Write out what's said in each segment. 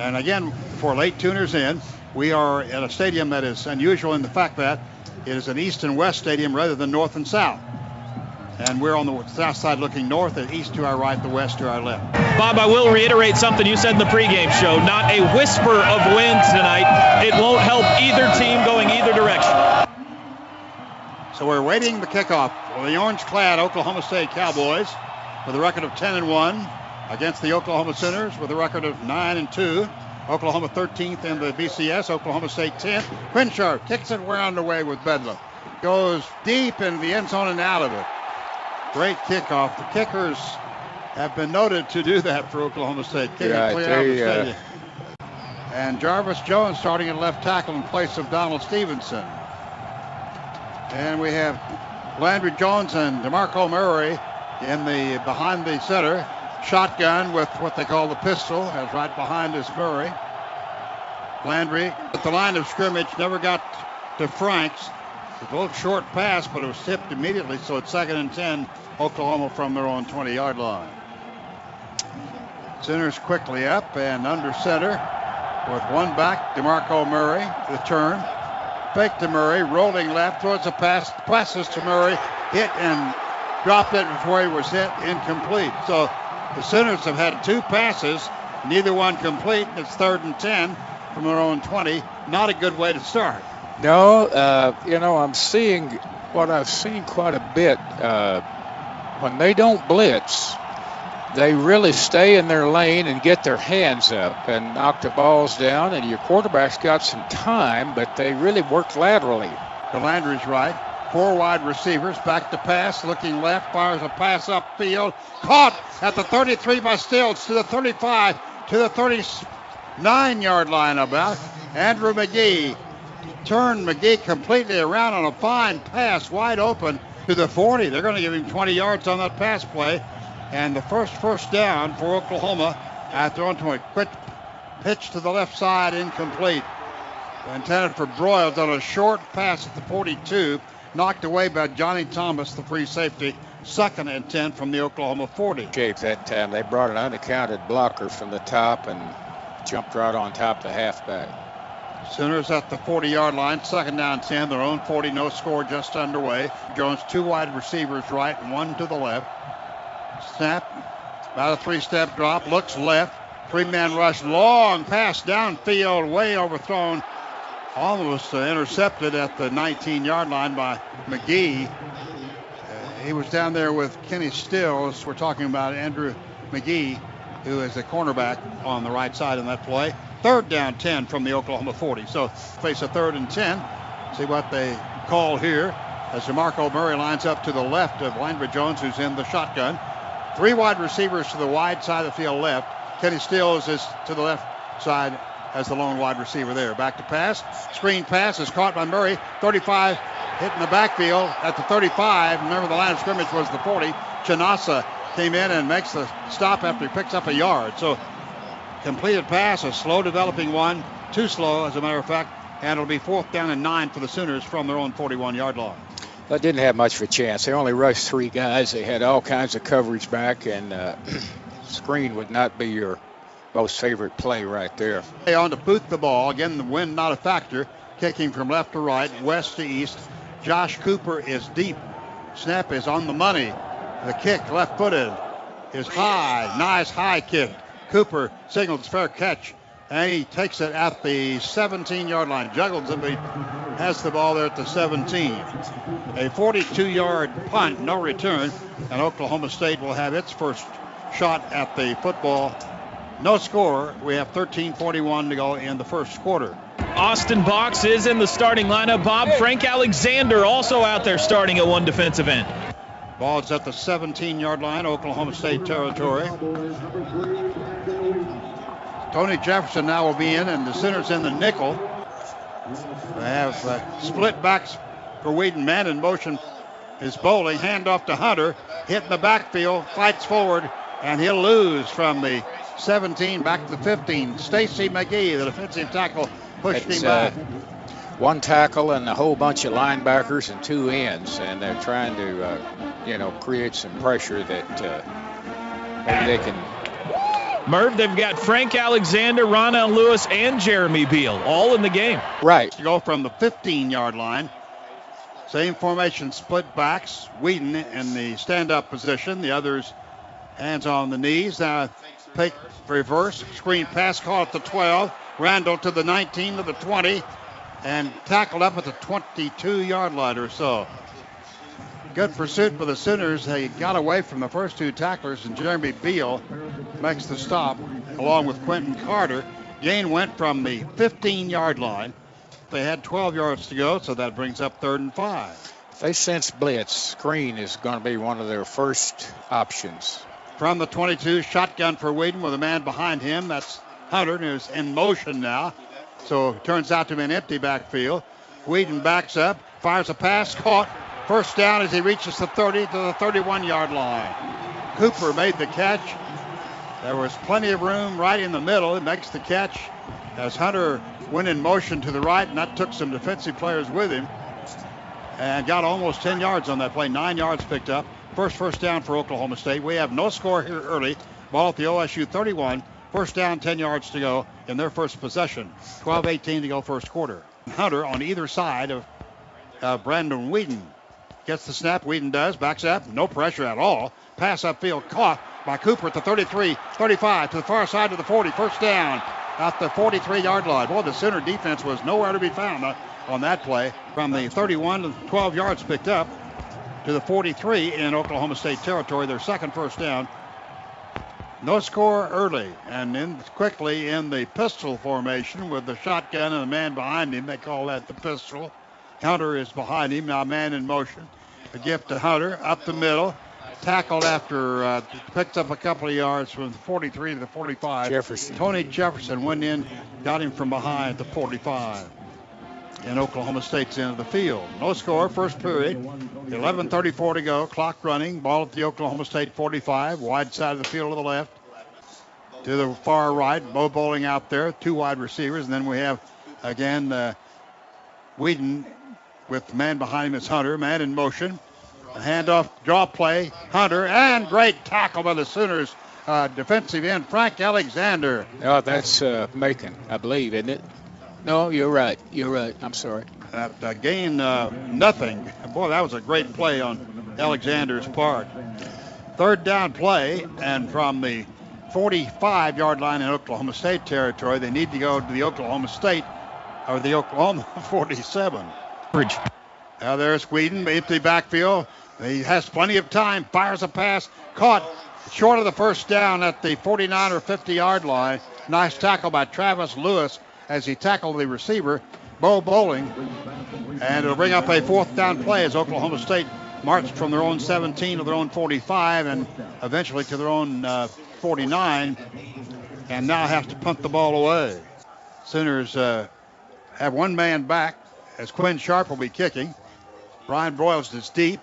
And again, for late tuners in, we are at a stadium that is unusual in the fact that it is an east and west stadium rather than north and south. And we're on the south side looking north, and east to our right, the west to our left. Bob, I will reiterate something you said in the pregame show. Not a whisper of wind tonight. It won't help either team going either direction. So we're waiting the kickoff for the orange-clad Oklahoma State Cowboys with a record of 10-1 against the Oklahoma Sooners with a record of 9-2. Oklahoma 13th in the BCS, Oklahoma State 10th. Quinshaw kicks it round away with Bedlam. Goes deep in the end zone and out of it. Great kickoff. The kickers have been noted to do that for Oklahoma State. Kicking clear out of the stadium. And Jarvis Jones starting at left tackle in place of Donald Stevenson. And we have Landry Jones and DeMarco Murray behind the center. Shotgun with what they call the pistol, as right behind is Murray. Landry at the line of scrimmage, never got to Franks. A little short pass, but it was tipped immediately, so it's 2nd and 10, Oklahoma from their own 20-yard line. Sooners quickly up and under center with one back, DeMarco Murray, the turn. Fake to Murray, rolling left, throws a pass, passes to Murray, hit and dropped it before he was hit, incomplete. So the Sooners have had 2 passes, neither one complete. It's 3rd and 10 from their own 20. Not a good way to start. No, I'm seeing what I've seen quite a bit. When they don't blitz, they really stay in their lane and get their hands up and knock the balls down, and your quarterback's got some time, but they really work laterally. The Landry's right. 4 wide receivers, back to pass, looking left, fires a pass upfield. Caught at the 33 by Stills, to the 35, to the 39-yard line about. Andrew McGee turned McGee completely around on a fine pass, wide open to the 40. They're going to give him 20 yards on that pass play. And the first down for Oklahoma after onto a quick pitch to the left side, incomplete. Intended for Broyles on a short pass at the 42. Knocked away by Johnny Thomas, the free safety. 2nd and 10 from the Oklahoma 40. Shape that time. They brought an unaccounted blocker from the top and jumped right on top of the halfback. Sooners at the 40-yard line, 2nd down 10. Their own 40, no score, just underway. Jones, 2 wide receivers right and 1 to the left. Snap, about a 3-step drop, looks left. 3-man rush, long pass downfield, way overthrown. Almost intercepted at the 19-yard line by McGee. He was down there with Kenny Stills. We're talking about Andrew McGee, who is a cornerback on the right side in that play. 3rd down 10 from the Oklahoma 40. So face a 3rd and 10. See what they call here as DeMarco Murray lines up to the left of Landry Jones, who's in the shotgun. 3 wide receivers to the wide side of the field left. Kenny Stills is to the left side as the lone wide receiver there. Back to pass. Screen pass is caught by Murray. 35 hitting the backfield at the 35. Remember, the line of scrimmage was the 40. Chinasa came in and makes the stop after he picks up a yard. So completed pass, a slow developing one. Too slow, as a matter of fact. And it'll be 4th down and 9 for the Sooners from their own 41-yard line. They didn't have much of a chance. They only rushed 3 guys. They had all kinds of coverage back, and screen would not be your most favorite play right there. They on to boot the ball. Again, the wind not a factor. Kicking from left to right, west to east. Josh Cooper is deep. Snap is on the money. The kick, left-footed, is high. Nice high kick. Cooper signals fair catch, and he takes it at the 17-yard line. Juggles it, but he has the ball there at the 17. A 42-yard punt, no return, and Oklahoma State will have its first shot at the football. No score. We have 13:41 to go in the first quarter. Austin Box is in the starting lineup. Bob, Frank Alexander also out there starting at one defensive end. Ball's at the 17-yard line, Oklahoma State territory. Tony Jefferson now will be in, and the center's in the nickel. They have split backs for Whedon. Man in motion is bowling. Handoff to Hunter. Hit in the backfield. Fights forward, and he'll lose from the 17 back to the 15. Stacy McGee, the defensive tackle, pushed him back. One tackle and a whole bunch of linebackers and 2 ends, and they're trying to, create some pressure that maybe they can Merv, they've got Frank Alexander, Ronell Lewis, and Jeremy Beal all in the game. Right. To go from the 15-yard line. Same formation, split backs. Whedon in the stand-up position. The others hands on the knees. Now take reverse. Screen pass caught at the 12. Randall to the 19 to the 20. And tackled up at the 22-yard line or so. Good pursuit for the Sooners. They got away from the first two tacklers, and Jeremy Beal makes the stop along with Quentin Carter. Gain went from the 15-yard line. They had 12 yards to go, so that brings up 3rd and 5. If they sense blitz, screen is going to be one of their first options. From the 22, shotgun for Whedon with a man behind him. That's Hunter, who's in motion now. So it turns out to be an empty backfield. Whedon backs up, fires a pass, caught. First down as he reaches the 30 to the 31-yard line. Cooper made the catch. There was plenty of room right in the middle. He makes the catch as Hunter went in motion to the right, and that took some defensive players with him. And got almost 10 yards on that play. 9 yards picked up. First down for Oklahoma State. We have no score here early. Ball at the OSU 31. First down, 10 yards to go in their first possession. 12-18 to go first quarter. Hunter on either side of Brandon Whedon. Gets the snap, Whedon does, backs up, no pressure at all. Pass upfield caught by Cooper at the 33, 35, to the far side of the 40. First down at the 43-yard line. Boy, the Sooner defense was nowhere to be found on that play. From the 31 to 12 yards picked up to the 43 in Oklahoma State territory, their second first down. No score early, and then quickly in the pistol formation with the shotgun and the man behind him. They call that the pistol. Hunter is behind him, now man in motion. A gift to Hunter, up the middle. Tackled after, picked up a couple of yards from the 43 to the 45. Jefferson. Tony Jefferson went in, got him from behind the 45. In Oklahoma State's end of the field. No score, first period. 11:34 to go, clock running. Ball at the Oklahoma State 45, wide side of the field to the left. To the far right, Bo Bowling out there, two wide receivers. And then we have, again, Whedon with the man behind him is Hunter, man in motion. A handoff, draw play, Hunter, and great tackle by the Sooners. Defensive end, Frank Alexander. Oh, that's Macon, I believe, isn't it? No, you're right. I'm sorry. Gain nothing. Boy, that was a great play on Alexander's part. Third down play, and from the 45-yard line in Oklahoma State territory, they need to go to the Oklahoma State, or the Oklahoma 47. Now there's Whedon, empty backfield. He has plenty of time, fires a pass, caught short of the first down at the 49 or 50-yard line. Nice tackle by Travis Lewis as he tackled the receiver, Bo Bowling. And it'll bring up a fourth down play as Oklahoma State marched from their own 17 to their own 45 and eventually to their own 49, and now have to punt the ball away. Sooners have one man back as Quinn Sharp will be kicking. Brian Broyles is deep,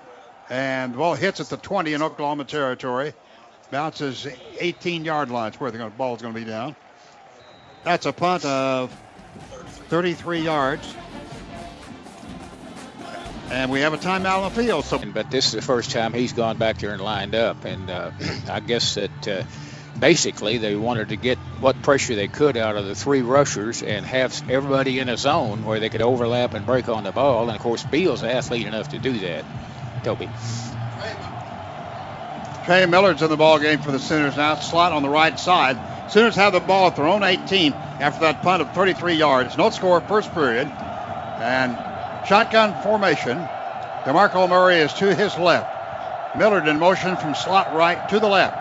and the ball hits at the 20 in Oklahoma territory. Bounces 18-yard lines where the ball's going to be down. That's a punt of 33 yards. And we have a timeout on the field. But this is the first time he's gone back there and lined up. And I guess that basically they wanted to get what pressure they could out of the three rushers and have everybody in a zone where they could overlap and break on the ball. And, of course, Beal's athlete enough to do that. Toby. Trey Millard's in the ball game for the Sooners now. Slot on the right side. Sooners have the ball at their own 18 after that punt of 33 yards. No score first period. And shotgun formation. DeMarco Murray is to his left. Millard in motion from slot right to the left.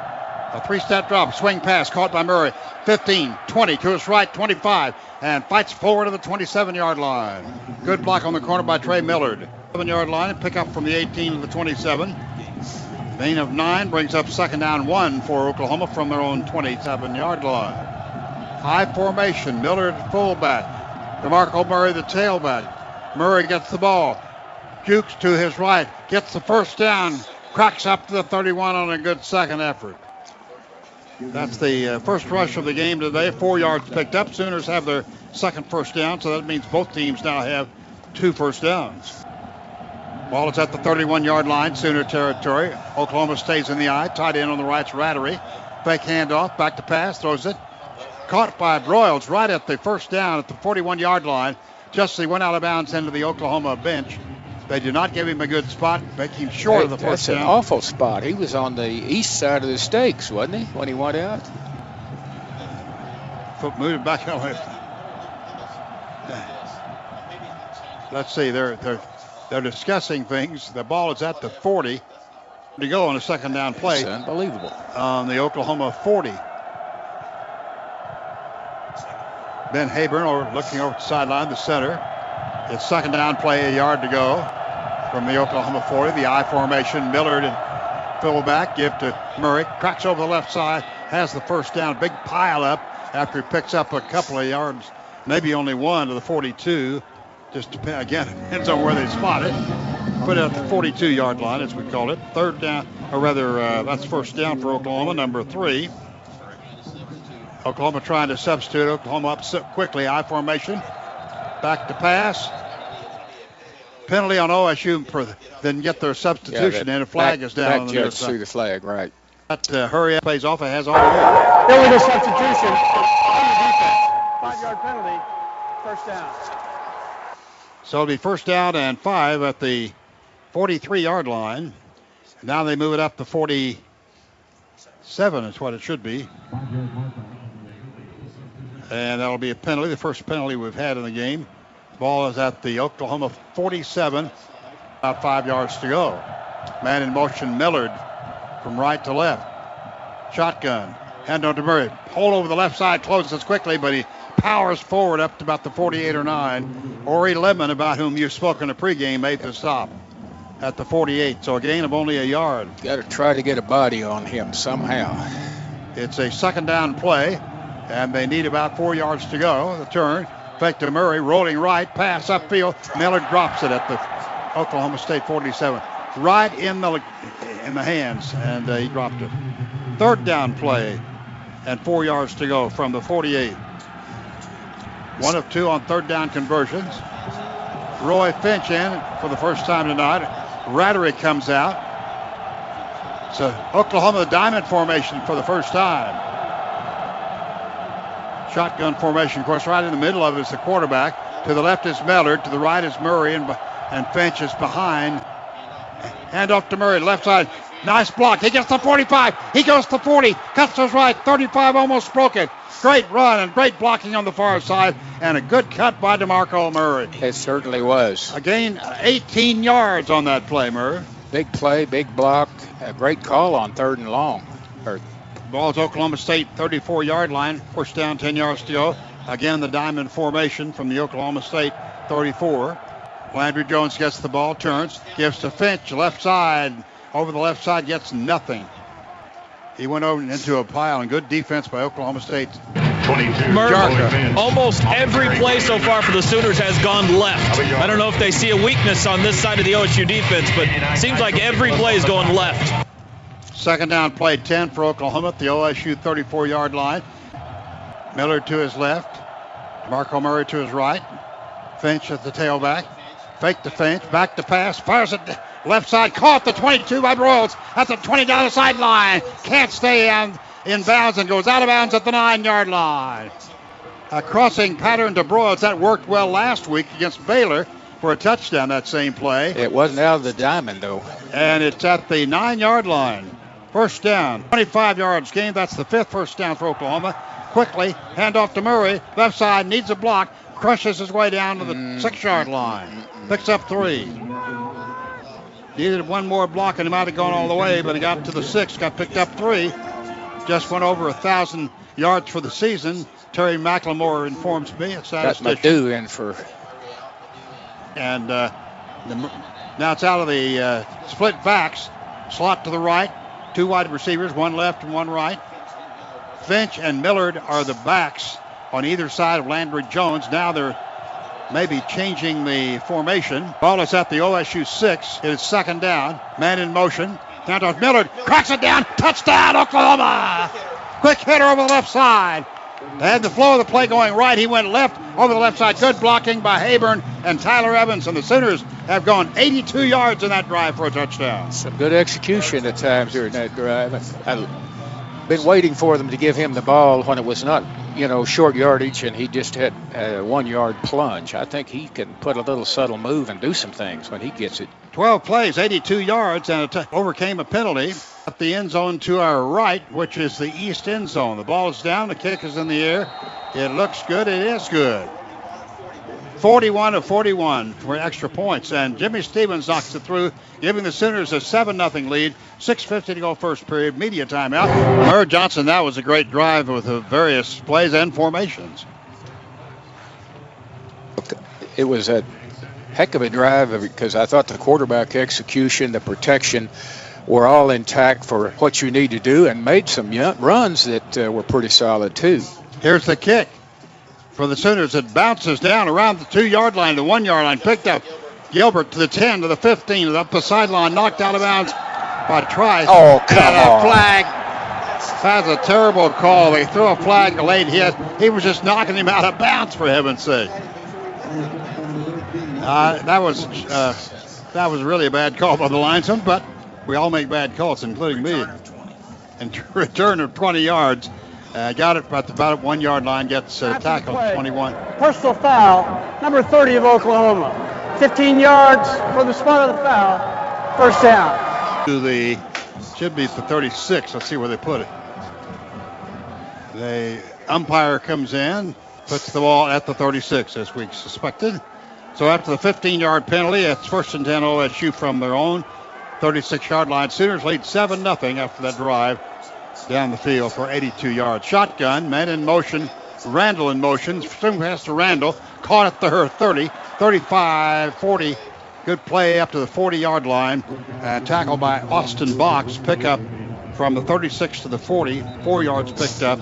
A three-step drop, swing pass caught by Murray. 15, 20, to his right, 25, and fights forward to the 27-yard line. Good block on the corner by Trey Millard. 7-yard line, pick up from the 18 to the 27. Gain of 9 brings up second down 1 for Oklahoma from their own 27-yard line. High formation, Millard fullback. DeMarco Murray the tailback. Murray gets the ball. Jukes to his right, gets the first down, cracks up to the 31 on a good second effort. That's the first rush of the game today. 4 yards picked up. Sooners have their second first down, so that means both teams now have 2 first downs. Ball is at the 31-yard line, Sooner territory. Oklahoma stays in the eye. Tight end on the right's Rattery. Fake handoff, back to pass, throws it. Caught by Broyles right at the first down at the 41-yard line. Just as he went out of bounds into the Oklahoma bench. They did not give him a good spot, making him short of the first down. That's an awful spot. He was on the east side of the stakes, wasn't he, when he went out? Foot moving back away. Let's see, they're discussing things. The ball is at the 40 to go on a second down play. It's unbelievable. On the Oklahoma 40. Ben Hayburn looking over the sideline, the center. It's second down play, a yard to go from the Oklahoma 40. The I formation, Millard and fullback, give to Murray. Cracks over the left side, has the first down. Big pile up after he picks up a couple of yards, maybe only one to the 42. Just depends on where they spot it. Put it at the 42-yard line, as we call it. Third down, or rather, that's first down for Oklahoma, number 3. Oklahoma trying to substitute. Oklahoma up quickly. I formation. Back to pass. Penalty on OSU didn't get their substitution, and a flag is down on the near side. See the flag, right. That hurry up pays off. It has all the way. Illegal substitution on the defense. 5-yard penalty. First down. So it'll be first down and 5 at the 43-yard line. Now they move it up to 47 is what it should be. And that'll be a penalty, the first penalty we've had in the game. Ball is at the Oklahoma 47, about 5 yards to go. Man in motion, Millard from right to left. Shotgun, hand on to Murray. Hold over the left side, closes quickly, but he powers forward up to about the 48 or 9. Ori Lemon, about whom you spoke in the pregame, made the stop at the 48. So a gain of only a yard. Got to try to get a body on him somehow. It's a second down play. And they need about 4 yards to go. The turn, fake to Murray, rolling right, pass upfield. Millard drops it at the Oklahoma State 47, right in the hands, and he dropped it. Third down play, and 4 yards to go from the 48. 1 of 2 on third down conversions. Roy Finch in for the first time tonight. Ratterick comes out. So Oklahoma diamond formation for the first time. Shotgun formation, of course, right in the middle of it is the quarterback. To the left is Millard. To the right is Murray, and Finch is behind. Hand off to Murray, left side. Nice block. He gets the 45. He goes to 40. Cuts to his right. 35 almost broke it. Great run and great blocking on the far side. And a good cut by DeMarco Murray. It certainly was. Again, 18 yards on that play, Murray. Big play, big block. A great call on third and long. Ball's Oklahoma State 34-yard line. First down, 10 yards to go. Again, the diamond formation from the Oklahoma State 34. Landry Jones gets the ball, turns, gives to Finch, left side. Over the left side, gets nothing. He went over into a pile, and good defense by Oklahoma State. 22. Merv, almost every play so far for the Sooners has gone left. I don't know if they see a weakness on this side of the OSU defense, but it seems like every play is going left. Second down play, 10 for Oklahoma at the OSU 34-yard line. Millard to his left. Marco Murray to his right. Finch at the tailback. Fake to Finch. Back to pass. Fires it left side. Caught the 22 by Broyles at the 20-yard sideline. Can't stay in bounds and goes out of bounds at the 9-yard line. A crossing pattern to Broyles. That worked well last week against Baylor for a touchdown, that same play. It wasn't out of the diamond, though. And it's at the 9-yard line. First down, 25 yards gained. That's the 5th first down for Oklahoma. Quickly, hand off to Murray. Left side, needs a block. Crushes his way down to the 6-yard line. Picks up 3. Needed one more block and he might have gone all the way, but he got to the 6, got picked up 3. Just went over 1,000 yards for the season. Terry McLemore informs me. It's got my due in for. And now it's out of the split backs. Slot to the right. 2 wide receivers, 1 left and 1 right. Finch and Millard are the backs on either side of Landry Jones. Now they're maybe changing the formation. Ball is at the OSU 6. It is second down. Man in motion. Down to Millard. Cracks it down. Touchdown, Oklahoma. Quick hitter over the left side. They had the flow of the play going right. He went left over the left side. Good blocking by Hayburn and Tyler Evans. And the Sooners have gone 82 yards in that drive for a touchdown. Some good execution at times during that drive. been waiting for them to give him the ball when it was not, short yardage, and he just had a 1-yard plunge. I think he can put a little subtle move and do some things when he gets it. 12 plays, 82 yards, and overcame a penalty at the end zone to our right, which is the east end zone. The ball is down. The kick is in the air. It looks good. It is good. 41-41 for extra points, and Jimmy Stevens knocks it through, giving the Sooners a 7-0 lead. 6:50 to go first period. Media timeout. Merv Johnson, that was a great drive with the various plays and formations. It was a heck of a drive because I thought the quarterback execution, the protection were all intact for what you need to do, and made some runs that were pretty solid too. Here's the kick for the Sooners. It bounces down around the 2-yard line, the 1-yard line, picked up. Gilbert to the 10, to the 15, up the sideline, knocked out of bounds by Trice. Oh, come on. A flag. That's a terrible call. They threw a flag, a late hit. He was just knocking him out of bounds, for heaven's sake. That was really a bad call by the linesman, but we all make bad calls, including me. And return of 20 yards. Got it at about 1-yard line, gets tackled at 21. Personal foul, number 30 of Oklahoma. 15 yards for the spot of the foul. First down. Should be the 36. Let's see where they put it. The umpire comes in, puts the ball at the 36, as we suspected. So after the 15-yard penalty, it's 1st and 10 OSU from their own 36-yard line. Sooners lead 7-0 after that drive down the field for 82 yards. Shotgun, man in motion, Randall in motion. Swing pass to Randall, caught at the 30, 35, 40. Good play up to the 40-yard line. Tackled by Austin Box. Pick up from the 36 to the 40. 4 yards picked up.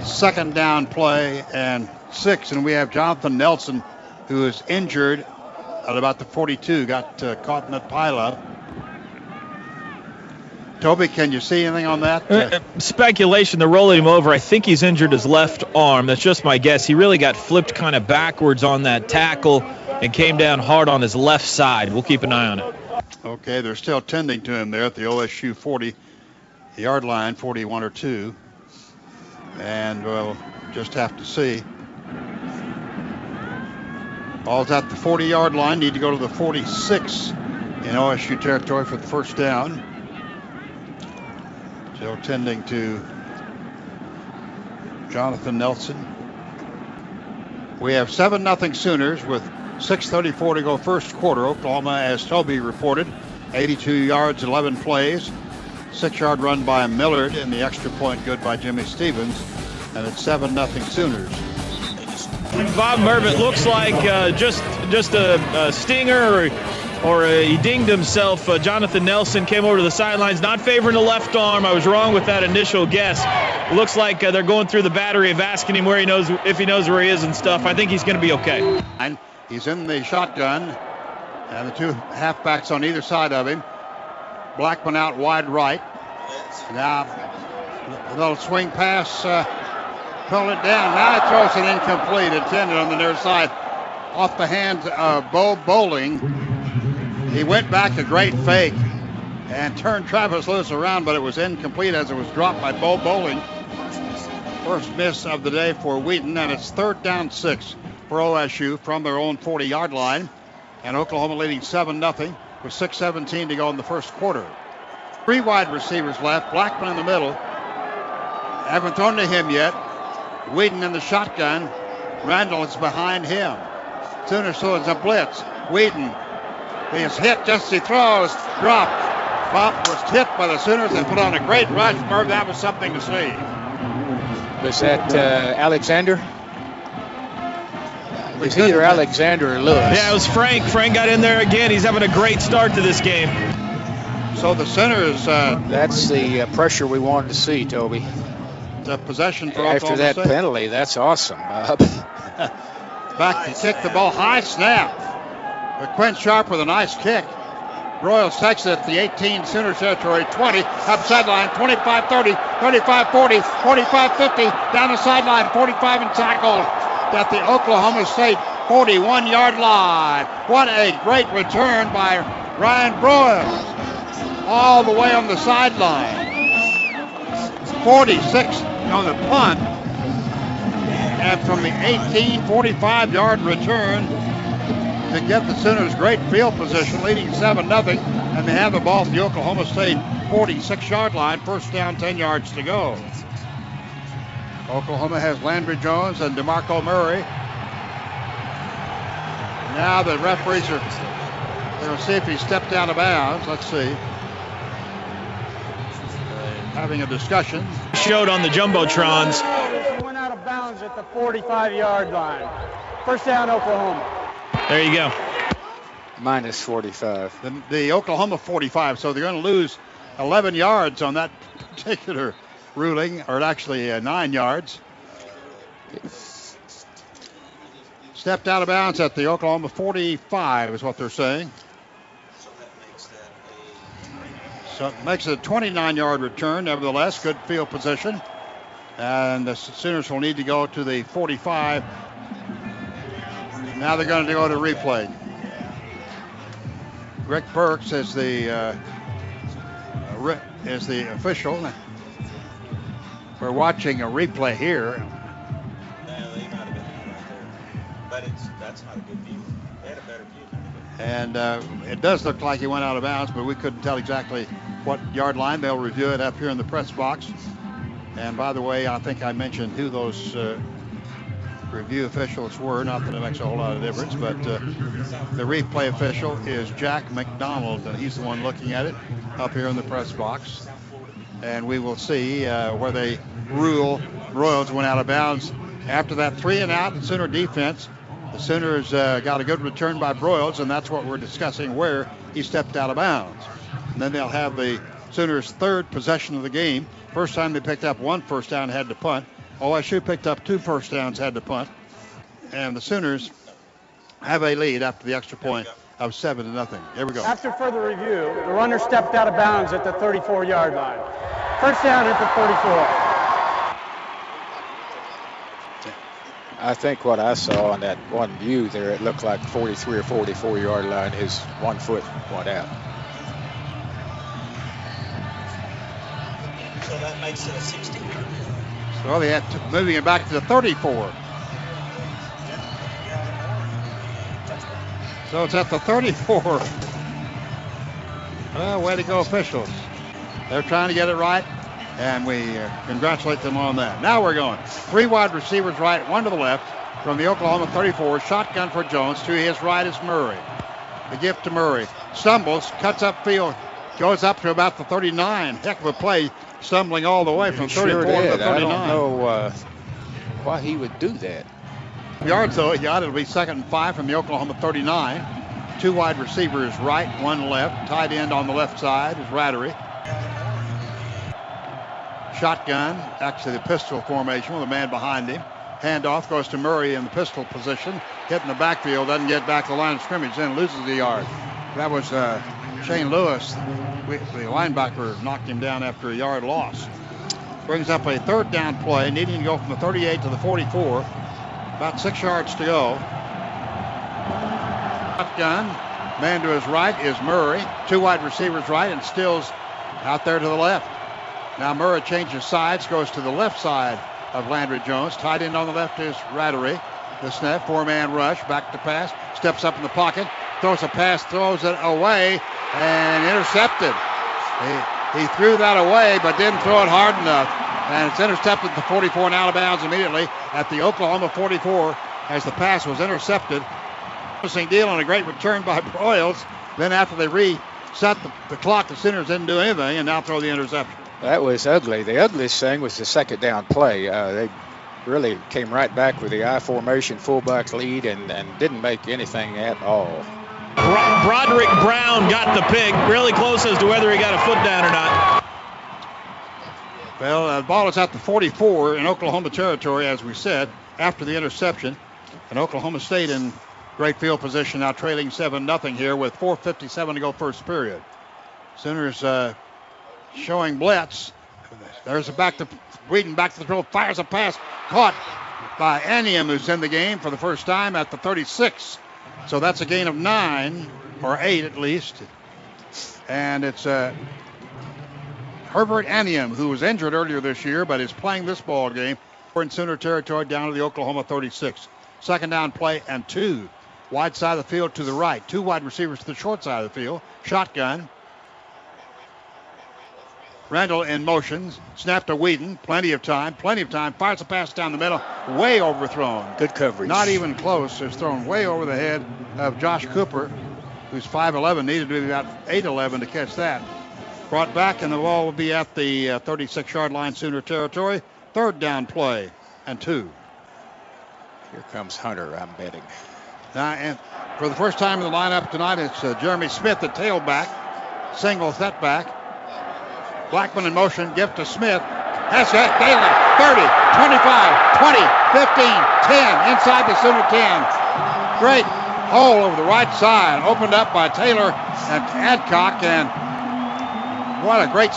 Second down play and 6. And we have Jonathan Nelson, who is injured at about the 42. Got caught in that pileup. Toby, can you see anything on that? Speculation, they're rolling him over. I think he's injured his left arm. That's just my guess. He really got flipped kind of backwards on that tackle and came down hard on his left side. We'll keep an eye on it. Okay, they're still tending to him there at the OSU 40-yard line, 41 or 2. And we'll just have to see. Ball's at the 40-yard line. Need to go to the 46 in OSU territory for the first down. Still tending to Jonathan Nelson. We have 7-0 Sooners with 6:34 to go first quarter. Oklahoma, as Toby reported, 82 yards, 11 plays. 6-yard run by Millard, and the extra point good by Jimmy Stevens. And it's 7-0 Sooners. Bob Merv, it looks like just a stinger or he dinged himself. Jonathan Nelson came over to the sidelines, not favoring the left arm. I was wrong with that initial guess. It looks like they're going through the battery of asking him if he knows where he is and stuff. I think he's going to be okay. He's in the shotgun, and the two halfbacks on either side of him. Blackman out wide right. Now, a little swing pass, pulled it down. Now he throws it incomplete, intended on the near side. Off the hands of Bo Bowling. He went back, a great fake, and turned Travis Lewis around, but it was incomplete as it was dropped by Bo Bowling. First miss of the day for Wheaton, and it's 3rd down 6 for OSU from their own 40-yard line. And Oklahoma leading 7-0 with 6:17 to go in the first quarter. 3 wide receivers left, Blackman in the middle. Haven't thrown to him yet. Wheaton in the shotgun. Randall is behind him. Sooners throws a blitz. Wheaton. He is hit just as he throws. Dropped. Bob was hit by the Sooners and put on a great rush. Merv, that was something to see. Was that Alexander? It's either Alexander or Lewis. Yeah, it was Frank. Frank got in there again. He's having a great start to this game. So the Sooners... that's the pressure we wanted to see, Toby. The possession for after Oklahoma that State. Penalty. That's awesome, Bob. Back to kick the ball. High snap. But Quinn Sharp with a nice kick. Royals takes it at the 18 Sooner territory. 20 up sideline. 25-30, 35-40, 45-50 down the sideline. 45 and tackled at the Oklahoma State 41-yard line. What a great return by Ryan Broyles. All the way on the sideline. 46 on the punt. And from the 45-yard return to get the Sooners great field position, leading 7-0. And they have the ball at the Oklahoma State 46-yard line. First down, 10 yards to go. Oklahoma has Landry Jones and DeMarco Murray. Now the referees are going to see if he stepped out of bounds. Let's see. Having a discussion. Showed on the Jumbotrons. He went out of bounds at the 45-yard line. First down, Oklahoma. There you go. Minus 45. The Oklahoma 45, so they're going to lose 11 yards on that particular ruling, or actually 9 yards. Stepped out of bounds at the Oklahoma 45 is what they're saying. So it makes it a 29-yard return. Nevertheless, good field position. And the Sooners will need to go to the 45. Now they're going to go to replay. Rick Burks is the official. We're watching a replay here. No, they might have been right there. But that's not a good view. They had a better view. And it does look like he went out of bounds, but we couldn't tell exactly what yard line. They'll review it up here in the press box. And by the way, I think I mentioned who those review officials were. Not that it makes a whole lot of difference, but the replay official is Jack McDonald, and he's the one looking at it up here in the press box. And we will see where they rule Broyles went out of bounds. After that 3-and-out, the Sooner defense, the Sooners got a good return by Broyles, and that's what we're discussing, where he stepped out of bounds. And then they'll have the Sooners' third possession of the game. First time they picked up one first down, had to punt. OSU picked up 2 first downs, had to punt. And the Sooners have a lead after the extra point of 7-0. Here we go. After further review, the runner stepped out of bounds at the 34-yard line. First down at the 34. I think what I saw on that one view there, it looked like 43 or 44-yard line. His 1 foot went out. So that makes it a 60. So they have to moving it back to the 34. So it's at the 34. Well, way to go, officials. They're trying to get it right, and we congratulate them on that. Now we're going. 3 wide receivers right, 1 to the left from the Oklahoma 34. Shotgun for Jones. To his right is Murray. The gift to Murray. Stumbles, cuts upfield, goes up to about the 39. Heck of a play, stumbling all the way from 34 to the 39. I don't know why he would do that. Yards though, it'll be 2nd and 5 from the Oklahoma 39. 2 wide receivers right, 1 left. Tight end on the left side is Rattery. Shotgun, actually the pistol formation with a man behind him. Handoff goes to Murray in the pistol position. Hitting the backfield, doesn't get back to the line of scrimmage, then loses the yard. That was Shane Lewis. The linebacker knocked him down after a yard loss. Brings up a 3rd down play, needing to go from the 38 to the 44. About 6 yards to go. Shotgun. Man to his right is Murray. 2 wide receivers right, and Stills out there to the left. Now Murray changes sides, goes to the left side of Landry Jones. Tight end on the left is Rattery. The snap, 4-man rush, back to pass. Steps up in the pocket, throws a pass, throws it away, and intercepted. He threw that away, but didn't throw it hard enough. And it's intercepted at the 44 and out of bounds immediately at the Oklahoma 44 as the pass was intercepted. Interesting deal and a great return by Broyles. Then after they reset the clock, the Sooners didn't do anything and now throw the interception. That was ugly. The ugliest thing was the 2nd down play. They really came right back with the I formation fullback lead and didn't make anything at all. Broderick Brown got the pick, really close as to whether he got a foot down or not. Well, the ball is at the 44 in Oklahoma territory, as we said, after the interception. And Oklahoma State in great field position, now trailing 7-0 here with 4:57 to go first period. Sooners showing blitz. There's a Whedon back to the throw, fires a pass, caught by Anium, who's in the game for the first time at the 36. So that's a gain of 9, or 8 at least. And it's Herbert Anium, who was injured earlier this year but is playing this ball game. We're in Sooner territory down to the Oklahoma 36. Second down play and 2. Wide side of the field to the right. 2 wide receivers to the short side of the field. Shotgun. Randall in motion. Snap to Whedon. Plenty of time. Fires a pass down the middle. Way overthrown. Good coverage. Not even close. It's thrown way over the head of Josh Cooper, who's 5'11", needed to be about 8'11" to catch that. Brought back, and the ball will be at the 36-yard line, Sooner territory. Third down play and 2. Here comes Hunter, I'm betting. Now, and for the first time in the lineup tonight, it's Jeremy Smith, the tailback. Single setback. Blackman in motion, gift to Smith. That's it, Bailey, 30, 25, 20, 15, 10, inside the Sooner 10. Great hole over the right side, opened up by Taylor and Adcock, and what a great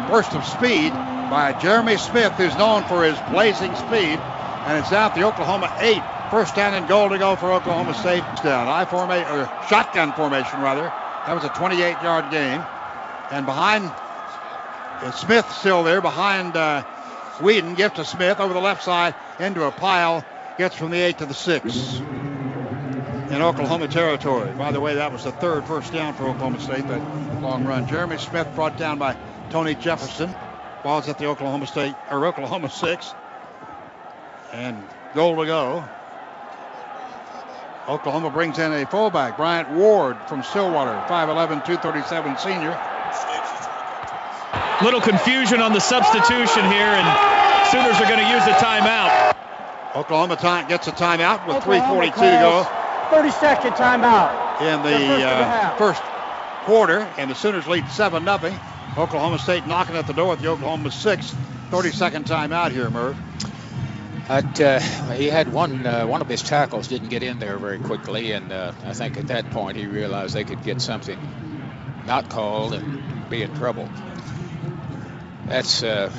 burst of speed by Jeremy Smith, who's known for his blazing speed, and it's out the Oklahoma 8. First down and goal to go for Oklahoma State. Down shotgun formation rather. That was a 28-yard game, and behind. Smith still there behind Whedon. Gift to Smith over the left side into a pile. Gets from the 8 to the 6 in Oklahoma territory. By the way, that was the third first down for Oklahoma State, that long run. Jeremy Smith brought down by Tony Jefferson. Ball's at the Oklahoma 6. And goal to go. Oklahoma brings in a fullback, Bryant Ward from Stillwater, 5'11", 237 senior. Little confusion on the substitution here, and Sooners are going to use a timeout. Oklahoma gets a timeout with 3:42 to go. 30-second timeout in the first quarter, and the Sooners lead 7-0. Oklahoma State knocking at the door at the Oklahoma 6. 30-second timeout here, Merv. He had one of his tackles didn't get in there very quickly, and I think at that point he realized they could get something not called and be in trouble. That's a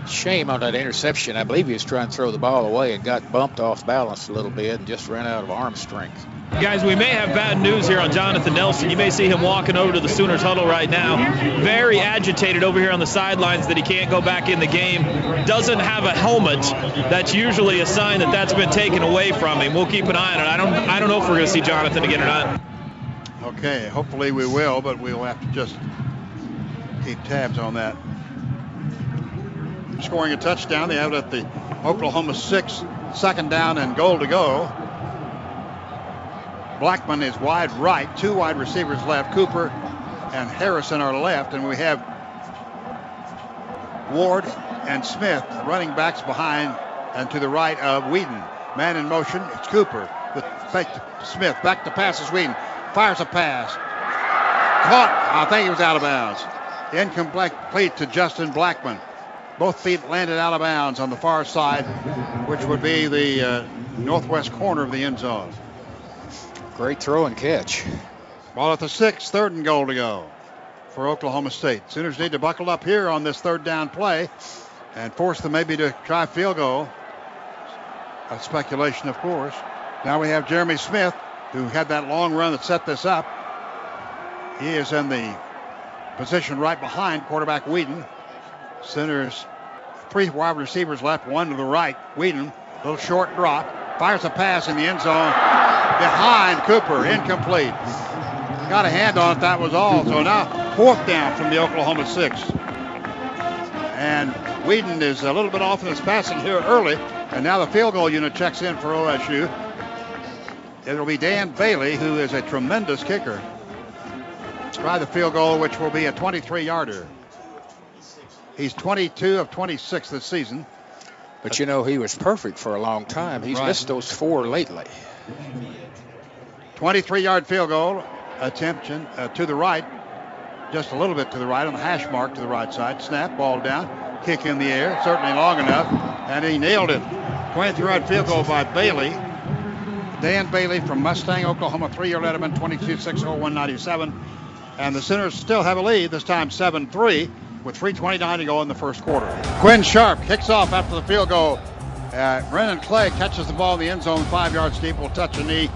shame on that interception. I believe he was trying to throw the ball away and got bumped off balance a little bit and just ran out of arm strength. Guys, we may have bad news here on Jonathan Nelson. You may see him walking over to the Sooners huddle right now. Very agitated over here on the sidelines that he can't go back in the game. Doesn't have a helmet. That's usually a sign that that's been taken away from him. We'll keep an eye on it. I don't know if we're going to see Jonathan again or not. Okay, hopefully we will, but we'll have to just keep tabs on that. Scoring a touchdown. They have it at the Oklahoma 6. Second down and goal to go. Blackman is wide right. 2 wide receivers left. Cooper and Harrison are left. And we have Ward and Smith, running backs behind and to the right of Whedon. Man in motion. It's Cooper. Fake to Smith. Back to pass is Whedon. Fires a pass. Caught. I think he was out of bounds. Incomplete to Justin Blackman. Both feet landed out of bounds on the far side, which would be the northwest corner of the end zone. Great throw and catch. Ball at the 6, third and goal to go for Oklahoma State. Sooners need to buckle up here on this third down play and force them maybe to try field goal. That's speculation, of course. Now we have Jeremy Smith, who had that long run that set this up. He is in the position right behind quarterback Whedon. Sooners, 3 wide receivers left, 1 to the right. Whedon, little short drop, fires a pass in the end zone behind Cooper, incomplete. Got a hand on it, that was all. So now 4th down from the Oklahoma 6. And Whedon is a little bit off in his passing here early, and now the field goal unit checks in for OSU. It'll be Dan Bailey, who is a tremendous kicker. Try the field goal, which will be a 23-yarder. He's 22 of 26 this season. But you know, he was perfect for a long time. He's missed those 4 lately. 23-yard field goal attempt to the right. Just a little bit to the right on the hash mark to the right side. Snap, ball down, kick in the air, certainly long enough, and he nailed it. 23-yard field goal by Bailey. Dan Bailey from Mustang, Oklahoma, 3-year letterman, 22-6-01-97. And the Sooners still have a lead, this time 7-3. With 3:29 to go in the first quarter. Quinn Sharp kicks off after the field goal. Brennan Clay catches the ball in the end zone, 5 yards deep, will touch a knee.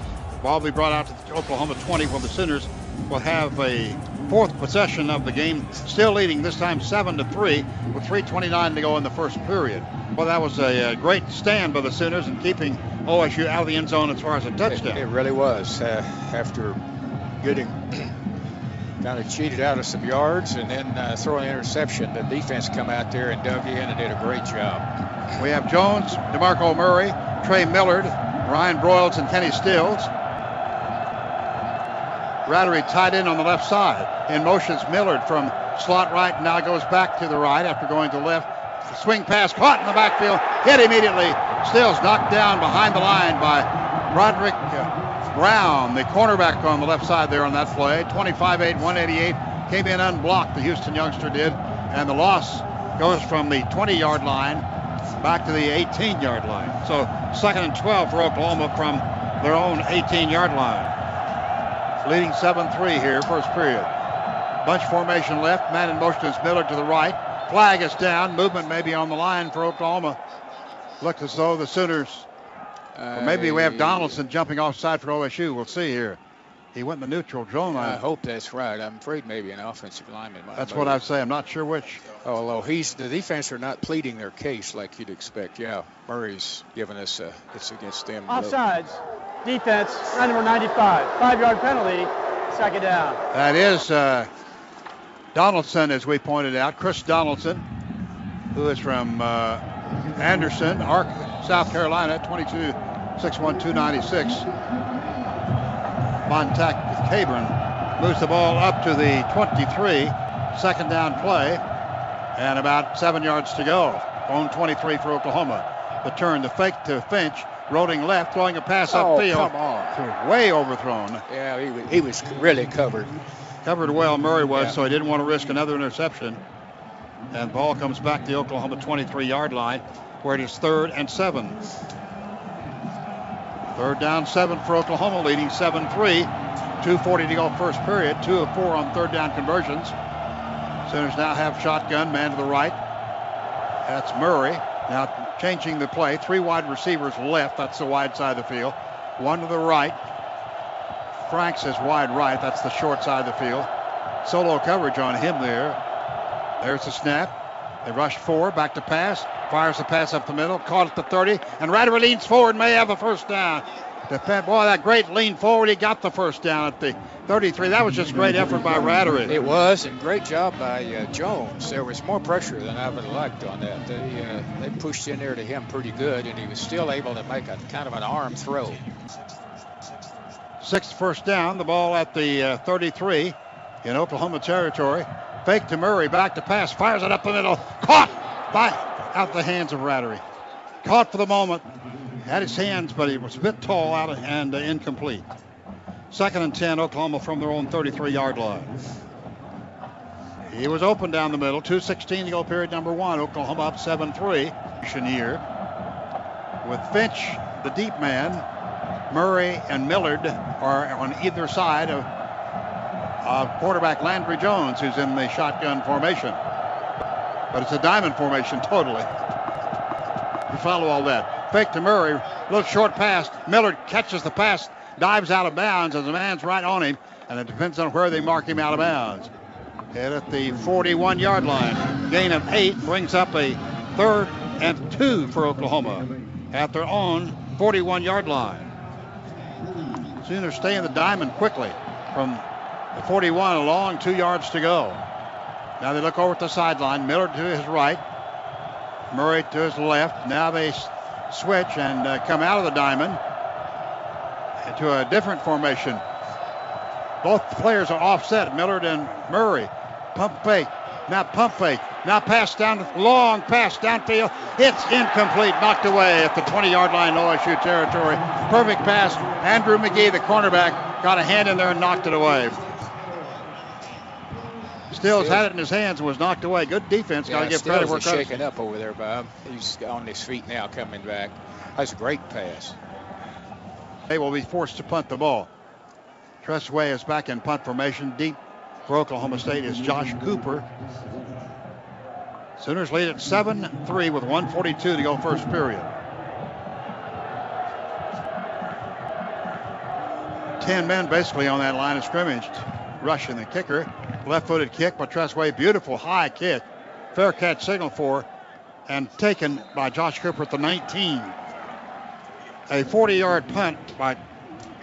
Ball will be brought out to the Oklahoma 20, where the Sooners will have a fourth possession of the game, still leading this time 7-3 with 3:29 to go in the first period. Well, that was a great stand by the Sooners in keeping OSU out of the end zone as far as a touchdown. It really was. After getting kind of cheated out of some yards and then throwing an interception, the defense come out there and dug in and did a great job. We have Jones, DeMarco Murray, Trey Millard, Ryan Broyles, and Kenny Stills. Rattery tied in on the left side. In motion's Millard from slot right, now goes back to the right after going to the left. Swing pass caught in the backfield, hit immediately. Stills knocked down behind the line by Roderick Brown, the cornerback on the left side there on that play. 25-8, 188. Came in unblocked, the Houston youngster did. And the loss goes from the 20-yard line back to the 18-yard line. So 2nd and 12 for Oklahoma from their own 18-yard line. Leading 7-3 here, first period. Bunch formation left. Man in motion is Miller to the right. Flag is down. Movement maybe on the line for Oklahoma. Looks as though the Sooners, or maybe we have Donaldson jumping offside for OSU. We'll see here. He went in the neutral zone line. I hope that's right. I'm afraid maybe an offensive lineman might. That's what I'd say. I'm not sure which. Although the defense are not pleading their case like you'd expect. Yeah, Murray's giving us it's against them. Offsides. Defense, number 95. 5-yard penalty. Second down. That is Donaldson, as we pointed out. Chris Donaldson, who is from Anderson, South Carolina, 22, 6'1", 296. Contact with Cabron. Moves the ball up to the 23. Second down play. And about 7 yards to go. Own 23 for Oklahoma. The turn, the fake to Finch. Rolling left, throwing a pass upfield. Come on. Way overthrown. Yeah, he was really covered. Covered well, Murray was, Yeah. so he didn't want to risk another interception. And ball comes back to the Oklahoma 23-yard line, where it is 3rd and 7. 3rd down 7 for Oklahoma, leading 7-3. 2:40 to go first period. 2 of 4 on third down conversions. Sooners now have shotgun, man to the right. That's Murray. Now changing the play. 3 wide receivers left. That's the wide side of the field. 1 to the right. Franks is wide right. That's the short side of the field. Solo coverage on him there. There's the snap. They rush forward. Back to pass. Fires the pass up the middle. Caught at the 30. And Rattery leans forward. May have the first down. Boy, that great lean forward. He got the first down at the 33. That was just great effort by Rattery. It was, and great job by Jones. There was more pressure than I would have liked on that. They pushed in there to him pretty good, and he was still able to make a kind of an arm throw. 6th first down. The ball at the 33 in Oklahoma territory. Fake to Murray. Back to pass. Fires it up the middle. Caught out the hands of Rattery. Caught for the moment. Had his hands, but he was a bit tall out and incomplete. 2nd and 10, Oklahoma from their own 33-yard line. He was open down the middle. 2:16 to go period number 1. Oklahoma up 7-3. Here with Finch, the deep man. Murray and Millard are on either side of quarterback Landry Jones, who's in the shotgun formation. But it's a diamond formation totally. You follow all that. Fake to Murray, little short pass. Millard catches the pass, dives out of bounds as the man's right on him, and it depends on where they mark him out of bounds. And at the 41-yard line, gain of 8 brings up a 3rd and 2 for Oklahoma at their own 41-yard line. Sooners stay in the diamond quickly from the 41, a long 2 yards to go. Now they look over at the sideline. Millard to his right, Murray to his left. Now they switch and come out of the diamond into a different formation. Both players are offset, Millard and Murray. Pump fake. Now pump fake. Now pass down, long pass downfield. It's incomplete, knocked away at the 20-yard line, OSU territory. Perfect pass. Andrew McGee, the cornerback, got a hand in there and knocked it away. Stills had it in his hands and was knocked away. Good defense. Got to give credit where Stills is credit's shaking up over there, Bob. He's on his feet now, coming back. That's a great pass. They will be forced to punt the ball. Tressway is back in punt formation. Deep for Oklahoma State is Josh Cooper. Sooners lead at 7-3 with 1:42 to go first period. 10 men basically on that line of scrimmage rushing the kicker. Left-footed kick by Tressway. Beautiful high kick. Fair catch signal for and taken by Josh Cooper at the 19. A 40-yard punt by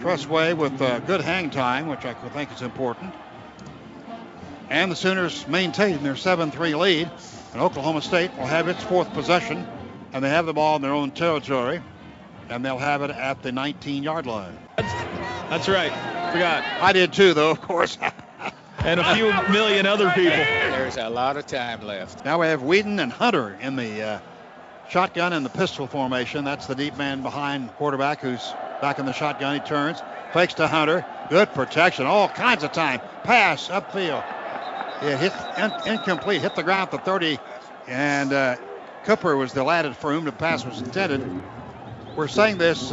Tressway with good hang time, which I think is important. And the Sooners maintain their 7-3 lead. And Oklahoma State will have its fourth possession. And they have the ball in their own territory. And they'll have it at the 19-yard line. That's right. Forgot. I did too, though, of course. And a few million other people. There's a lot of time left. Now we have Whedon and Hunter in the shotgun and the pistol formation. That's the deep man behind quarterback who's back in the shotgun. He turns, fakes to Hunter. Good protection, all kinds of time. Pass upfield. It hit incomplete, hit the ground at the 30, and Cooper was the lad for whom the pass was intended. We're saying this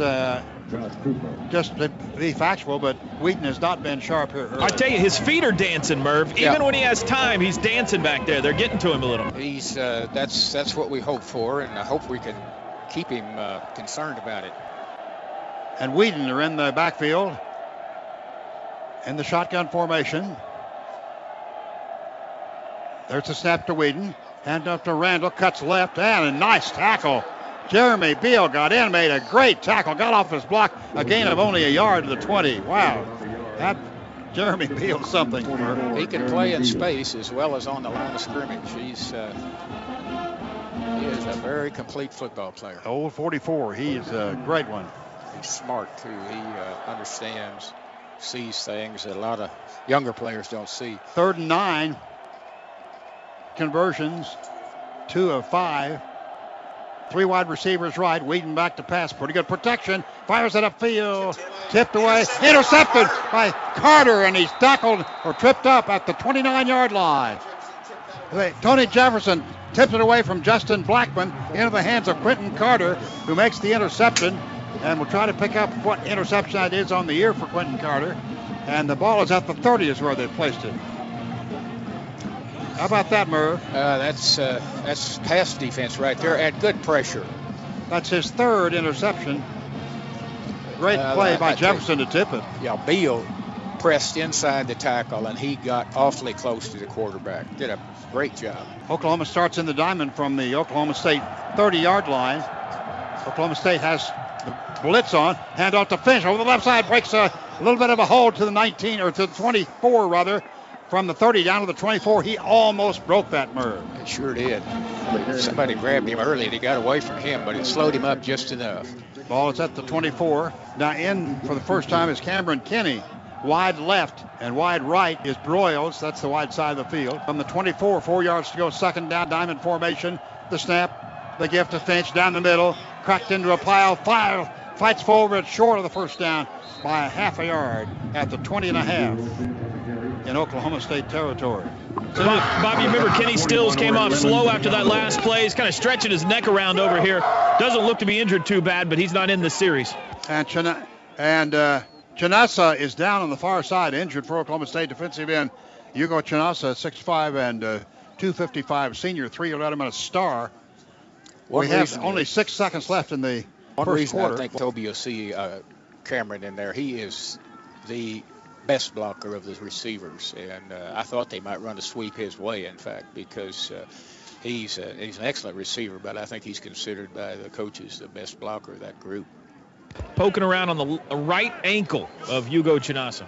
just to be factual, but Wheaton has not been sharp here early. I tell you, his feet are dancing, Merv. Even when he has time, he's dancing back there. They're getting to him a little. He's that's what we hope for, and I hope we can keep him concerned about it. And Whedon are in the backfield in the shotgun formation. There's a snap to Whedon. Hand up to Randall, cuts left, and a nice tackle. Jeremy Beal got in, made a great tackle, got off his block, a gain of only a yard to the 20. Wow, that Jeremy Beal's something. He can play in space as well as on the line of scrimmage. He is a very complete football player. Old 44, he's a great one. He's smart too. He understands, sees things that a lot of younger players don't see. 3rd and 9. Conversions, 2 of 5. 3 wide receivers right. Whedon back to pass. Pretty good protection. Fires it upfield. Tipped away. Intercepted by Carter, and he's tackled or tripped up at the 29-yard line. Tony Jefferson tips it away from Justin Blackman into the hands of Quentin Carter, who makes the interception. And we'll try to pick up what interception that is on the year for Quentin Carter. And the ball is at the 30 is where they placed it. How about that, Merv? That's pass defense right there at good pressure. That's his 3rd interception. Great play by Jefferson to tip it. Yeah, Beal pressed inside the tackle, and he got awfully close to the quarterback. Did a great job. Oklahoma starts in the diamond from the Oklahoma State 30-yard line. Oklahoma State has the blitz on. Hand off to Finch over the left side. Breaks a little bit of a hold to the 19, or to the 24, rather. From the 30 down to the 24, he almost broke that, Merv. It sure did. Somebody grabbed him early and he got away from him, but it slowed him up just enough. Ball is at the 24. Now in for the first time is Cameron Kinney. Wide left and wide right is Broyles. That's the wide side of the field. From the 24, 4 yards to go, 2nd down, diamond formation. The snap, the gift to Finch down the middle. Cracked into a pile. Fights forward short of the first down by a half a yard at the 20.5. in Oklahoma State territory. So, Bob, you remember Kenny Stills came off slow after that last play. He's kind of stretching his neck around over here. Doesn't look to be injured too bad, but he's not in this series. And Chinasa is down on the far side, injured for Oklahoma State defensive end. Hugo Chinasa, 6'5" and 255 senior, 3-year letterman, a star. We have only 6 seconds left in the first quarter. I think Toby will see Cameron in there. He is the best blocker of the receivers, and I thought they might run a sweep his way, in fact, because he's an excellent receiver, but I think he's considered by the coaches the best blocker of that group. Poking around on the right ankle of Hugo Chinasa.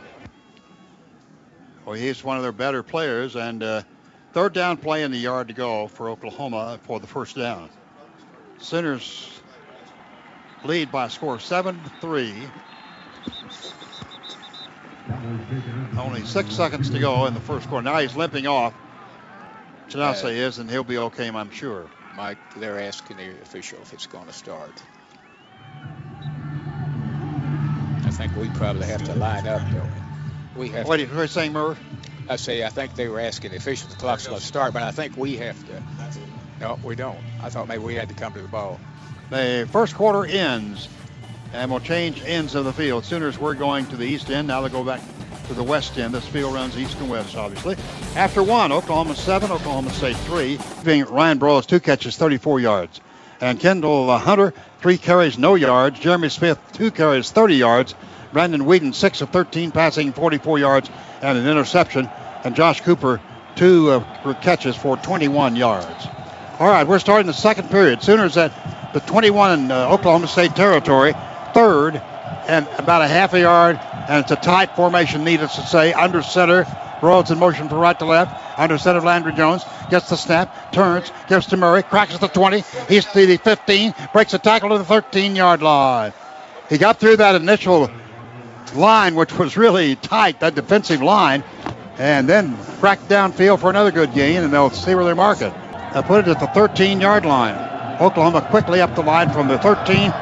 Well, he's one of their better players, and third down play in the yard to go for Oklahoma for the first down. Sooners lead by a score of 7-3. Only 6 seconds to go in the first quarter. Now he's limping off. Chinasa is, and he'll be okay, I'm sure. Mike, they're asking the official if it's going to start. I think we probably have to line up, though. What are you saying, Merv? I think they were asking the official if the clock's going to start, but I think we have to. No, we don't. I thought maybe we had to come to the ball. The first quarter ends, and we'll change ends of the field. Sooners were going to the east end. Now they go back to the west end. This field runs east and west, obviously. After one, Oklahoma 7, Oklahoma State 3. Being Ryan Broyles, 2 catches, 34 yards. And Kendall Hunter, 3 carries, no yards. Jeremy Smith, 2 carries, 30 yards. Brandon Whedon, 6 of 13 passing, 44 yards and an interception. And Josh Cooper, 2 catches for 21 yards. All right, we're starting the second period. Sooners at the 21 in Oklahoma State territory, third and about a half a yard, and it's a tight formation, needless to say, under center. Broyles in motion from right to left. Under center, Landry Jones gets the snap, turns, gives to Murray, cracks at the 20. He's to the 15, breaks a tackle to the 13-yard line. He got through that initial line, which was really tight, that defensive line, and then cracked downfield for another good gain, and they'll see where they mark it. They'll put it at the 13-yard line. Oklahoma quickly up the line from the 13,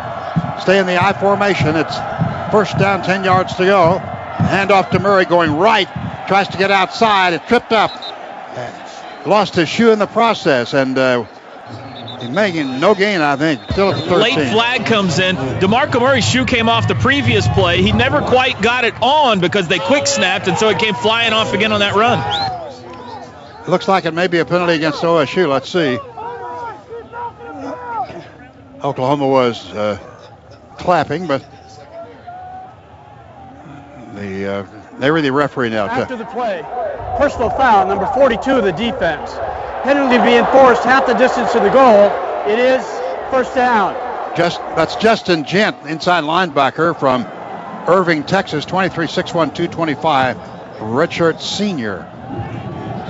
stay in the I formation. It's first down, 10 yards to go. Handoff to Murray going right. Tries to get outside. It tripped up. Lost his shoe in the process. And he's making no gain, I think. Still at the 13. Late flag comes in. DeMarco Murray's shoe came off the previous play. He never quite got it on because they quick snapped, and so it came flying off again on that run. It looks like it may be a penalty against OSU. Let's see. Oklahoma was clapping, but they were the referee now. After the play, personal foul, number 42 of the defense. Penalty being forced half the distance to the goal. It is first down. That's Justin Gent, inside linebacker from Irving, Texas, 23, 6'1", 225, redshirt senior.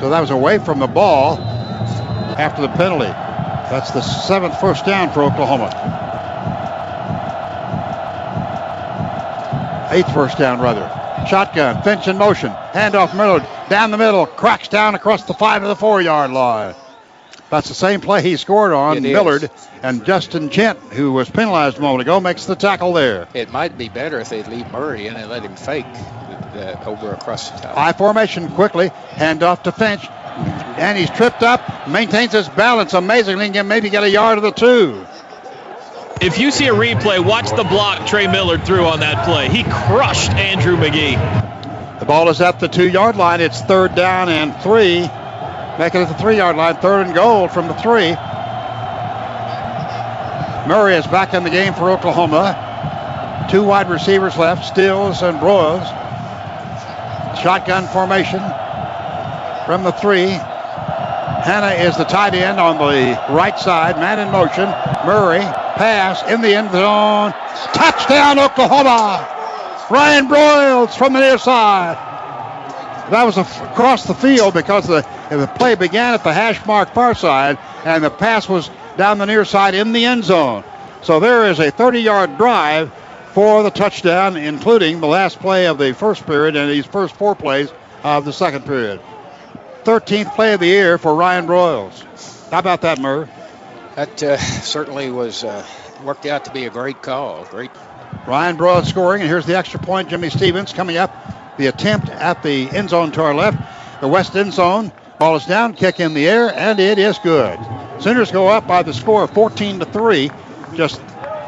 So that was away from the ball after the penalty. That's the 7th first down for Oklahoma. 8th first down, rather. Shotgun, Finch in motion. Handoff Miller down the middle, cracks down across the 5 to the 4-yard line. That's the same play he scored on. Millard and Justin Gent, who was penalized a moment ago, makes the tackle there. It might be better if they'd leave Murray in and let him fake over across the top. I formation quickly. Handoff to Finch. And he's tripped up, maintains his balance amazingly, and maybe get a yard of the 2. If you see a replay, watch the block Trey Millard threw on that play. He crushed Andrew McGee. The ball is at the 2-yard line. It's 3rd down and 3. Making it the 3-yard line, 3rd and goal from the 3. Murray is back in the game for Oklahoma. 2 wide receivers left, Stills and Broyles. Shotgun formation from the 3. Hanna is the tight end on the right side. Man in motion. Murray, pass in the end zone. Touchdown, Oklahoma! Ryan Broyles from the near side. That was across the field because the play began at the hash mark far side, and the pass was down the near side in the end zone. So there is a 30-yard drive for the touchdown, including the last play of the first period and these first 4 plays of the second period. 13th play of the year for Ryan Broyles. How about that, Merv? That certainly was worked out to be a great call. Great. Ryan Broyles scoring, and here's the extra point. Jimmy Stevens coming up. The attempt at the end zone to our left. The west end zone. Ball is down, kick in the air, and it is good. Sooners go up by the score of 14-3. Just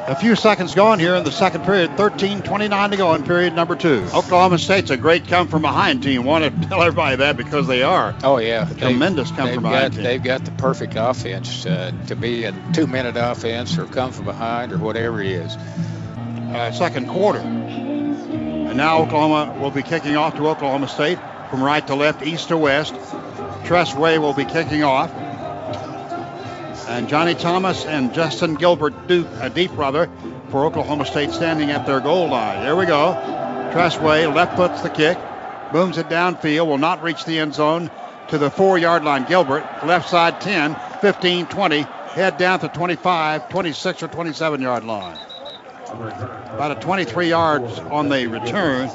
a few seconds gone here in the second period. 13:29 to go in period number 2. Oklahoma State's a great come-from-behind team. Want to tell everybody that because they are. Oh, yeah. Tremendous come-from-behind team. They've got the perfect offense to be a 2-minute offense or come-from-behind or whatever it is. Second quarter. And now Oklahoma will be kicking off to Oklahoma State from right to left, east to west. Tress Way will be kicking off. And Johnny Thomas and Justin Gilbert, a deep brother, for Oklahoma State standing at their goal line. Here we go. Tress Way, left foot's the kick. Booms it downfield, will not reach the end zone to the 4-yard line. Gilbert, left side 10, 15, 20. Head down to 25, 26 or 27-yard line. About a 23 yards on the return.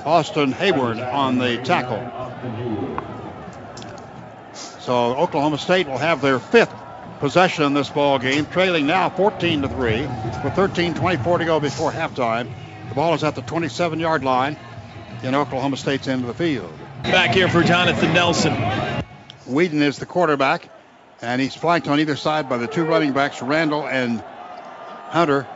Austin Hayward on the tackle. So Oklahoma State will have their 5th possession in this ball game, trailing now 14-3 with 13:24 to go before halftime. The ball is at the 27-yard line in Oklahoma State's end of the field. Back here for Jonathan Nelson. Whedon is the quarterback, and he's flanked on either side by the 2 running backs, Randall and Hunter.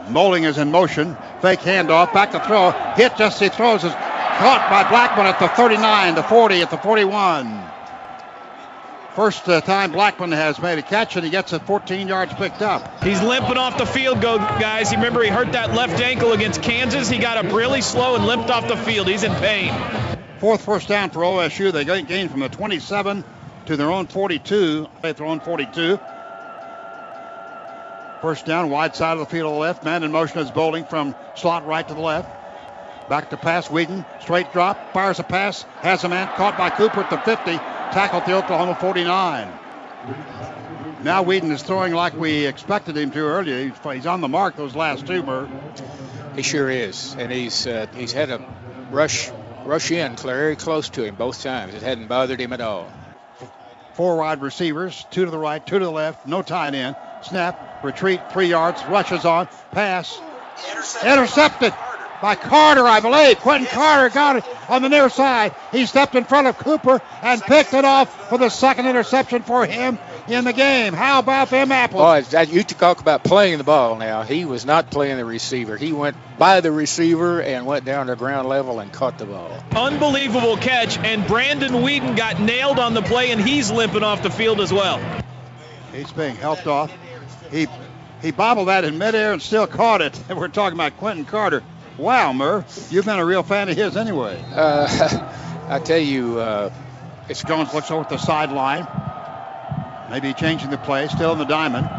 Moling is in motion. Fake handoff. Back to throw. Hit just as he throws. Is caught by Blackman at the 39, the 40, at the 41. First time Blackman has made a catch, and he gets it 14 yards picked up. He's limping off the field, guys. Remember, he hurt that left ankle against Kansas. He got up really slow and limped off the field. He's in pain. Fourth first down for OSU. They gained from the 27 to their own 42. They throw in 42. First down, wide side of the field to the left. Man in motion is Bowling from slot right to the left. Back to pass, Whedon. Straight drop, fires a pass. Has a man caught by Cooper at the 50. Tackled the Oklahoma 49. Now Whedon is throwing like we expected him to earlier. He's on the mark those last two, Merv. He sure is. And he's had a rush in very close to him both times. It hadn't bothered him at all. Four wide receivers, two to the right, two to the left, no tight end. Snap, retreat, 3 yards, rushes on, pass. Intercepted by Carter, I believe. Quentin Carter got it on the near side. He stepped in front of Cooper and picked it off for the second interception for him in the game. How about them apples? Boy, you talk about playing the ball now. He was not playing the receiver. He went by the receiver and went down to ground level and caught the ball. Unbelievable catch, and Brandon Whedon got nailed on the play, and he's limping off the field as well. He's being helped off. He bobbled that in midair and still caught it. We're talking about Quentin Carter. Wow, Merv, you've been a real fan of his anyway. I tell you, it's Jones looks over at the sideline. Maybe changing the play. Still in the diamond.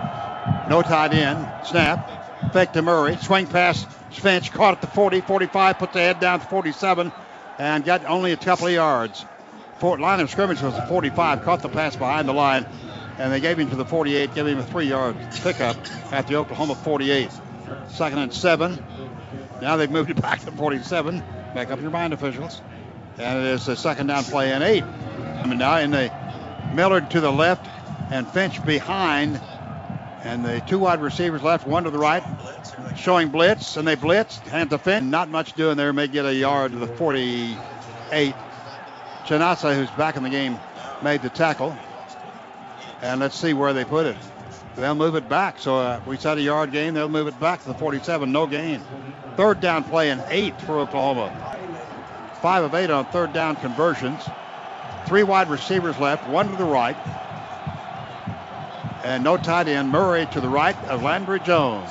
No tight end. Snap. Fake to Murray. Swing pass. Finch caught at the 40, 45. Put the head down to 47 and got only a couple of yards. Line of scrimmage was the 45. Caught the pass behind the line. And they gave him to the 48. Gave him a 3-yard pickup at the Oklahoma 48. 2nd and 7. Now they've moved it back to 47. Back up your mind, officials. And it is a 2nd down play and 8. Now in the Millard to the left and Finch behind. And the 2 wide receivers left, 1 to the right. Showing blitz, and they blitz. Hand to Finch. Not much doing there. May get a yard to the 48. Chinasa, who's back in the game, made the tackle. And let's see where they put it. They'll move it back. So we said a yard gain. They'll move it back to the 47. No gain. 3rd down play and 8 for Oklahoma. 5 of 8 on 3rd down conversions. 3 wide receivers left. 1 to the right. And no tight end. Murray to the right of Landry Jones.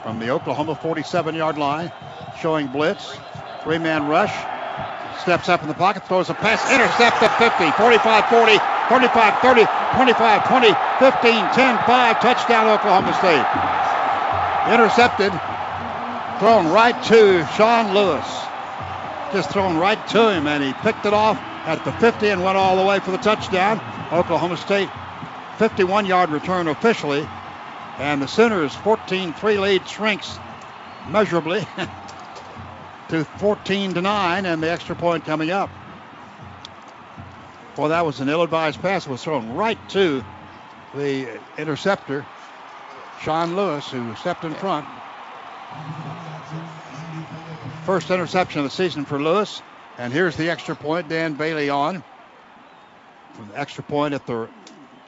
From the Oklahoma 47-yard line. Showing blitz. 3-man rush. Steps up in the pocket, throws a pass, intercept at 50, 45-40, 35-30, 25-20, 15-10-5, touchdown Oklahoma State. Intercepted, thrown right to Sean Lewis. Just thrown right to him, and he picked it off at the 50 and went all the way for the touchdown. Oklahoma State 51-yard return officially, and the Sooners 14-3 lead shrinks measurably. To 14-9, and the extra point coming up. Well, that was an ill-advised pass. It was thrown right to the interceptor, Sean Lewis, who stepped in front. First interception of the season for Lewis. And here's the extra point. Dan Bailey on. From the extra point at the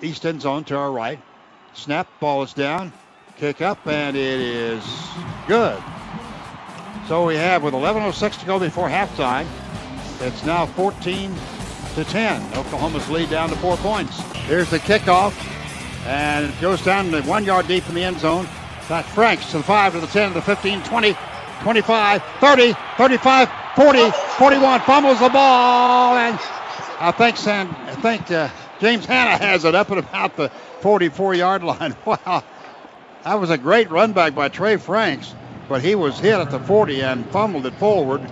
east end zone to our right. Snap, ball is down. Kick up, and it is good. So we have, with 11:06 to go before halftime, it's now 14-10. Oklahoma's lead down to 4 points. Here's the kickoff, and it goes down to 1 yard deep in the end zone. Got Franks to the 5, to the 10, to the 15, 20, 25, 30, 35, 40, 41. Fumbles the ball, and I think James Hanna has it up at about the 44-yard line. Wow, that was a great run back by Trey Franks. But he was hit at the 40 and fumbled it forward.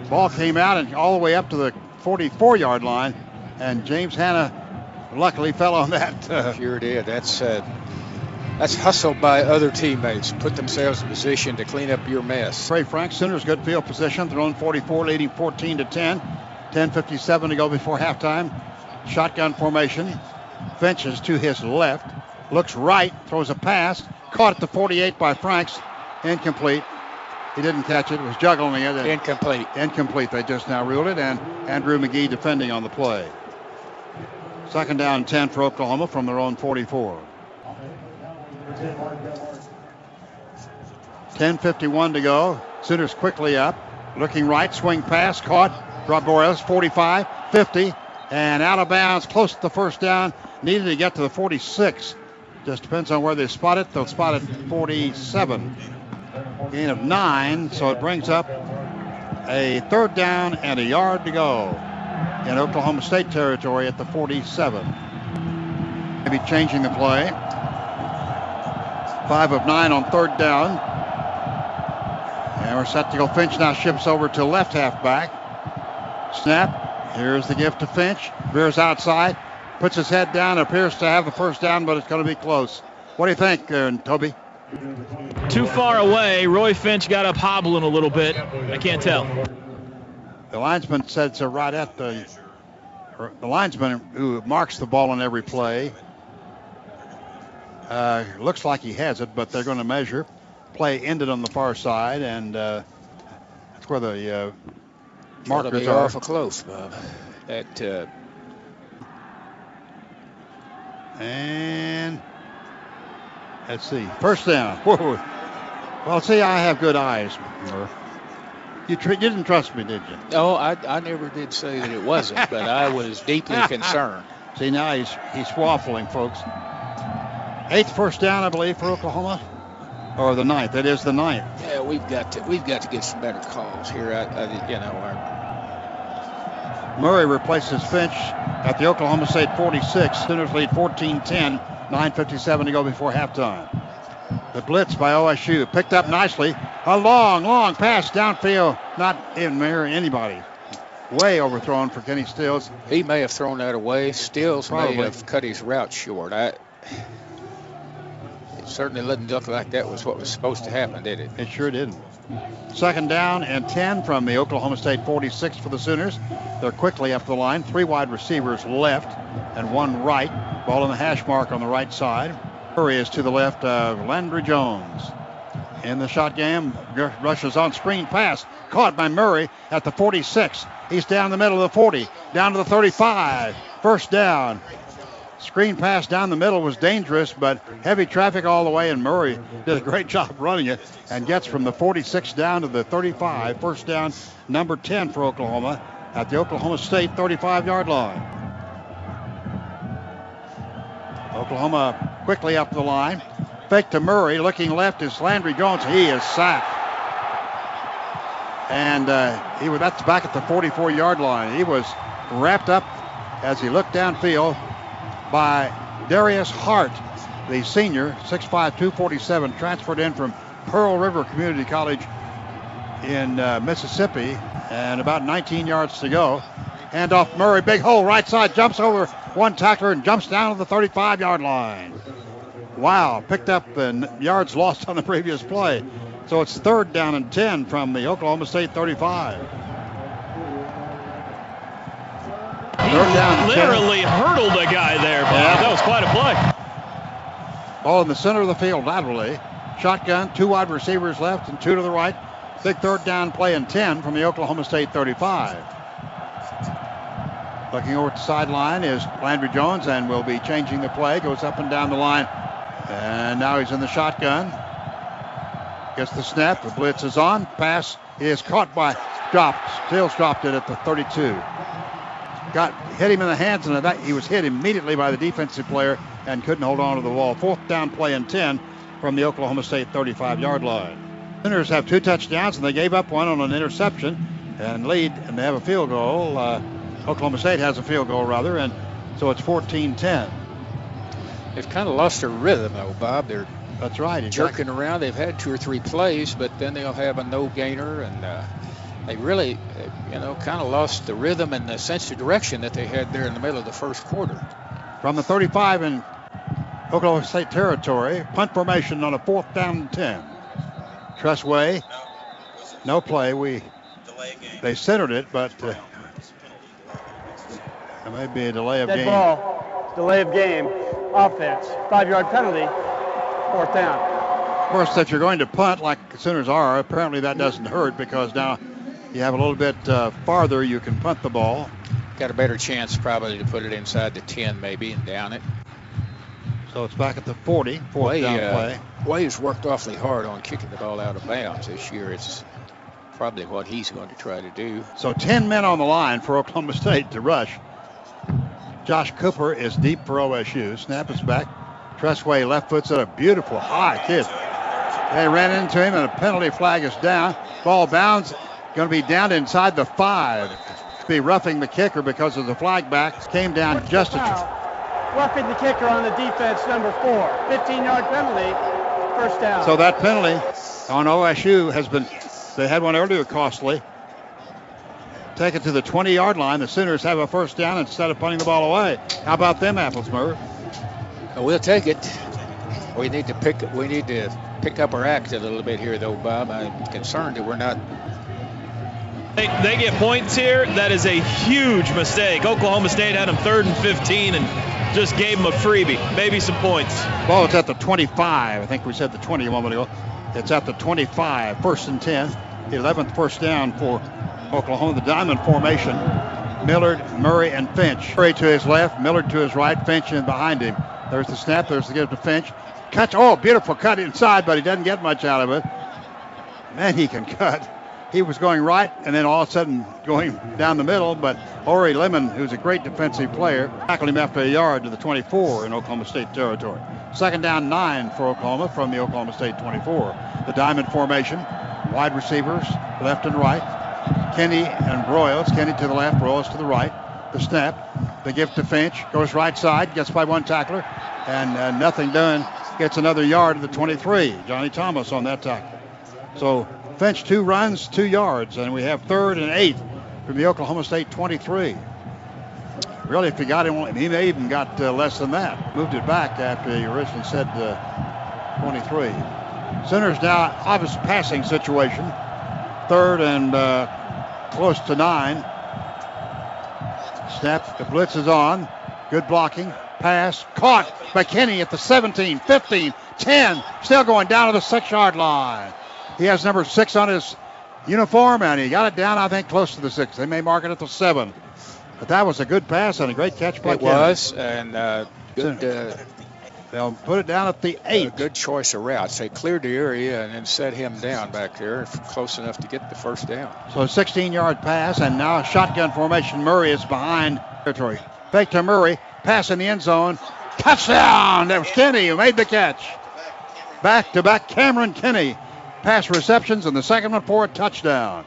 Ball came out and all the way up to the 44-yard line, and James Hanna luckily fell on that. Sure did. That's hustled by other teammates. Put themselves in position to clean up your mess. Trey Franks, Sooners good field position. Their own 44, leading 14-10. 10:57 to go before halftime. Shotgun formation. Finch is to his left. Looks right. Throws a pass. Caught at the 48 by Franks. Incomplete. He didn't catch it. It was juggling it. Incomplete. Incomplete. They just now ruled it, and Andrew McGee defending on the play. 2nd down 10 for Oklahoma from their own 44. 10:51 to go. Sooners quickly up. Looking right. Swing pass. Caught. Rob Boreas. 45, 50, And out of bounds, close to the first down. Needed to get to the 46. Just depends on where they spot it. They'll spot it 47. Gain of 9, so it brings up a third down and a yard to go in Oklahoma State territory at the 47. Maybe changing the play. 5 of 9 on third down. And we're set to go. Finch now shifts over to left halfback. Snap. Here's the gift to Finch. Veers outside. Puts his head down. Appears to have the first down, but it's going to be close. What do you think, Toby? Too far away. Roy Finch got up hobbling a little bit. I can't tell. The linesman said so right at the linesman who marks the ball on every play. Looks like he has it, but they're going to measure. Play ended on the far side, and that's where the markers are. Awful close, Bob. And let's see, first down. Whoa. Well, see, I have good eyes. You didn't trust me, did you? No, I never did say that it wasn't, but I was deeply concerned. See, now he's waffling, folks. 8th first down, I believe, for Oklahoma, or the 9th. It is the 9th. Yeah, we've got to get some better calls here. Murray replaces Finch at the Oklahoma State 46. Sooners lead 14-10. 9:57 to go before halftime. The blitz by OSU picked up nicely. A long pass downfield. Not even mirroring anybody. Way overthrown for Kenny Stills. He may have thrown that away. Stills Probably. may have cut his route short. It certainly didn't look like that was what was supposed to happen, did it? It sure didn't. Second down and 10 from the Oklahoma State 46 for the Sooners. They're quickly up the line. 3 wide receivers left and 1 right. Ball in the hash mark on the right side. Murray is to the left of Landry Jones. In the shot game, rushes on screen pass. Caught by Murray at the 46. He's down the middle of the 40. Down to the 35. First down. Screen pass down the middle was dangerous, but heavy traffic all the way, and Murray did a great job running it and gets from the 46 down to the 35. First down, number 10 for Oklahoma at the Oklahoma State 35-yard line. Oklahoma quickly up the line. Fake to Murray. Looking left is Landry Jones. He is sacked. And that's back at the 44-yard line. He was wrapped up as he looked downfield by Darius Hart, the senior, 6'5", 247, transferred in from Pearl River Community College in Mississippi, and about 19 yards to go. Hand off Murray, big hole, right side, jumps over one tackler and jumps down to the 35-yard line. Wow, picked up the yards lost on the previous play. So it's third down and 10 from the Oklahoma State 35. He literally hurdled a guy there, Bob. Yeah. That was quite a play. Ball in the center of the field laterally. Shotgun, 2 wide receivers left and 2 to the right. Big third down play and 10 from the Oklahoma State 35. Looking over at the sideline is Landry Jones, and will be changing the play. Goes up and down the line. And now he's in the shotgun. Gets the snap. The blitz is on. Pass is caught by Stills dropped it at the 32. Hit him in the hands, and he was hit immediately by the defensive player and couldn't hold on to the ball. Fourth down play and 10 from the Oklahoma State 35-yard line. Sooners have 2 touchdowns, and they gave up one on an interception and lead, and they have a field goal. Oklahoma State has a field goal, rather, and so it's 14-10. They've kind of lost their rhythm, though, Bob. That's right. Jerking around. They've had 2 or 3 plays, but then they'll have a no-gainer, and they really, kind of lost the rhythm and the sense of direction that they had there in the middle of the first quarter. From the 35 in Oklahoma State territory, punt formation on a 4th down and 10. Tressway, no play. They centered it, but there may be a delay of game. Ball, delay of game, offense, 5-yard penalty, 4th down. Of course, if you're going to punt like the Sooners are, apparently that doesn't hurt, because now you have a little bit farther you can punt the ball. Got a better chance probably to put it inside the 10 maybe and down it. So it's back at the 40, 4th down play. Way's worked awfully hard on kicking the ball out of bounds this year. It's probably what he's going to try to do. So 10 men on the line for Oklahoma State to rush. Josh Cooper is deep for OSU. Snap is back. Tressway left foot's at a beautiful high kick. They ran into him and a penalty flag is down. Ball bounds. Going to be down inside the 5. Be roughing the kicker because of the flag back. Came down just a... Roughing the kicker on the defense, number 4. 15-yard penalty, first down. So that penalty on OSU has been... They had one earlier costly. Take it to the 20-yard line. The Sooners have a first down instead of punting the ball away. How about them apples, Merv? We'll take it. We need to pick up our act a little bit here, though, Bob. I'm concerned that we're not. They get points here. That is a huge mistake. Oklahoma State had them 3rd and 15 and just gave them a freebie. Maybe some points. Ball is at the 25. I think we said the 20 a moment ago. It's at the 25. 1st and 10. 11th first down for Oklahoma. The diamond formation. Millard, Murray, and Finch. Murray to his left. Millard to his right. Finch in behind him. There's the snap. There's the give to Finch. Catch. Oh, beautiful cut inside, but he doesn't get much out of it. Man, he can cut. He was going right and then all of a sudden going down the middle, but Ori Lemon, who's a great defensive player, tackled him after a yard to the 24 in Oklahoma State territory. 2nd down 9 for Oklahoma from the Oklahoma State 24. The diamond formation, wide receivers left and right. Kenny and Broyles. Kenny to the left, Broyles to the right. The snap, the give to Finch, goes right side, gets by one tackler, and nothing doing, gets another yard to the 23. Johnny Thomas on that tackle. So Finch 2 runs, 2 yards, and we have 3rd and 8 from the Oklahoma State 23. Really, if he got him, he may even got less than that. Moved it back after he originally said 23. Sooners now obvious passing situation. 3rd and close to 9. Snap, the blitz is on. Good blocking. Pass, caught by Kenny at the 17, 15, 10. Still going down to the 6-yard line. He has number 6 on his uniform, and he got it down, I think, close to the 6. They may mark it at the 7. But that was a good pass and a great catch by Kenny. It was, and good. They'll put it down at the 8. Good choice of routes. They cleared the area and then set him down back there, close enough to get the first down. So a 16-yard pass, and now shotgun formation. Murray is behind territory. Fake to Murray. Pass in the end zone. Touchdown! That was Kenny who made the catch. Back-to-back Cameron Kenny. Pass receptions, and the second one for a touchdown.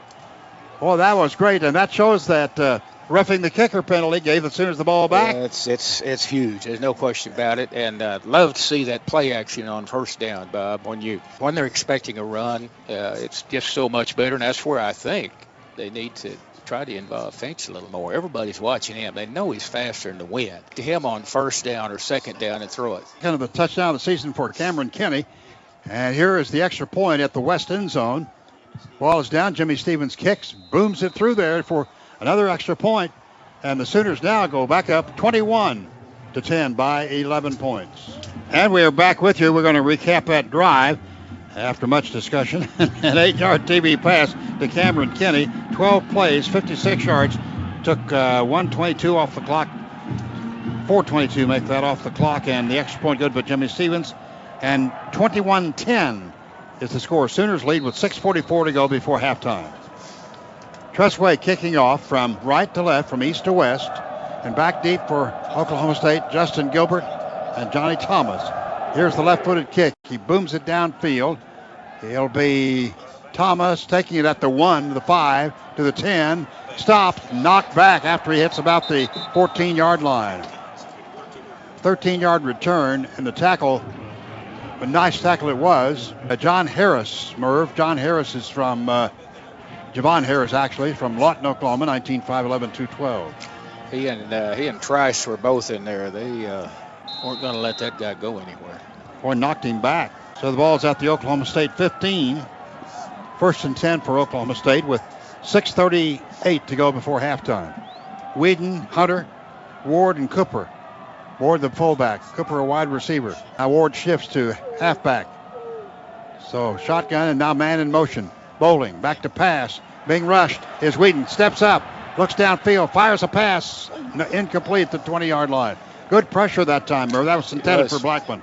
Boy, that was great, and that shows that roughing the kicker penalty gave as soon as the ball back. Yeah, it's huge. There's no question about it, and love to see that play action on first down, Bob. When they're expecting a run, it's just so much better, and that's where I think they need to try to involve Finch a little more. Everybody's watching him. They know he's faster in the wind. To him on first down or second down and throw it. Kind of the touchdown of the season for Cameron Kenny. And here is the extra point at the west end zone. Ball is down. Jimmy Stevens kicks, booms it through there for another extra point. And the Sooners now go back up 21-10 by 11 points. And we are back with you. We're going to recap that drive after much discussion. An 8-yard TV pass to Cameron Kenny. 12 plays, 56 yards. Took 1:22 off the clock. 4:22 make that off the clock. And the extra point good by Jimmy Stevens. And 21-10 is the score. Sooners lead with 6:44 to go before halftime. Tressway kicking off from right to left, from east to west. And back deep for Oklahoma State, Justin Gilbert and Johnny Thomas. Here's the left-footed kick. He booms it downfield. It'll be Thomas taking it at the 1, to the 5, to the 10. Stopped, knocked back after he hits about the 14-yard line. 13-yard return, and the tackle, a nice tackle it was. John Harris, Merv. John Harris is from, Javon Harris actually, from Lawton, Oklahoma, 19-5-11-212. He and Trice were both in there. They weren't going to let that guy go anywhere. Boy, knocked him back. So the ball's at the Oklahoma State 15. 1st and 10 for Oklahoma State with 6:38 to go before halftime. Whedon, Hunter, Ward, and Cooper. Ward the fullback, Cooper a wide receiver. Now Ward shifts to halfback. So shotgun and now man in motion. Bowling, back to pass. Being rushed is Whedon. Steps up, looks downfield, fires a pass. Incomplete at the 20-yard line. Good pressure that time, Merv. That was intended for Blackman.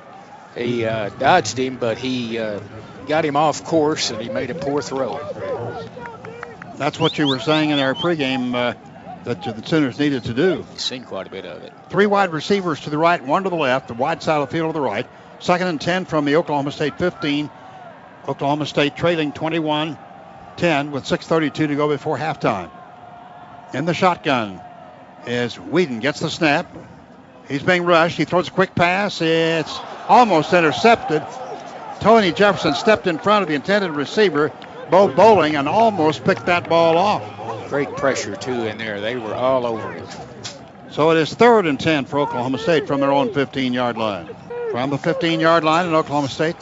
He dodged him, but he got him off course, and he made a poor throw. That's what you were saying in our pregame that the Sooners needed to do. He's seen quite a bit of it. 3 wide receivers to the right, 1 to the left, the wide side of the field to the right. 2nd and 10 from the Oklahoma State 15. Oklahoma State trailing 21-10 with 6:32 to go before halftime. In the shotgun is Whedon, gets the snap. He's being rushed. He throws a quick pass. It's almost intercepted. Tony Jefferson stepped in front of the intended receiver, Bo Bowling, and almost picked that ball off. Great pressure, too, in there. They were all over it. So it is 3rd and 10 for Oklahoma State from their own 15-yard line. From the 15-yard line in Oklahoma State,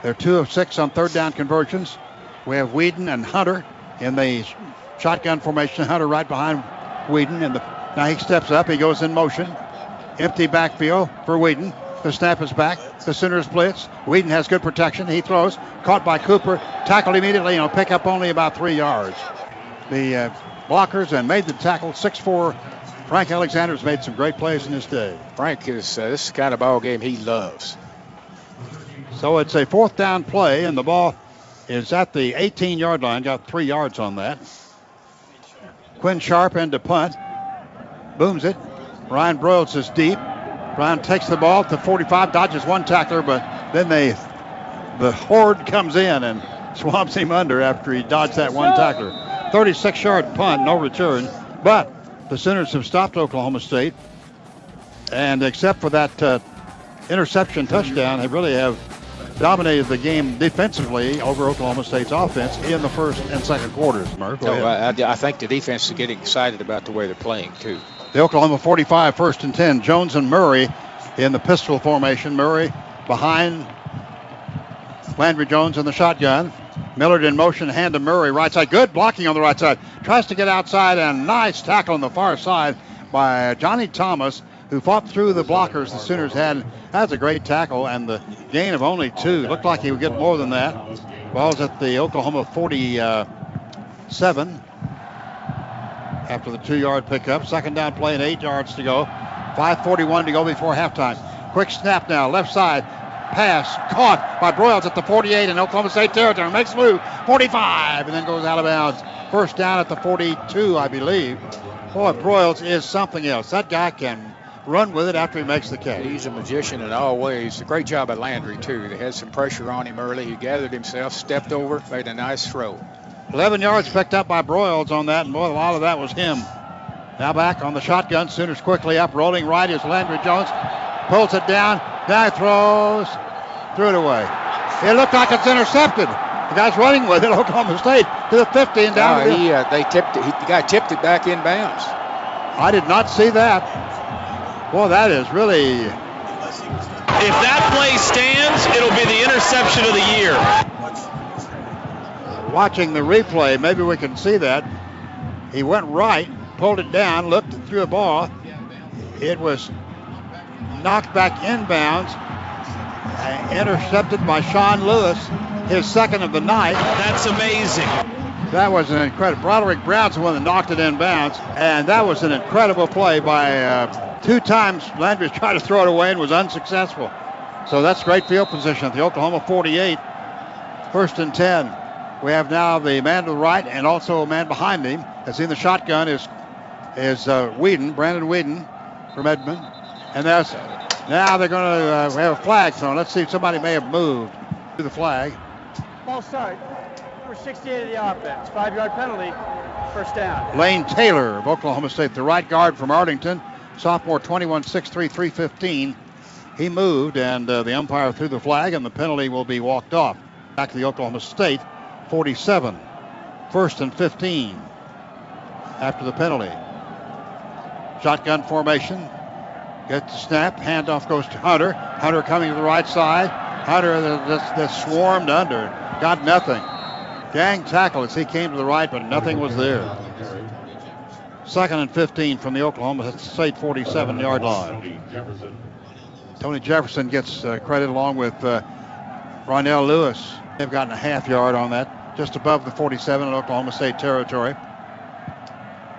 they're 2 of 6 on third down conversions. We have Whedon and Hunter in the shotgun formation. Hunter right behind Whedon. Now he steps up. He goes in motion. Empty backfield for Whedon. The snap is back. The Sooners blitz. Whedon has good protection. He throws. Caught by Cooper. Tackled immediately. Pick up only about 3 yards. The blockers and made the tackle. 6'4". Frank Alexander's made some great plays in this day. Frank is this is the kind of ball game he loves. So it's a 4th down play, and the ball is at the 18-yard line. Got 3 yards on that. Quinn Sharp into punt. Booms it. Ryan Broyles is deep. Ryan takes the ball to 45, dodges one tackler, but then the horde comes in and swamps him under after he dodged that one tackler. 36-yard punt, no return. But the Sooners have stopped Oklahoma State. And except for that interception touchdown, they really have dominated the game defensively over Oklahoma State's offense in the first and second quarters. Merv, go ahead. I think the defense is getting excited about the way they're playing, too. The Oklahoma 45, 1st and 10. Jones and Murray in the pistol formation. Murray behind Landry Jones in the shotgun. Millard in motion, hand to Murray, right side. Good blocking on the right side. Tries to get outside, and nice tackle on the far side by Johnny Thomas, who fought through the blockers the Sooners had. That's a great tackle, and the gain of only 2. Looked like he would get more than that. Ball's at the Oklahoma 47 after the 2-yard pickup. 2nd down play and 8 yards to go. 5:41 to go before halftime. Quick snap now, left side. Pass caught by Broyles at the 48 in Oklahoma State territory. Makes a move, 45, and then goes out of bounds. 1st down at the 42, I believe. Boy, Broyles is something else. That guy can run with it after he makes the catch. He's a magician in all ways. A great job at Landry, too. They had some pressure on him early. He gathered himself, stepped over, made a nice throw. 11 yards picked up by Broyles on that, and boy, a lot of that was him. Now back on the shotgun. Sooners quickly up, rolling right is Landry Jones. Pulls it down. Now throws. Threw it away. It looked like it's intercepted. The guy's running with it, Oklahoma State, to the 50 and down. The guy tipped it back in bounds. I did not see that. Boy, that is really... If that play stands, it'll be the interception of the year. Watching the replay, maybe we can see that. He went right, pulled it down, looked through a ball. It was knocked back inbounds, intercepted by Sean Lewis, his 2nd of the night. That's amazing. That was an incredible. Broderick Brown's the one that knocked it inbounds, and that was an incredible play by 2 times. Landry tried to throw it away and was unsuccessful. So that's great field position at the Oklahoma 48, 1st and 10. We have now the man to the right and also a man behind him. As in the shotgun is Whedon, Brandon Whedon from Edmond. And now they're going to have a flag thrown. Let's see if somebody may have moved to the flag. Ball start. Number 68 of the offense. 5-yard penalty. 1st down. Lane Taylor of Oklahoma State, the right guard from Arlington. Sophomore, 21-6'3", 315. He moved, and the umpire threw the flag, and the penalty will be walked off. Back to the Oklahoma State 47. 1st and 15 after the penalty. Shotgun formation. Gets the snap. Handoff goes to Hunter. Hunter coming to the right side. Hunter that's swarmed under. Got nothing. Gang tackle as he came to the right, but nothing was there. 2nd and 15 from the Oklahoma State 47-yard line. Tony Jefferson gets credit along with Ronell Lewis. They've gotten a half yard on that, just above the 47 in Oklahoma State territory.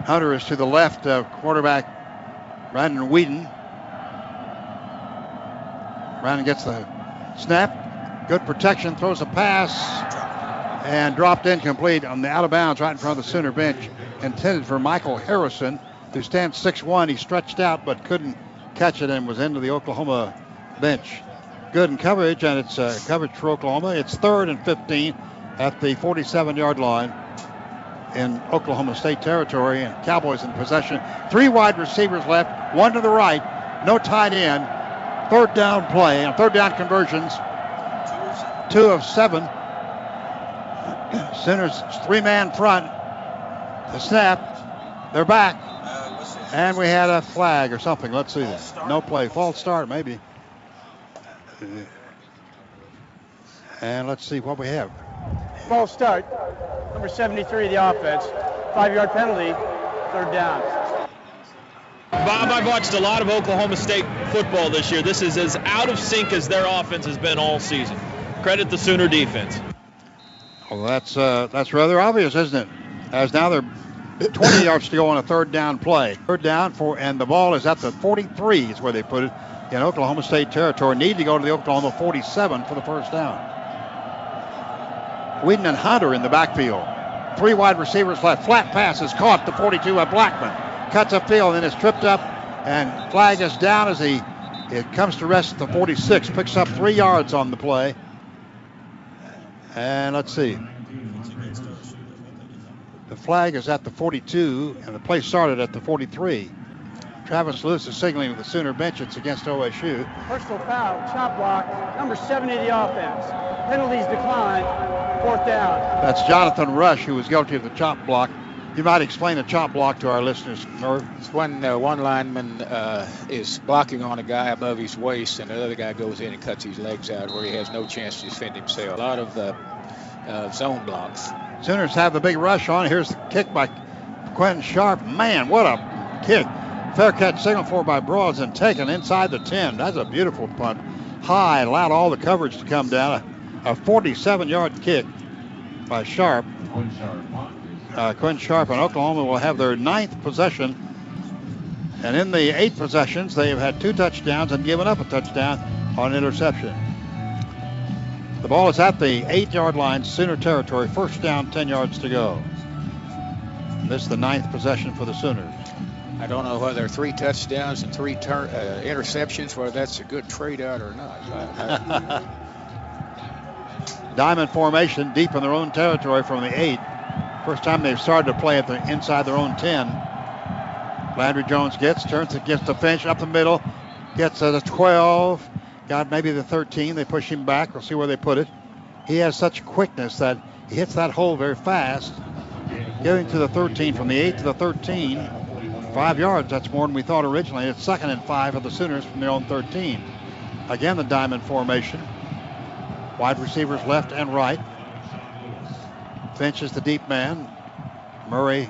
Hunter is to the left, quarterback Brandon Whedon. Brandon gets the snap, good protection, throws a pass, and dropped incomplete on the out of bounds right in front of the Sooner bench, intended for Michael Harrison who stands 6'1". He stretched out but couldn't catch it and was into the Oklahoma bench. Good in coverage, and it's coverage for Oklahoma. It's 3rd and 15 at the 47-yard line in Oklahoma State territory, and Cowboys in possession. 3 wide receivers left, 1 to the right, no tight end. 3rd down play, and 3rd down conversions, 2 of 7. Sooners 3-man front. The snap, they're back, and we had a flag or something. Let's see. No play, false start maybe. And let's see what we have. False start. Number 73 of the offense. 5-yard penalty. 3rd down. Bob, I've watched a lot of Oklahoma State football this year. This is as out of sync as their offense has been all season. Credit the Sooner defense. Well, that's rather obvious, isn't it? As now they're 20 yards to go on a 3rd down play. 3rd down and the ball is at the 43 is where they put it in Oklahoma State territory. Need to go to the Oklahoma 47 for the 1st down. Whedon and Hunter in the backfield. 3 wide receivers left. Flat pass is caught. The 42 by Blackman. Cuts upfield and is tripped up, and flag is down as it comes to rest at the 46. Picks up 3 yards on the play. And let's see. The flag is at the 42, and the play started at the 43. Travis Lewis is signaling with the Sooner bench. It's against OSU. Personal foul, chop block, number 70 of the offense. Penalties declined, 4th down. That's Jonathan Rush, who was guilty of the chop block. You might explain a chop block to our listeners, Merv. It's when one lineman is blocking on a guy above his waist, and the other guy goes in and cuts his legs out where he has no chance to defend himself. A lot of zone blocks. Sooners have the big rush on. Here's the kick by Quentin Sharp. Man, what a kick. Fair catch signal for by Broads and taken inside the 10. That's a beautiful punt. High, allowed all the coverage to come down. A 47-yard kick by Sharp. Quentin Sharp and Oklahoma will have their 9th possession. And in the 8 possessions, they have had 2 touchdowns and given up a touchdown on interception. The ball is at the 8-yard line, Sooner territory. 1st down, 10 yards to go. And this is the 9th possession for the Sooners. I don't know whether 3 touchdowns and 3 interceptions, whether that's a good trade out or not. Diamond formation deep in their own territory from the 8. First time they've started to play at the inside their own 10. Landry Jones turns it, gets the Finch up the middle, gets the 12, got maybe the 13. They push him back. We'll see where they put it. He has such quickness that he hits that hole very fast. Getting to the 13, from the 8 to the 13, 5 yards. That's more than we thought originally. It's 2nd and 5 for the Sooners from their own 13. Again, the diamond formation. Wide receivers left and right. Finch is the deep man. Murray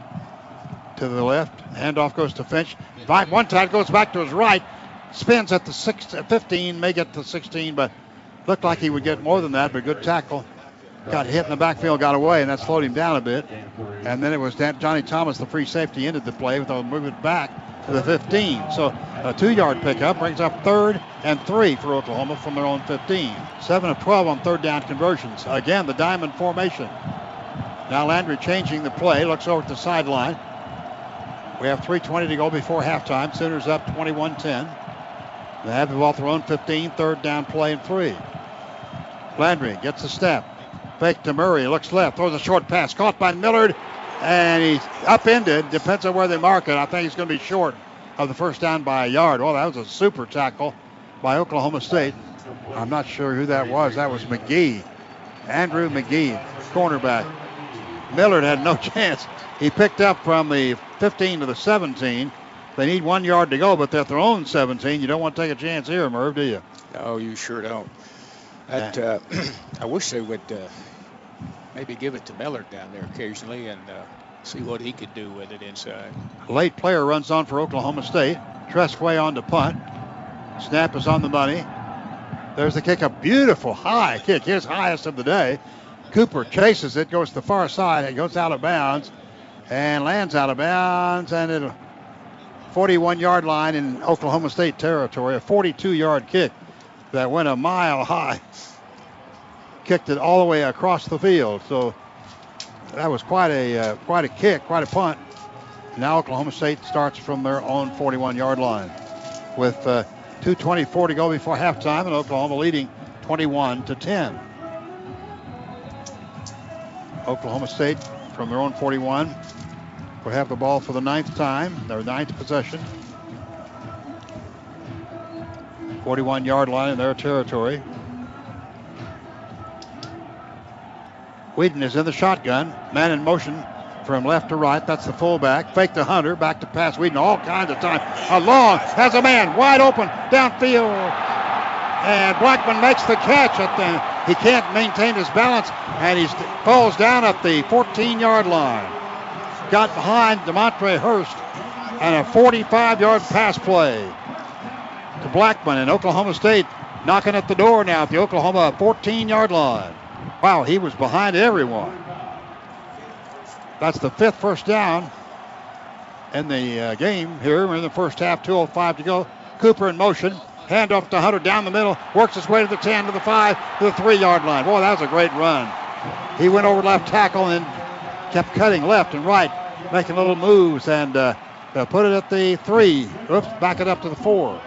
to the left. Handoff goes to Finch. One time goes back to his right. Spins at the 15, may get to 16, but looked like he would get more than that, but good tackle. Got hit in the backfield, got away, and that slowed him down a bit. And then it was Johnny Thomas, the free safety, ended the play with a move it back to the 15. So a 2-yard pickup brings up 3rd and 3 for Oklahoma from their own 15. 7 of 12 on 3rd down conversions. Again, the diamond formation. Now Landry changing the play, looks over at the sideline. We have 3:20 to go before halftime. Sooners up 21-10. They have the ball at their own 15, 3rd down play and 3. Landry gets a step. Fake to Murray, looks left, throws a short pass, caught by Millard, and he's upended. Depends on where they mark it. I think he's going to be short of the 1st down by a yard. Oh, that was a super tackle by Oklahoma State. I'm not sure who that was. That was McGee. Andrew McGee, cornerback. Millard had no chance. He picked up from the 15 to the 17. They need 1 yard to go, but they're at their own 17. You don't want to take a chance here, Merv, do you? No, you sure don't. That, I wish they would maybe give it to Millard down there occasionally and see what he could do with it inside. Late player runs on for Oklahoma State. Tresway on to punt. Snap is on the money. There's the kick, a beautiful high kick, his highest of the day. Cooper chases it, goes to the far side, it goes out of bounds and lands out of bounds, and it'll 41-yard line in Oklahoma State territory, a 42-yard kick that went a mile high. Kicked it all the way across the field. So that was quite a kick, quite a punt. Now Oklahoma State starts from their own 41-yard line with 2:24 to go before halftime, and Oklahoma leading 21-10. Oklahoma State from their own 41 will have the ball for the 9th time, their 9th possession. 41-yard line in their territory. Whedon is in the shotgun, man in motion from left to right. That's the fullback. Fake to Hunter, back to pass. Whedon all kinds of time. Long, has a man wide open downfield. And Blackman makes the catch. He can't maintain his balance, and he falls down at the 14-yard line. Got behind DeMontre Hurst, and a 45-yard pass play to Blackman. And Oklahoma State knocking at the door now at the Oklahoma 14-yard line. Wow, he was behind everyone. That's the 5th first down in the game here. We're in the first half, 2:05 to go. Cooper in motion. Handoff to Hunter down the middle. Works his way to the 10, to the 5, to the 3-yard line. Boy, that was a great run. He went over left tackle and kept cutting left and right, making little moves, and put it at the 3. Oops, back it up to the 4.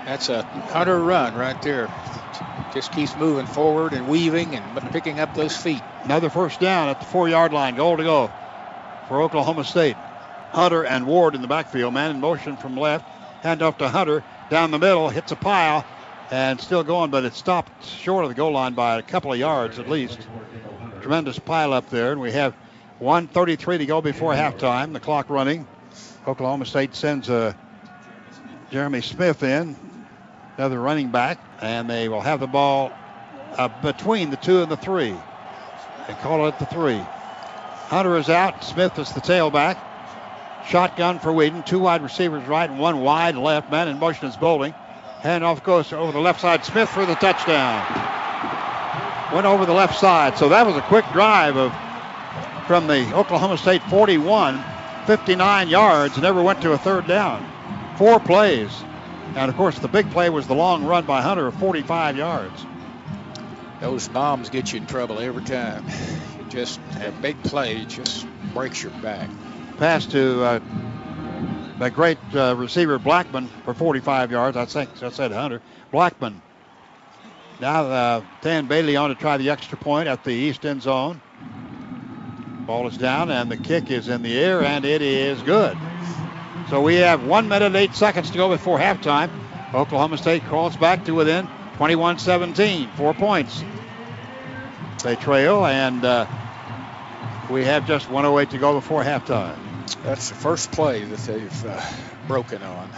That's a Hunter run right there. Just keeps moving forward and weaving and picking up those feet. Another first down at the 4-yard line. Goal to go for Oklahoma State. Hunter and Ward in the backfield. Man in motion from left. Handoff to Hunter. Down the middle. Hits a pile. And still going, but it stopped short of the goal line by a couple of yards at least. Tremendous pile up there. And we have 1:33 to go before halftime. The clock running. Oklahoma State sends Jeremy Smith in. Another running back, and they will have the ball between the 2 and the 3. They call it the 3. Hunter is out. Smith is the tailback. Shotgun for Whedon. 2 wide receivers right and 1 wide left. Man in motion is bowling. Handoff goes over the left side. Smith for the touchdown. Went over the left side. So that was a quick drive from the Oklahoma State 41, 59 yards, and never went to a 3rd down. 4 plays. And, of course, the big play was the long run by Hunter of 45 yards. Those bombs get you in trouble every time. Just a big play just breaks your back. Pass to the great receiver Blackman for 45 yards. I said Hunter. Blackman. Now Dan Bailey on to try the extra point at the east end zone. Ball is down, and the kick is in the air, and it is good. So we have 1 minute and 8 seconds to go before halftime. Oklahoma State crawls back to within 21-17, 4 points. They trail, and we have just 1:08 to go before halftime. That's the first play that they've broken on.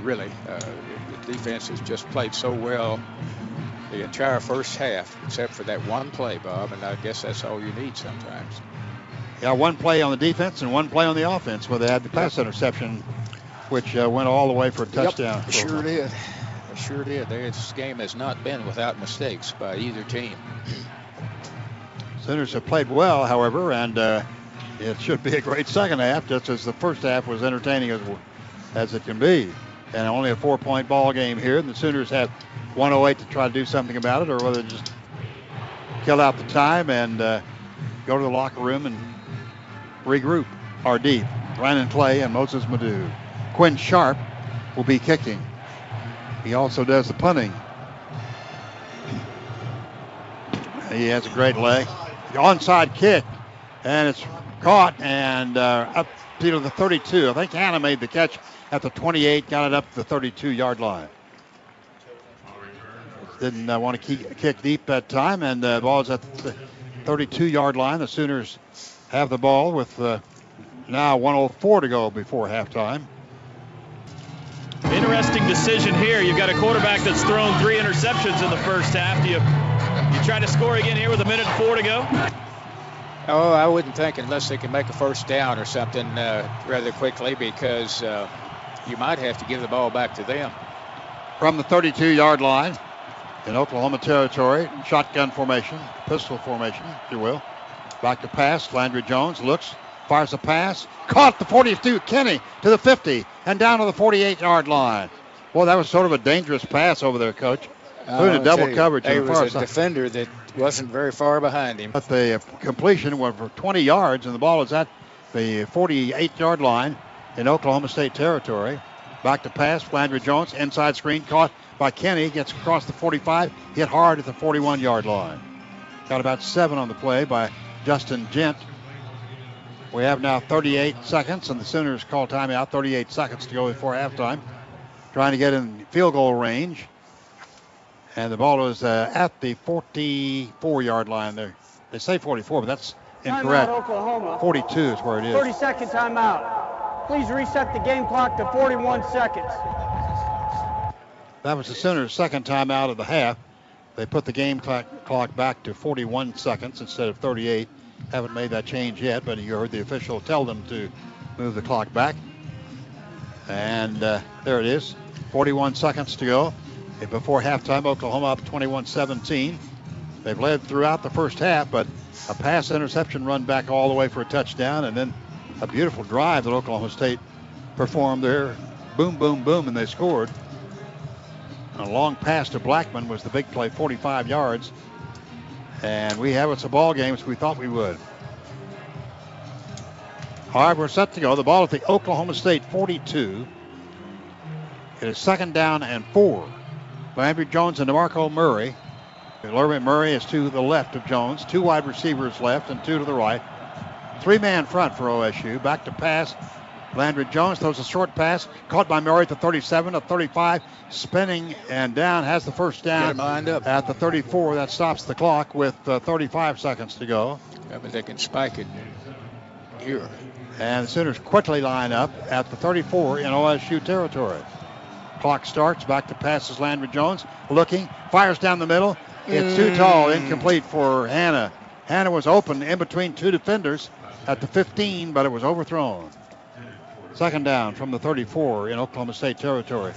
Really, the defense has just played so well the entire first half, except for that one play, Bob, and I guess that's all you need sometimes. Yeah, 1 play on the defense and 1 play on the offense where they had the pass interception, which went all the way for a touchdown. Yep, sure did. Sure did. This game has not been without mistakes by either team. Sooners have played well, however, and it should be a great second half, just as the first half was entertaining as it can be. And only a 4-point ball game here, and the Sooners have 1:08 to try to do something about it, or whether just kill out the time and go to the locker room and regroup. RD, Brandon Clay, and Moses Madu. Quinn Sharp will be kicking. He also does the punting. He has a great leg. The onside kick, and it's caught and up to the 32. I think Hannah made the catch at the 28, got it up to the 32-yard line. Didn't want to kick deep that time, and the ball is at the 32-yard line. The Sooners have the ball with now 1:04 to go before halftime. Interesting decision here. You've got a quarterback that's thrown 3 interceptions in the first half. Do you try to score again here with 1:04 to go? Oh, I wouldn't think unless they can make a first down or something rather quickly, because you might have to give the ball back to them. From the 32-yard line in Oklahoma territory, shotgun formation, pistol formation, if you will. Back to pass. Landry Jones looks, fires a pass. Caught the 42. Kenny to the 50 and down to the 48-yard line. Boy, that was sort of a dangerous pass over there, Coach. Doing a double coverage. There was a defender that wasn't very far behind him. But the completion went for 20 yards, and the ball is at the 48-yard line in Oklahoma State territory. Back to pass, Landry Jones, inside screen, caught by Kenny, gets across the 45, hit hard at the 41-yard line. Got about 7 on the play by Justin Gent. We have now 38 seconds, and the Sooners call timeout. 38 seconds to go before halftime. Trying to get in field goal range. And the ball is at the 44-yard line there. They say 44, but that's incorrect. Timeout, Oklahoma. 42 is where it is. 30-second timeout. Please reset the game clock to 41 seconds. That was the Sooners' second timeout of the half. They put the game clock back to 41 seconds instead of 38. Haven't made that change yet, but you heard the official tell them to move the clock back. And there it is, 41 seconds to go. Before halftime, Oklahoma up 21-17. They've led throughout the first half, but a pass interception run back all the way for a touchdown, and then a beautiful drive that Oklahoma State performed there. Boom, boom, boom, and they scored. A long pass to Blackman was the big play, 45 yards. And we have us a ball game as we thought we would. All right, we're set to go. The ball at the Oklahoma State 42. It is second down and 4. Landry Jones and DeMarco Murray. Murray is to the left of Jones. 2 wide receivers left and 2 to the right. 3-man front for OSU. Back to pass. Landry Jones throws a short pass. Caught by Murray at the 37, at 35. Spinning and down. Has the first down lined up at the 34. That stops the clock with 35 seconds to go. Yeah, but they can spike it here. And the Sooners quickly line up at the 34 in OSU territory. Clock starts. Back to passes Landry Jones. Looking. Fires down the middle. It's too tall. Incomplete for Hanna. Hanna was open in between 2 defenders at the 15, but it was overthrown. Second down from the 34 in Oklahoma State territory.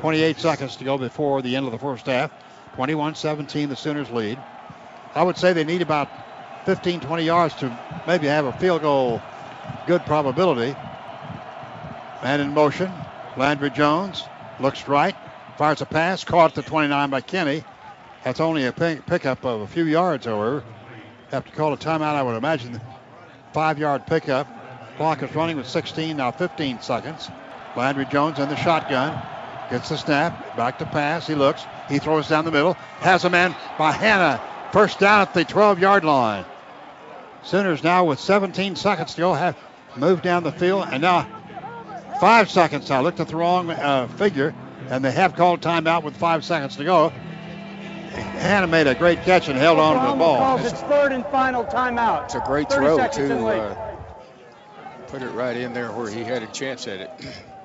28 seconds to go before the end of the first half. 21-17, the Sooners lead. I would say they need about 15, 20 yards to maybe have a field goal good probability. Man in motion. Landry Jones looks right. Fires a pass. Caught at the 29 by Kenny. That's only a pickup of a few yards, however. Have to call a timeout, I would imagine. 5-yard pickup. Clock is running with 16, now 15 seconds. Landry Jones in the shotgun. Gets the snap. Back to pass. He looks. He throws down the middle. Has a man by Hanna. First down at the 12-yard line. Sooners now with 17 seconds to go have moved down the field. And now 5 seconds. I looked at the wrong figure. And they have called timeout with 5 seconds to go. Hanna made a great catch and held on to the ball. Calls its third and final timeout. It's a great throw, too. Put it right in there where he had a chance at it.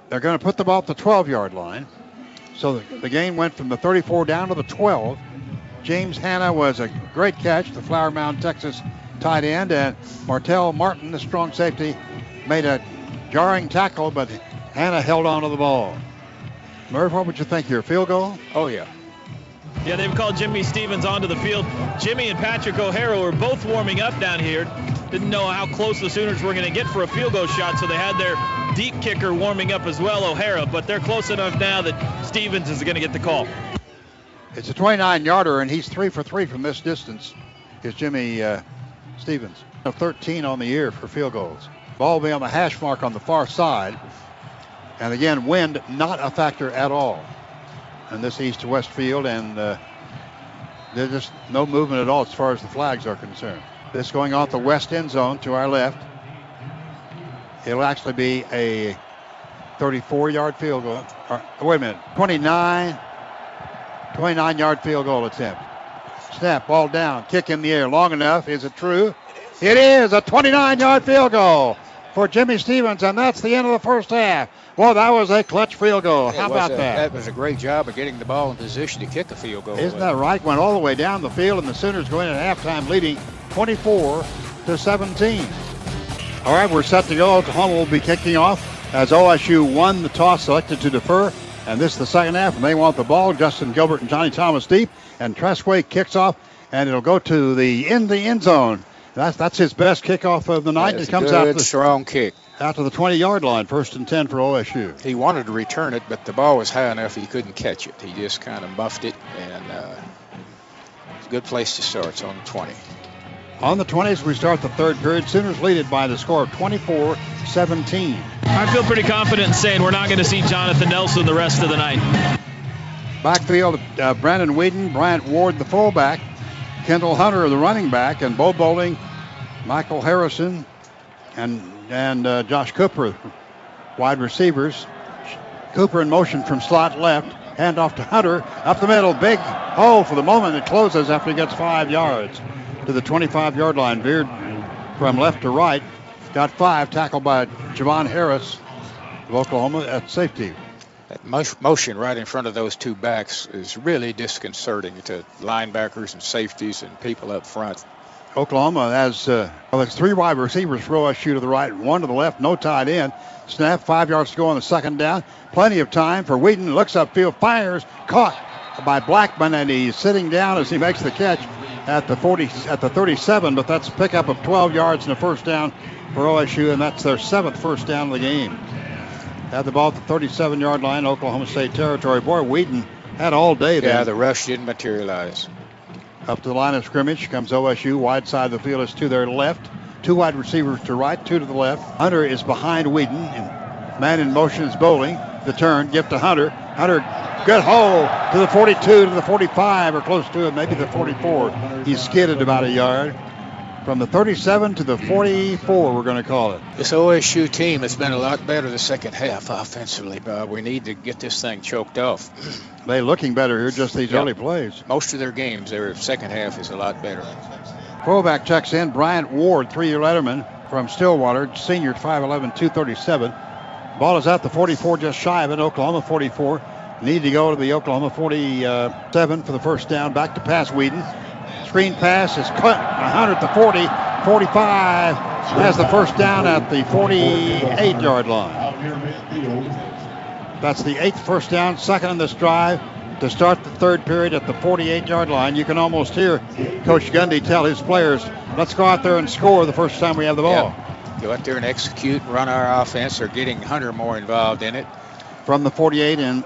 They're going to put the ball at the 12-yard line. So the game went from the 34 down to the 12. James Hanna was a great catch, the Flower Mound, Texas tight end. And Martell Martin, the strong safety, made a jarring tackle, but Hanna held on to the ball. Merv, what would you think here? Field goal? Oh, yeah. Yeah, they've called Jimmy Stevens onto the field. Jimmy and Patrick O'Hara were both warming up down here. Didn't know how close the Sooners were going to get for a field goal shot, so they had their deep kicker warming up as well, O'Hara. But they're close enough now that Stevens is going to get the call. It's a 29-yarder, and he's 3 for 3 from this distance, is Jimmy Stevens. 13 on the year for field goals. Ball will be on the hash mark on the far side. And again, wind not a factor at all in this east to west field, and there's just no movement at all as far as the flags are concerned. This going off the west end zone to our left. It'll actually be a 34-yard field goal. Wait a minute, 29-yard field goal attempt. Snap, ball down, kick in the air, long enough. Is it true? It is a 29-yard field goal for Jimmy Stevens, and that's the end of the first half. Well, that was a clutch field goal. How about that? That was a great job of getting the ball in position to kick a field goal. Isn't that right? Went all the way down the field, and the Sooners go in at halftime leading 24-17. All right, we're set to go. Oklahoma will be kicking off as OSU won the toss, selected to defer. And this is the second half, and they want the ball. Justin Gilbert and Johnny Thomas deep, and Tresway kicks off, and it'll go to the end zone. That's his best kickoff of the night. It comes out strong kick. Out to the 20-yard line, 1st and 10 for OSU. He wanted to return it, but the ball was high enough he couldn't catch it. He just kind of muffed it, and it's a good place to start. It's on the 20. On the 20s, we start the third period. Sooners lead it by the score of 24-17. I feel pretty confident in saying we're not going to see Jonathan Nelson the rest of the night. Backfield, Brandon Whedon, Bryant Ward, the fullback, Kendall Hunter, the running back, and Bo Bowling, Michael Harrison, and Josh Cooper, wide receivers. Cooper in motion from slot left. Hand off to Hunter. Up the middle. Big hole for the moment. It closes after he gets 5 yards to the 25-yard line. Veered from left to right. Got 5. Tackled by Javon Harris of Oklahoma at safety. That motion right in front of those two backs is really disconcerting to linebackers and safeties and people up front. Oklahoma has there's 3 wide receivers for OSU to the right, 1 to the left, no tight end. Snap, 5 yards to go on the second down. Plenty of time for Whedon. Looks upfield, fires, caught by Blackman, and he's sitting down as he makes the catch at the 37. But that's a pickup of 12 yards and a first down for OSU, and that's their 7th first down of the game. Had the ball at the 37-yard line, Oklahoma State territory. Boy, Whedon had all day there. Yeah, the rush didn't materialize. Up to the line of scrimmage comes OSU. Wide side of the field is to their left. 2 wide receivers to right, 2 to the left. Hunter is behind Whedon. And man in motion is Bowling. The turn, give to Hunter. Hunter, good hole to the 42, to the 45, or close to it, maybe the 44. He skidded about a yard. From the 37 to the 44, we're going to call it. This OSU team has been a lot better the second half offensively, Bob. We need to get this thing choked off. They looking better here, just these early plays. Most of their games, their second half is a lot better. Fullback checks in. Bryant Ward, 3-year letterman from Stillwater, senior, 5'11", 237. Ball is at the 44, just shy of it. Oklahoma 44. Need to go to the Oklahoma 47 for the first down. Back to pass Whedon. Screen pass is cut. Hunter at the 40, 45. Has the first down at the 48-yard line. That's the 8th first down, second in this drive to start the third period at the 48-yard line. You can almost hear Coach Gundy tell his players, let's go out there and score the first time we have the ball. Yeah. Go out there and execute, run our offense. They're getting Hunter more involved in it. From the 48 in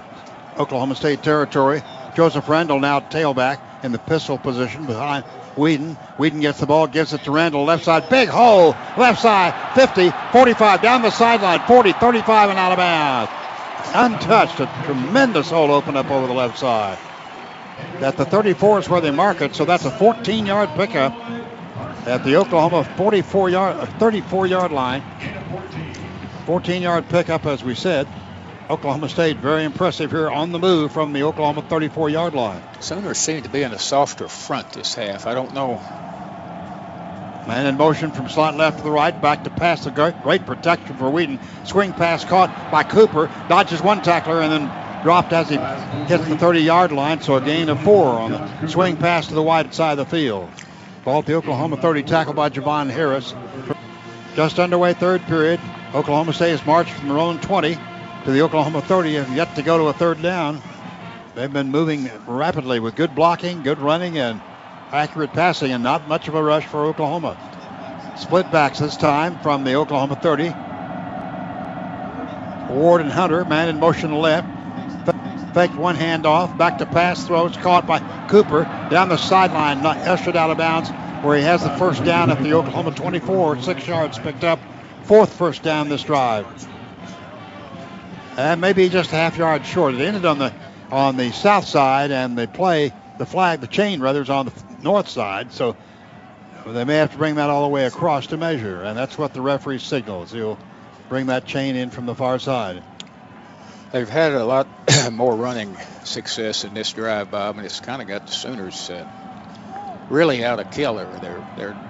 Oklahoma State territory, Joseph Randall now tailback in the pistol position behind Whedon. Whedon gets the ball, gives it to Randall, left side, big hole, left side, 50, 45, down the sideline, 40, 35, and out of bounds. Untouched, a tremendous hole opened up over the left side. At the 34 is where they mark it, so that's a 14-yard pickup at the Oklahoma 34-yard line. 14-yard pickup, as we said. Oklahoma State very impressive here on the move from the Oklahoma 34-yard line. Sooners seem to be in a softer front this half. I don't know. Man in motion from slot left to the right, back to pass. The great protection for Whedon. Swing pass caught by Cooper. Dodges one tackler and then dropped as he hits the 30-yard line. So a gain of 4 on the swing pass to the wide side of the field. Ball at the Oklahoma 30, tackled by Javon Harris. Just underway third period. Oklahoma State has marched from their own 20 to the Oklahoma 30 and yet to go to a third down. They've been moving rapidly with good blocking, good running, and accurate passing, and not much of a rush for Oklahoma. Split backs this time from the Oklahoma 30. Ward and Hunter, man in motion left. Fake one handoff, back to pass, throws, caught by Cooper down the sideline, not ushered out of bounds, where he has the first down at the Oklahoma 24, 6 yards picked up, 4th first down this drive. And maybe just a half yard short. It ended on the south side, and the chain is on the north side, so they may have to bring that all the way across to measure, and that's what the referee signals. He'll bring that chain in from the far side. They've had a lot more running success in this drive, Bob, and it's kind of got the Sooners really out of killer.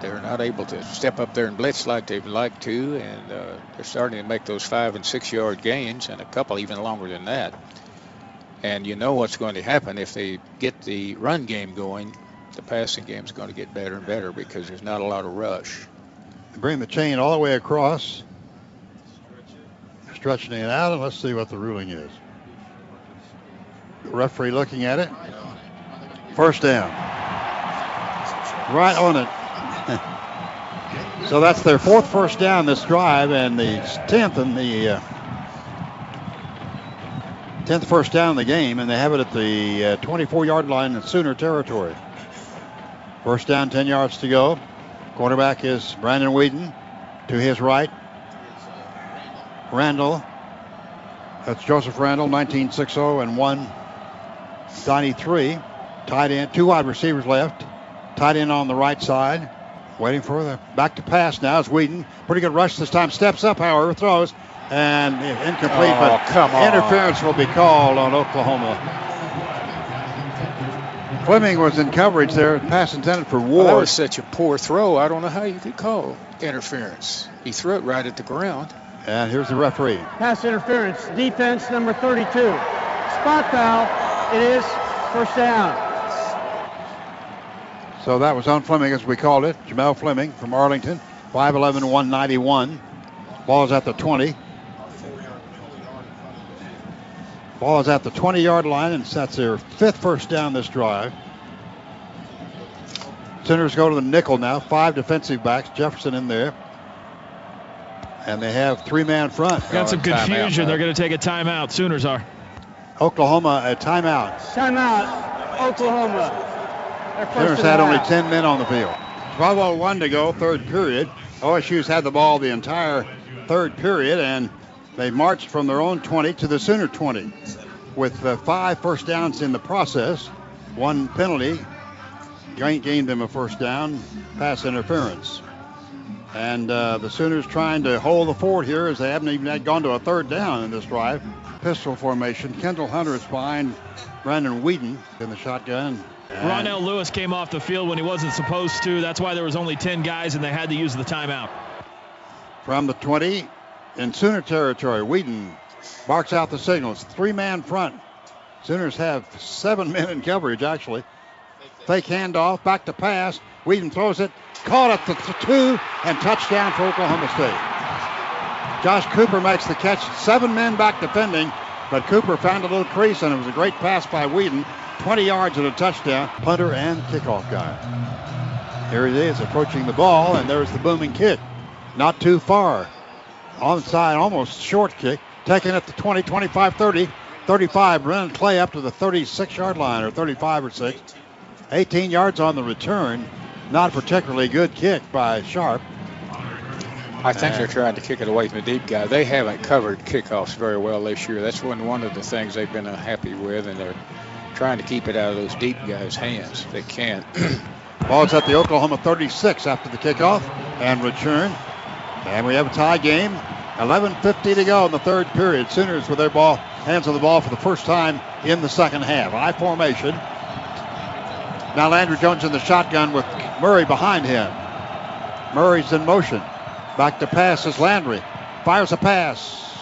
They're not able to step up there and blitz like they'd like to, and they're starting to make those 5 and 6 yard gains, and a couple even longer than that. And you know what's going to happen if they get the run game going. The passing game is going to get better and better because there's not a lot of rush. Bring the chain all the way across. Stretching it out, and let's see what the ruling is. The referee looking at it. First down. Right on it. So that's their 4th first down this drive, and the 10th and the 10th first down in the game, and they have it at the 24-yard line in Sooner territory. First down, 10 yards to go. Quarterback is Brandon Whedon. To his right, Randall. That's Joseph Randall, 1960 and 193. Tight end, 2 wide receivers left. Tight end on the right side. Waiting for the back to pass now is Whedon. Pretty good rush this time. Steps up, however, throws. And incomplete, but interference will be called on Oklahoma. Fleming was in coverage there. Pass intended for Ward. Well, that was such a poor throw. I don't know how you could call interference. He threw it right at the ground. And here's the referee. Pass interference, defense number 32. Spot foul. It is first down. So that was on Fleming, as we called it. Jamel Fleming from Arlington, 5'11", 191. Ball is at the 20. Ball is at the 20-yard line, and that's their 5th first down this drive. Sooners go to the nickel now. 5 defensive backs. Jefferson in there. And they have 3-man front. Got some confusion. They're going to take a timeout. Sooners are. Oklahoma, a timeout. Timeout, Oklahoma. Sooners had only 10 men on the field. 12:01 to go, third period. OSU's had the ball the entire third period, and they marched from their own 20 to the Sooner 20 with 5 first downs in the process. 1 penalty gained them a first down, pass interference. And the Sooners trying to hold the fort here as they haven't even gone to a third down in this drive. Pistol formation. Kendall Hunter is behind Brandon Whedon in the shotgun. Ronell Lewis came off the field when he wasn't supposed to. That's why there was only 10 guys and they had to use the timeout. From the 20 in Sooner territory, Whedon barks out the signals. 3-man front. Sooners have 7 men in coverage, actually. Fake handoff, back to pass. Whedon throws it, caught at the 2, and touchdown for Oklahoma State. Josh Cooper makes the catch. 7 men back defending, but Cooper found a little crease, and it was a great pass by Whedon. 20 yards and a touchdown. Punter and kickoff guy. Here it is, approaching the ball, and there's the booming kick. Not too far. Onside, almost short kick. Taken at the 20, 25, 30, 35. Brennan Clay up to the 36-yard line, or 35 or 6. 18 yards on the return. Not a particularly good kick by Sharp. I think they're trying to kick it away from the deep guy. They haven't covered kickoffs very well this year. That's one of the things they've been unhappy with, and they're trying to keep it out of those deep guys' hands. They can't. Ball's at the Oklahoma 36 after the kickoff and return. And we have a tie game. 11:50 to go in the third period. Sooners with their hands on the ball for the first time in the second half. I formation. Now Landry Jones in the shotgun with Murray behind him. Murray's in motion. Back to pass is Landry. Fires a pass.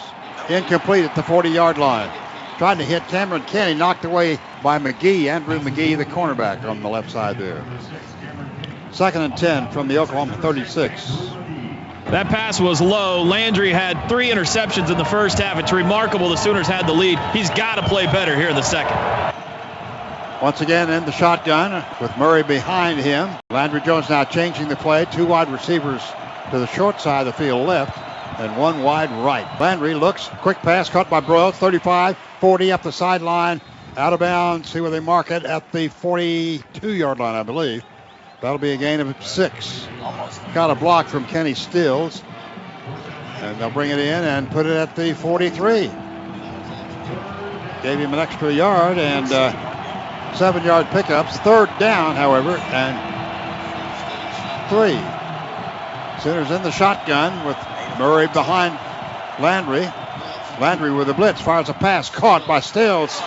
Incomplete at the 40-yard line. Trying to hit Cameron Kenny, knocked away by McGee, Andrew McGee, the cornerback on the left side there. 2nd and 10 from the Oklahoma 36. That pass was low. Landry had 3 interceptions in the first half. It's remarkable the Sooners had the lead. He's got to play better here in the second. Once again in the shotgun with Murray behind him. Landry Jones now changing the play. 2 wide receivers to the short side of the field left and 1 wide right. Landry looks, quick pass caught by Broyles, 35, 40 up the sideline, out of bounds. See where they mark it at the 42-yard line, I believe. That'll be a gain of 6. Got a block from Kenny Stills. And they'll bring it in and put it at the 43. Gave him an extra yard and 7-yard pickups. 3rd down, however, and 3. Sooners in the shotgun with Murray behind Landry. Landry with a blitz, fires a pass, caught by Stills.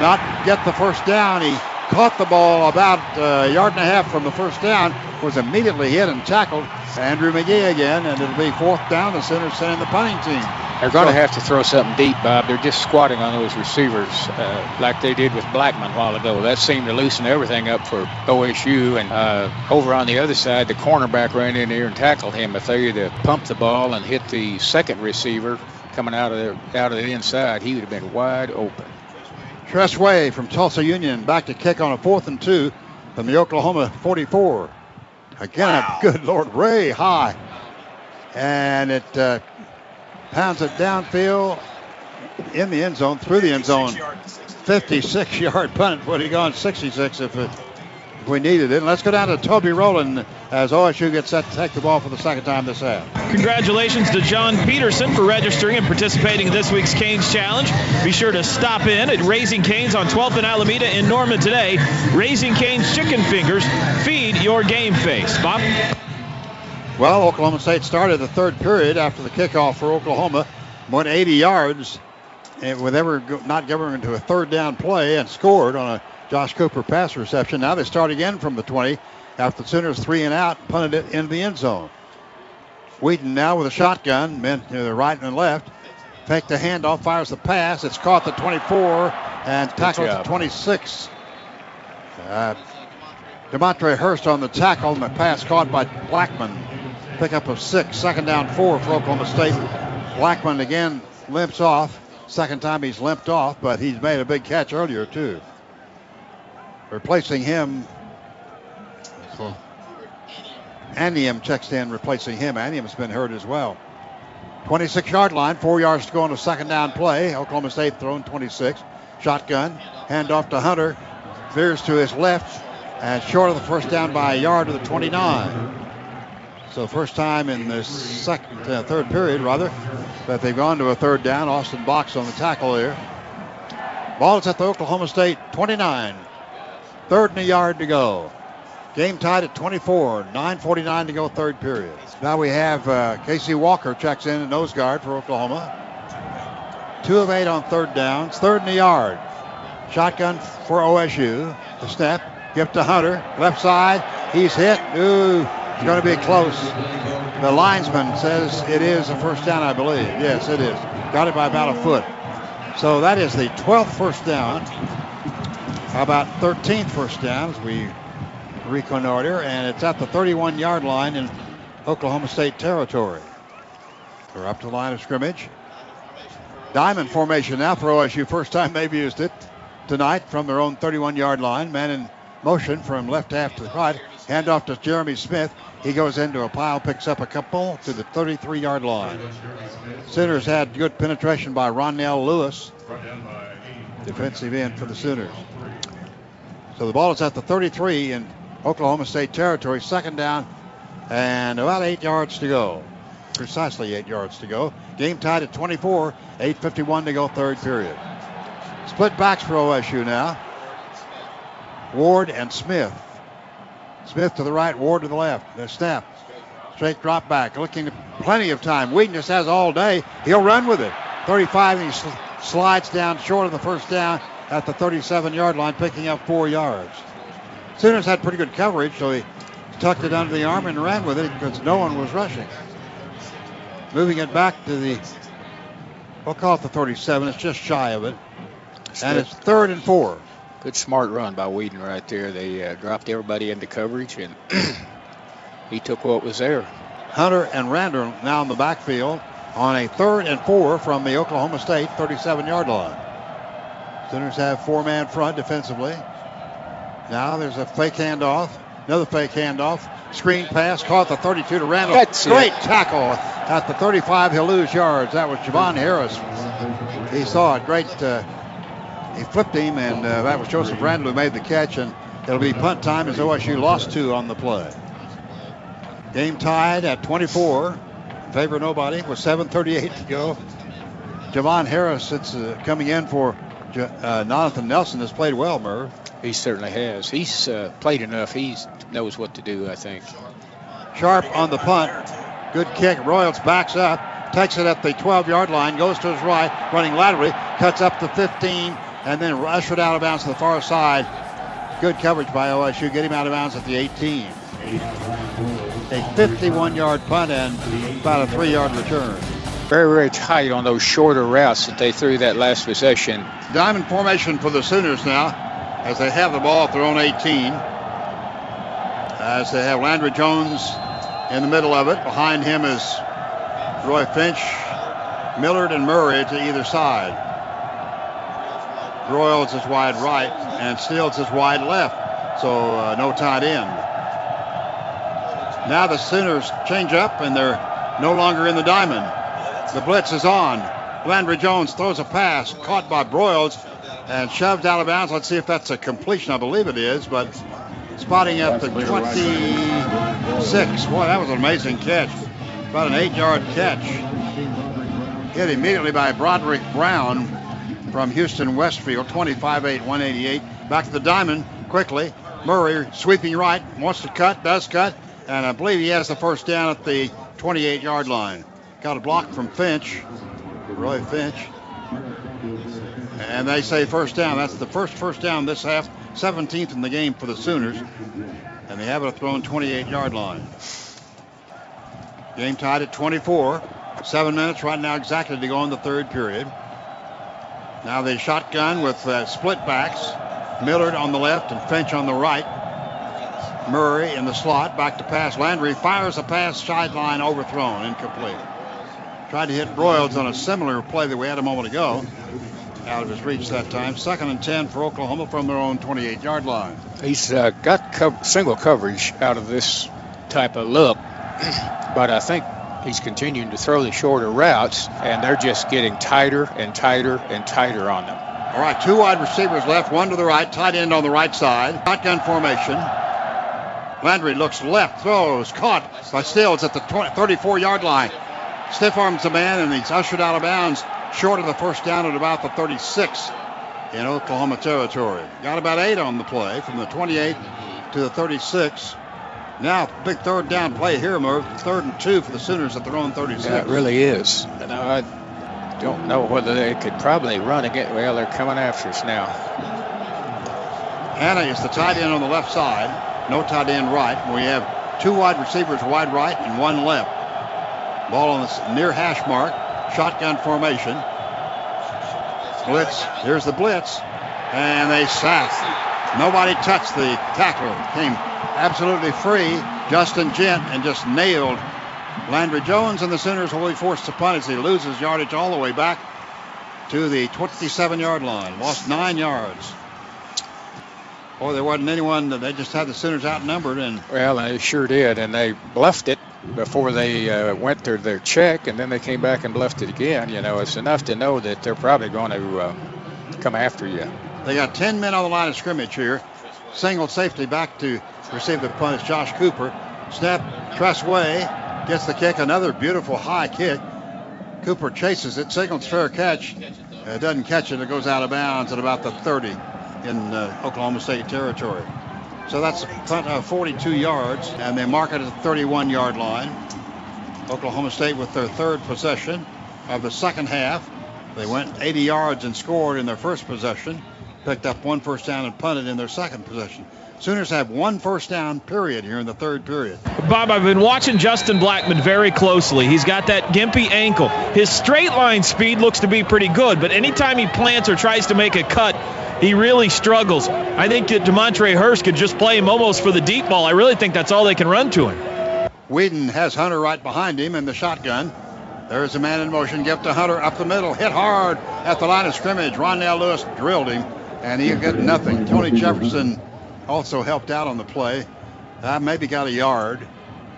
Not get the first down. He caught the ball about a yard and a half from the first down, was immediately hit and tackled. Andrew McGee again, and it'll be 4th down. The Sooners sending the punting team. They're going to have to throw something deep, Bob. They're just squatting on those receivers like they did with Blackman a while ago. That seemed to loosen everything up for OSU. And over on the other side, the cornerback ran in there and tackled him. If they had pumped the ball and hit the second receiver coming out of the inside, he would have been wide open. Tress Way from Tulsa Union back to kick on a 4th and 2 from the Oklahoma 44. Again, a good Lord, Ray high. And it pounds it downfield in the end zone, through the end zone. 56-yard punt. Would have gone 66 if it if we needed it. And let's go down to Toby Rowland as OSU gets set to take the ball for the second time this half. Congratulations to John Peterson for registering and participating in this week's Canes Challenge. Be sure to stop in at Raising Canes on 12th and Alameda in Norman today. Raising Canes Chicken Fingers. Feed your game face. Bob? Well, Oklahoma State started the third period after the kickoff for Oklahoma. Went 80 yards with not going into a third down play and scored on a Josh Cooper pass reception. Now they start again from the 20 after the Sooners 3 and out, punted it into the end zone. Wheaton now with a shotgun, men to the right and left. Fake the handoff, fires the pass. It's caught at the 24 and tackled at the 26. DeMontre Hurst on the tackle, and the pass caught by Blackman. Pickup of 6, second down 4 for Oklahoma State. Blackman again limps off. Second time he's limped off, but he's made a big catch earlier too. Replacing him, Andium checks in, replacing him. Andium's been hurt as well. 26-yard line, 4 yards to go on a second down play. Oklahoma State throwing 26. Shotgun, handoff to Hunter. Veers to his left and short of the first down by a yard to the 29. So first time in the third period, that they've gone to a third down. Austin Box on the tackle there. Ball is at the Oklahoma State 29. Third and a yard to go. Game tied at 24. 9:49 to go, third period. Now we have Casey Walker checks in at nose guard for Oklahoma. 2 of 8 on third downs. Third and a yard. Shotgun for OSU. The snap. Give to Hunter. Left side. He's hit. Ooh, it's going to be close. The linesman says it is a first down, I believe. Yes, it is. Got it by about a foot. So that is the 12th first down. How about 13th first down as we reconnoiter, and it's at the 31-yard line in Oklahoma State territory. We're up to the line of scrimmage. Diamond formation now for OSU. First time they've used it tonight from their own 31-yard line. Man in motion from left half to the right. Handoff to Jeremy Smith. He goes into a pile, picks up a couple to the 33-yard line. Sooners had good penetration by Ronnell Lewis, defensive end for the Sooners. So the ball is at the 33 in Oklahoma State territory. Second down and about 8 yards to go. Precisely 8 yards to go. Game tied at 24. 8:51 to go, third period. Split backs for OSU now. Ward and Smith. Smith to the right, Ward to the left. The snap. Straight drop back. Looking at plenty of time. Wheaton just has all day. He'll run with it. 35, and he slides down short of the first down at the 37-yard line, picking up 4 yards. Sooners had pretty good coverage, so he tucked it under the arm and ran with it because no one was rushing. Moving it back to we'll call it the 37. It's just shy of it. And it's 3rd and 4. Good smart run by Wheaton right there. They dropped everybody into coverage, and he took what was there. Hunter and Randall now in the backfield on a 3rd and 4 from the Oklahoma State 37-yard line. Sooners have 4-man front defensively. Now there's a fake handoff. Another fake handoff. Screen pass caught the 32 to Randall. That's great tackle at the 35. He'll lose yards. That was Javon Harris. He saw it. Great. He flipped him, and that was Joseph Randall who made the catch. And it'll be punt time as OSU lost 2 on the play. Game tied at 24. In favor of nobody with 7:38 to go. Javon Harris, it's coming in for Jonathan Nelson, has played well, Merv. He certainly has. He's played enough. He knows what to do, I think. Sharp on the punt. Good kick. Royals backs up. Takes it at the 12-yard line. Goes to his right. Running laterally. Cuts up to 15. And then ushered out of bounds to the far side. Good coverage by OSU. Get him out of bounds at the 18. A 51-yard punt and about a 3-yard return. Very, very tight on those shorter routes that they threw that last possession. Diamond formation for the Sooners now as they have the ball at their own 18. As they have Landry Jones in the middle of it. Behind him is Roy Finch, Millard, and Murray to either side. Broyles is wide right and Stills is wide left. So no tight end. Now the Sooners change up and they're no longer in the diamond. The blitz is on. Landry Jones throws a pass caught by Broyles and shoved out of bounds. Let's see if that's a completion. I believe it is, but spotting at the 26. Boy, that was an amazing catch. About an 8-yard catch. Hit immediately by Broderick Brown from Houston Westfield, 25-8, 188. Back to the diamond quickly. Murray sweeping right, wants to cut, does cut, and I believe he has the first down at the 28-yard line. Got a block from Finch, Roy Finch. And they say first down. That's the first down this half, 17th in the game for the Sooners. And they have it at their own 28-yard line. Game tied at 24. 7 minutes right now exactly to go in the third period. Now they shotgun with split backs. Millard on the left and Finch on the right. Murray in the slot, back to pass. Landry fires a pass, sideline overthrown, incomplete. Tried to hit Broyles on a similar play that we had a moment ago. Out of his reach that time. 2nd and 10 for Oklahoma from their own 28-yard line. He's got single coverage out of this type of look, but I think he's continuing to throw the shorter routes, and they're just getting tighter and tighter and tighter on them. All right, 2 wide receivers left, 1 to the right, tight end on the right side. Shotgun formation. Landry looks left, throws, caught by Stills at the 34-yard line. Stiff arms the man, and he's ushered out of bounds short of the first down at about the 36 in Oklahoma territory. Got about 8 on the play from the 28 to the 36. Now, big third down play here, Merv. 3rd and 2 for the Sooners at their own 36. Yeah, it really is. And I don't know whether they could probably run again. Well, they're coming after us now. Hanna is the tight end on the left side. No tight end right. We have 2 wide receivers, wide right and 1 left. Ball on the near hash mark. Shotgun formation. Blitz. Here's the blitz. And they sack. Nobody touched the tackler. Came absolutely free. Justin Gent and just nailed Landry Jones, and the Sooners will be forced to punt as he loses yardage all the way back to the 27-yard line. Lost 9 yards. Boy, there wasn't anyone. They just had the Sooners outnumbered. Well, they sure did, and they bluffed it before they went to their check, and then they came back and bluffed it again. You know, it's enough to know that they're probably going to come after you. They got 10 men on the line of scrimmage here. Single safety back to receive the punt is Josh Cooper. Snap, Tressway gets the kick. Another beautiful high kick. Cooper chases it. Signals fair catch. Doesn't catch it. It goes out of bounds at about the 30 in Oklahoma State territory. So that's a punt of 42 yards, and they mark it at the 31-yard line. Oklahoma State with their 3rd possession of the second half. They went 80 yards and scored in their first possession. Picked up 1 first down and punted in their second possession. Sooners have 1 first down period here in the third period. Bob, I've been watching Justin Blackman very closely. He's got that gimpy ankle. His straight line speed looks to be pretty good, but anytime he plants or tries to make a cut, he really struggles. I think that DeMontre Hurst could just play him almost for the deep ball. I really think that's all they can run to him. Whedon has Hunter right behind him in the shotgun. There's a man in motion. Give to Hunter up the middle. Hit hard at the line of scrimmage. Rondell Lewis drilled him, and he'll get nothing. Tony Jefferson also helped out on the play. Maybe got a yard.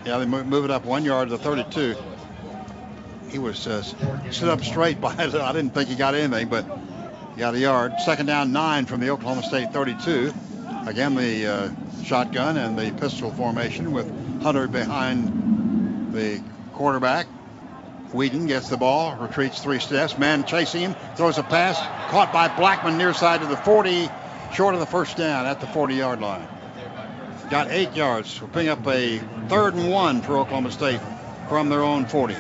Yeah, they move it up 1 yard to the 32. He was stood up straight by it. I didn't think he got anything, but he got a yard. 2nd down 9 from the Oklahoma State 32. Again, the shotgun and the pistol formation with Hunter behind the quarterback. Whedon gets the ball, retreats 3 steps. Man chasing him, throws a pass, caught by Blackman near side to the 40, short of the first down at the 40-yard line. Got 8 yards. We'll bring up a 3rd and 1 for Oklahoma State from their own 40.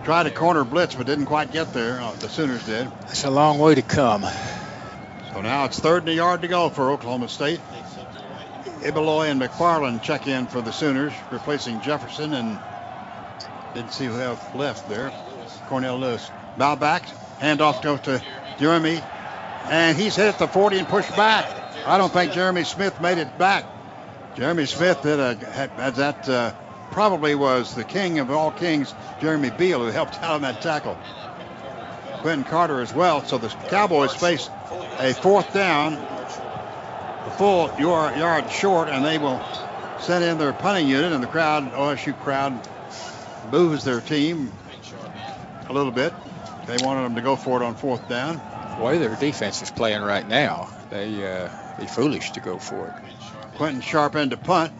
Tried a corner blitz, but didn't quite get there. The Sooners did. It's a long way to come. So now it's 3rd and a yard to go for Oklahoma State. Ibeloy and McFarland check in for the Sooners, replacing Jefferson, and didn't see who else left there. Cornell Lewis. Bow back, handoff goes to Jeremy, and he's hit at the 40 and pushed back. I don't think Jeremy Smith made it back. Jeremy Smith probably was the king of all kings, Jeremy Beal, who helped out on that tackle. Quentin Carter as well. So the Cowboys face a 4th down, a full yard short, and they will send in their punting unit, and the crowd, OSU crowd, moves their team a little bit. They wanted them to go for it on 4th down. The way their defense is playing right now, they'd be foolish to go for it. Quentin Sharp to punt.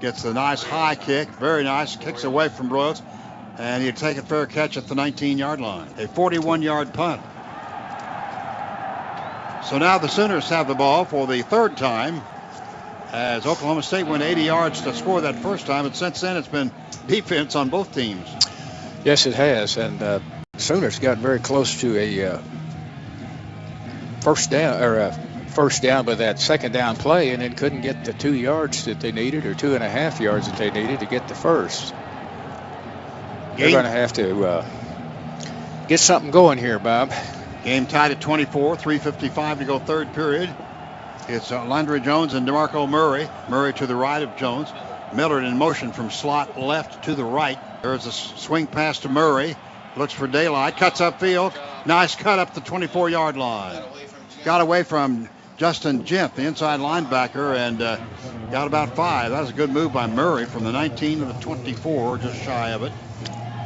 Gets the nice high kick. Very nice. Kicks away from Broyles. And he'd take a fair catch at the 19-yard line. A 41-yard punt. So now the Sooners have the ball for the third time, as Oklahoma State went 80 yards to score that first time, and since then it's been defense on both teams. Yes, it has, and Sooners got very close to a first down with that second down play, and then couldn't get the 2 yards that they needed, or 2.5 yards that they needed to get the first. They're going to have to get something going here, Bob. Game tied at 24, 3:55 to go third period. It's Landry Jones and DeMarco Murray. Murray to the right of Jones. Millard in motion from slot left to the right. There's a swing pass to Murray. Looks for daylight. Cuts upfield. Nice cut up the 24-yard line. Got away from Justin Jent, the inside linebacker, and got about 5. That was a good move by Murray from the 19 to the 24, just shy of it.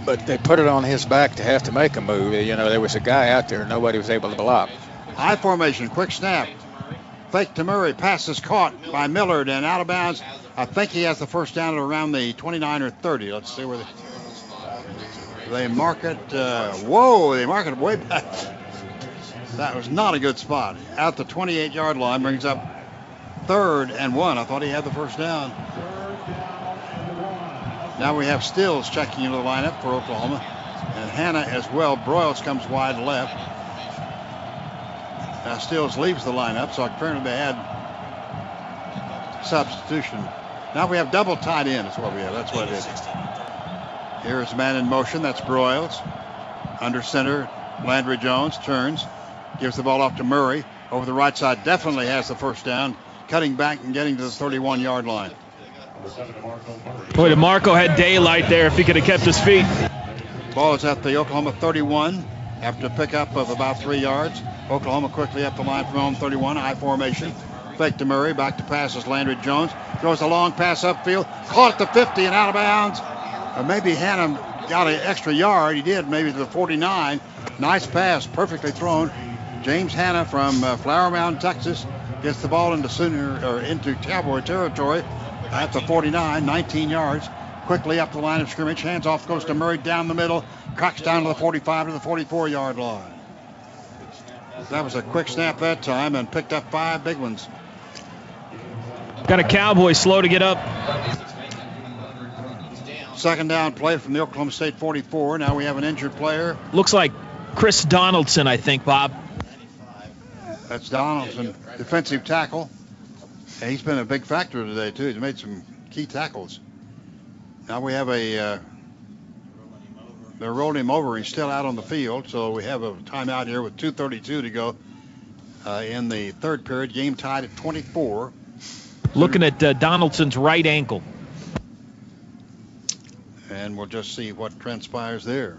But they put it on his back to have to make a move. You know, there was a guy out there, nobody was able to block. High formation, quick snap. Fake to Murray, pass is caught by Millard and out of bounds. I think he has the first down at around the 29 or 30. Let's see where they mark it. They mark it way back. That was not a good spot. Out the 28-yard line, brings up 3rd and 1. I thought he had the first down. Now we have Stills checking into the lineup for Oklahoma. And Hannah as well. Broyles comes wide left. Now Stills leaves the lineup, so apparently they had substitution. Now we have double tight end is what we have. That's what it is. Here's a man in motion. That's Broyles. Under center, Landry Jones turns. Gives the ball off to Murray. Over the right side, definitely has the first down. Cutting back and getting to the 31-yard line. Boy, DeMarco had daylight there if he could have kept his feet. Ball is at the Oklahoma 31 after a pickup of about 3 yards. Oklahoma quickly up the line from home 31, high formation. Fake to Murray, back to passes Landry Jones. Throws a long pass upfield, caught at the 50 and out of bounds. Or maybe Hannah got an extra yard. He did, maybe to the 49. Nice pass, perfectly thrown. James Hannah from Flower Mound, Texas, gets the ball into Cowboy territory at the 49, 19 yards. Quickly up the line of scrimmage. Hands off, goes to Murray down the middle. Cracks down to the 45 to the 44-yard line. That was a quick snap that time and picked up 5 big ones. Got a Cowboy slow to get up. Second down play from the Oklahoma State 44. Now we have an injured player. Looks like Chris Donaldson, I think, Bob. That's Donaldson, defensive tackle. And he's been a big factor today, too. He's made some key tackles. Now we have they're rolling him over. He's still out on the field, so we have a timeout here with 2:32 to go in the third period. Game tied at 24. Looking at Donaldson's right ankle. And we'll just see what transpires there.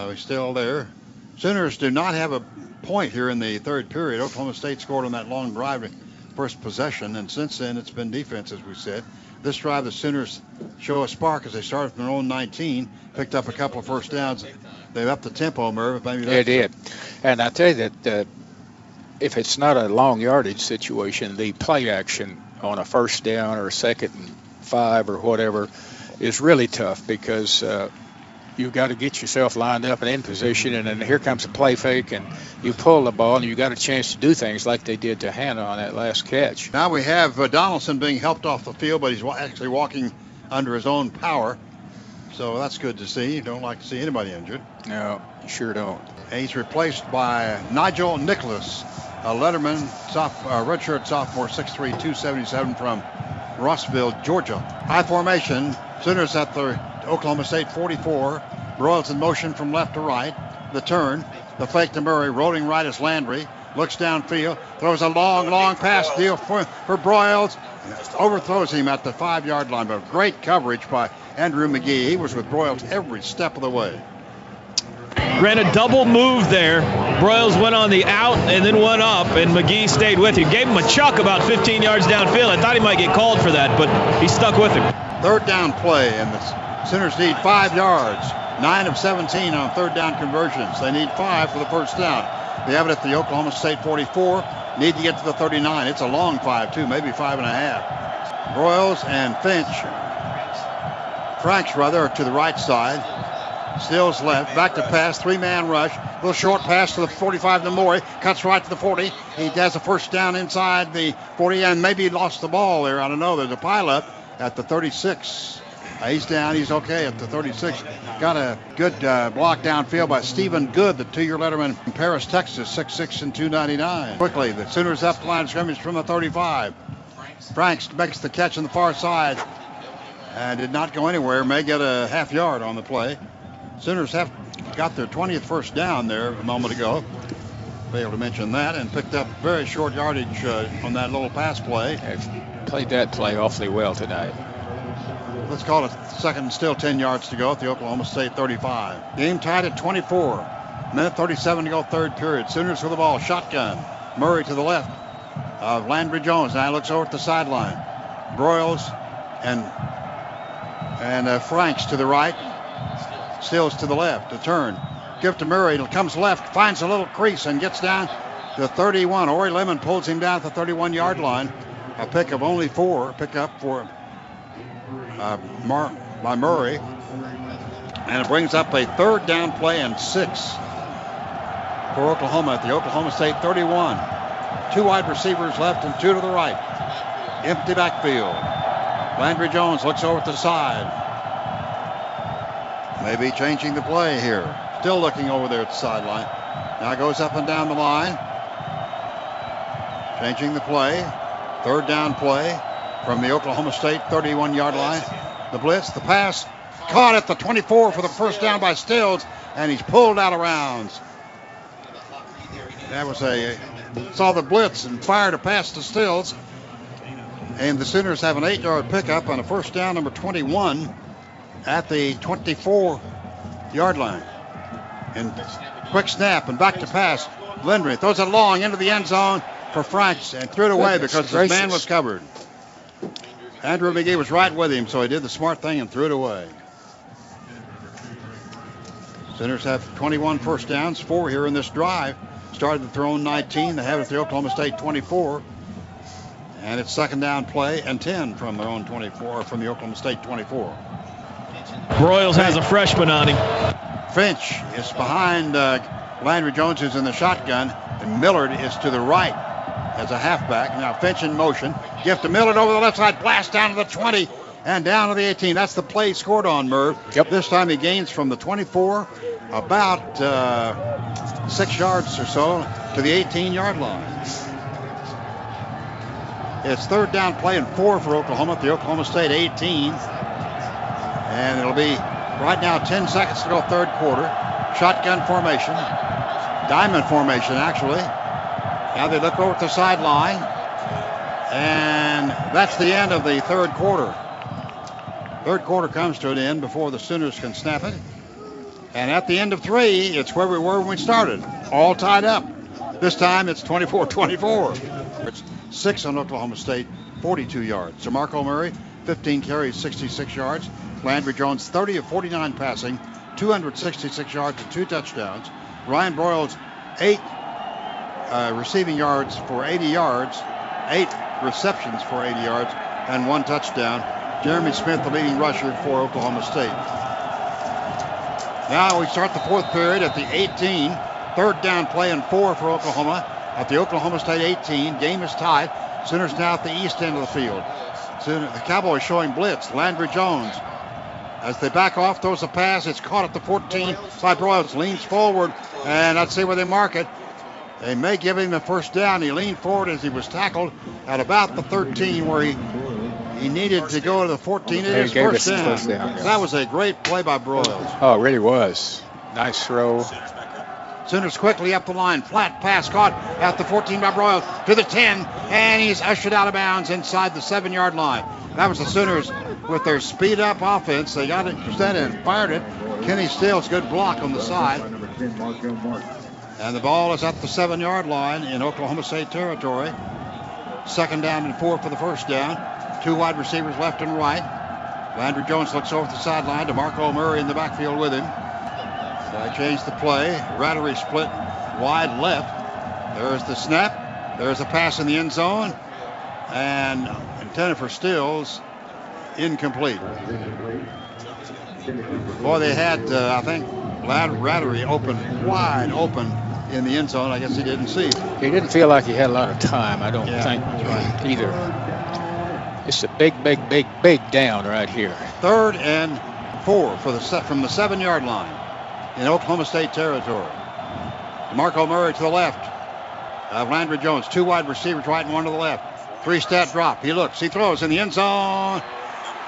He's still there. Sooners do not have a point here in the third period. Oklahoma State scored on that long drive first possession, and since then it's been defense, as we said. This drive, the Sooners show a spark as they started from their own 19, picked up a couple of first downs. They've upped the tempo, Merv. They did. And I tell you that if it's not a long yardage situation, the play action on a first down or a 2nd and 5 or whatever is really tough, because you've got to get yourself lined up and in position, and then here comes a play fake, and you pull the ball, and you got a chance to do things like they did to Hannah on that last catch. Now we have Donaldson being helped off the field, but he's actually walking under his own power, so that's good to see. You don't like to see anybody injured. No, you sure don't. And he's replaced by Nigel Nicholas, a Letterman redshirt sophomore, 6'3", 277 from Rossville, Georgia. High formation. Sooners at the Oklahoma State 44. Broyles in motion from left to right. The turn. The fake to Murray. Rolling right is Landry. Looks downfield. Throws a long pass deal for Broyles. Overthrows him at the 5-yard line. But great coverage by Andrew McGee. He was with Broyles every step of the way. Ran a double move there. Broyles went on the out and then went up, and McGee stayed with him. Gave him a chuck about 15 yards downfield. I thought he might get called for that, but he stuck with him. Third down play, and the Sooners need 5 yards. 9 of 17 on third down conversions. They need 5 for the first down. They have it at the Oklahoma State 44. need to get to the 39. It's a long 5, too, maybe 5.5. Broyles and Finch. Franks, rather, to the right side. Stills left. Back to pass. 3-man rush. Little short pass to the 45 to Morey. Cuts right to the 40. He has a first down inside the 40 and maybe lost the ball there. I don't know. There's a pileup at the 36. He's down. He's okay at the 36. Got a good block downfield by Stephen Good, the 2-year letterman from Paris, Texas, 6'6" and 299. Quickly, the Sooners up the line of scrimmage from the 35. Franks makes the catch on the far side and did not go anywhere. May get a half yard on the play. Sooners have got their 20th first down there a moment ago. Failed to mention that, and picked up very short yardage on that little pass play. They've played that play awfully well tonight. Let's call it second and still 10 yards to go at the Oklahoma State 35. Game tied at 24. Minute 37 to go, third period. Sooners with the ball, shotgun. Murray to the left of Landry Jones. Now looks over at the sideline. Broyles and Franks to the right. Stills to the left, a turn. Give to Murray, comes left, finds a little crease and gets down to 31. Ori Lemon pulls him down at the 31-yard line. A pick of only 4, pickup for by Murray. And it brings up a third down play and 6 for Oklahoma at the Oklahoma State 31. 2 wide receivers left and 2 to the right. Empty backfield. Landry Jones looks over to the side. Maybe changing the play here. Still looking over there at the sideline. Now goes up and down the line. Changing the play. Third down play from the Oklahoma State 31-yard line. The blitz, the pass, caught at the 24 for the first down by Stills, and he's pulled out of rounds. That was saw the blitz and fired a pass to Stills. And the Sooners have an 8-yard pickup on a first down, number 21. At the 24-yard line. And quick snap and back to pass. Lindry throws it long into the end zone for Franks and threw it away because his man was covered. Andrew McGee was right with him, so he did the smart thing and threw it away. Sooners have 21 first downs, 4 here in this drive. Started at their own 19. They have it at the Oklahoma State 24. And it's second down play and 10 from their own 24, from the Oklahoma State 24. Broyles has a freshman on him. Finch is behind Landry Jones, who's in the shotgun, and Millard is to the right as a halfback. Now Finch in motion. Give to Millard over the left side, blast down to the 20 and down to the 18. That's the play scored on, Merv. Yep. This time he gains from the 24 about 6 yards or so to the 18-yard line. It's third down play and 4 for Oklahoma at the Oklahoma State 18. And it'll be right now 10 seconds to go, third quarter. Shotgun formation. Diamond formation, actually. Now they look over at the sideline. And that's the end of the third quarter. Third quarter comes to an end before the Sooners can snap it. And at the end of 3, it's where we were when we started. All tied up. This time it's 24-24. It's 6 on Oklahoma State, 42 yards. So Marco Murray, 15 carries, 66 yards. Landry Jones, 30 of 49 passing, 266 yards and 2 touchdowns. Ryan Broyles, 8 receiving yards for 80 yards, 8 receptions for 80 yards, and 1 touchdown. Jeremy Smith, the leading rusher for Oklahoma State. Now we start the fourth period at the 18. Third down play and 4 for Oklahoma at the Oklahoma State 18. Game is tied. Sooners now at the east end of the field. The Cowboys showing blitz. Landry Jones, as they back off, throws a pass. It's caught at the 14 by Broyles. Leans forward, and let's see where they mark it. They may give him the first down. He leaned forward as he was tackled at about the 13, where he needed to go to the 14. It is first down. Yeah. That was a great play by Broyles. Oh, it really was. Nice throw. Sooners quickly up the line. Flat pass caught at the 14 by Broyles to the 10, and he's ushered out of bounds inside the 7-yard line. That was the Sooners with their speed-up offense. They got it presented and fired it. Kenny Stills, good block on the side. And the ball is at the 7-yard line in Oklahoma State territory. Second down and 4 for the first down. 2 wide receivers left and right. Landry Jones looks over the sideline to Marco Murray in the backfield with him. So I changed the play. Rattery split wide left. There's the snap. There's a pass in the end zone, and intended for Stills, incomplete. Boy, they had, I think, Rattery wide open in the end zone. I guess he didn't see. He didn't feel like he had a lot of time, I don't think, either. It's a big down right here. 3rd and 4 from the 7-yard line in Oklahoma State territory. DeMarco Murray to the left. Landry Jones, 2 wide receivers right and 1 to the left. 3-step drop. He looks. He throws in the end zone.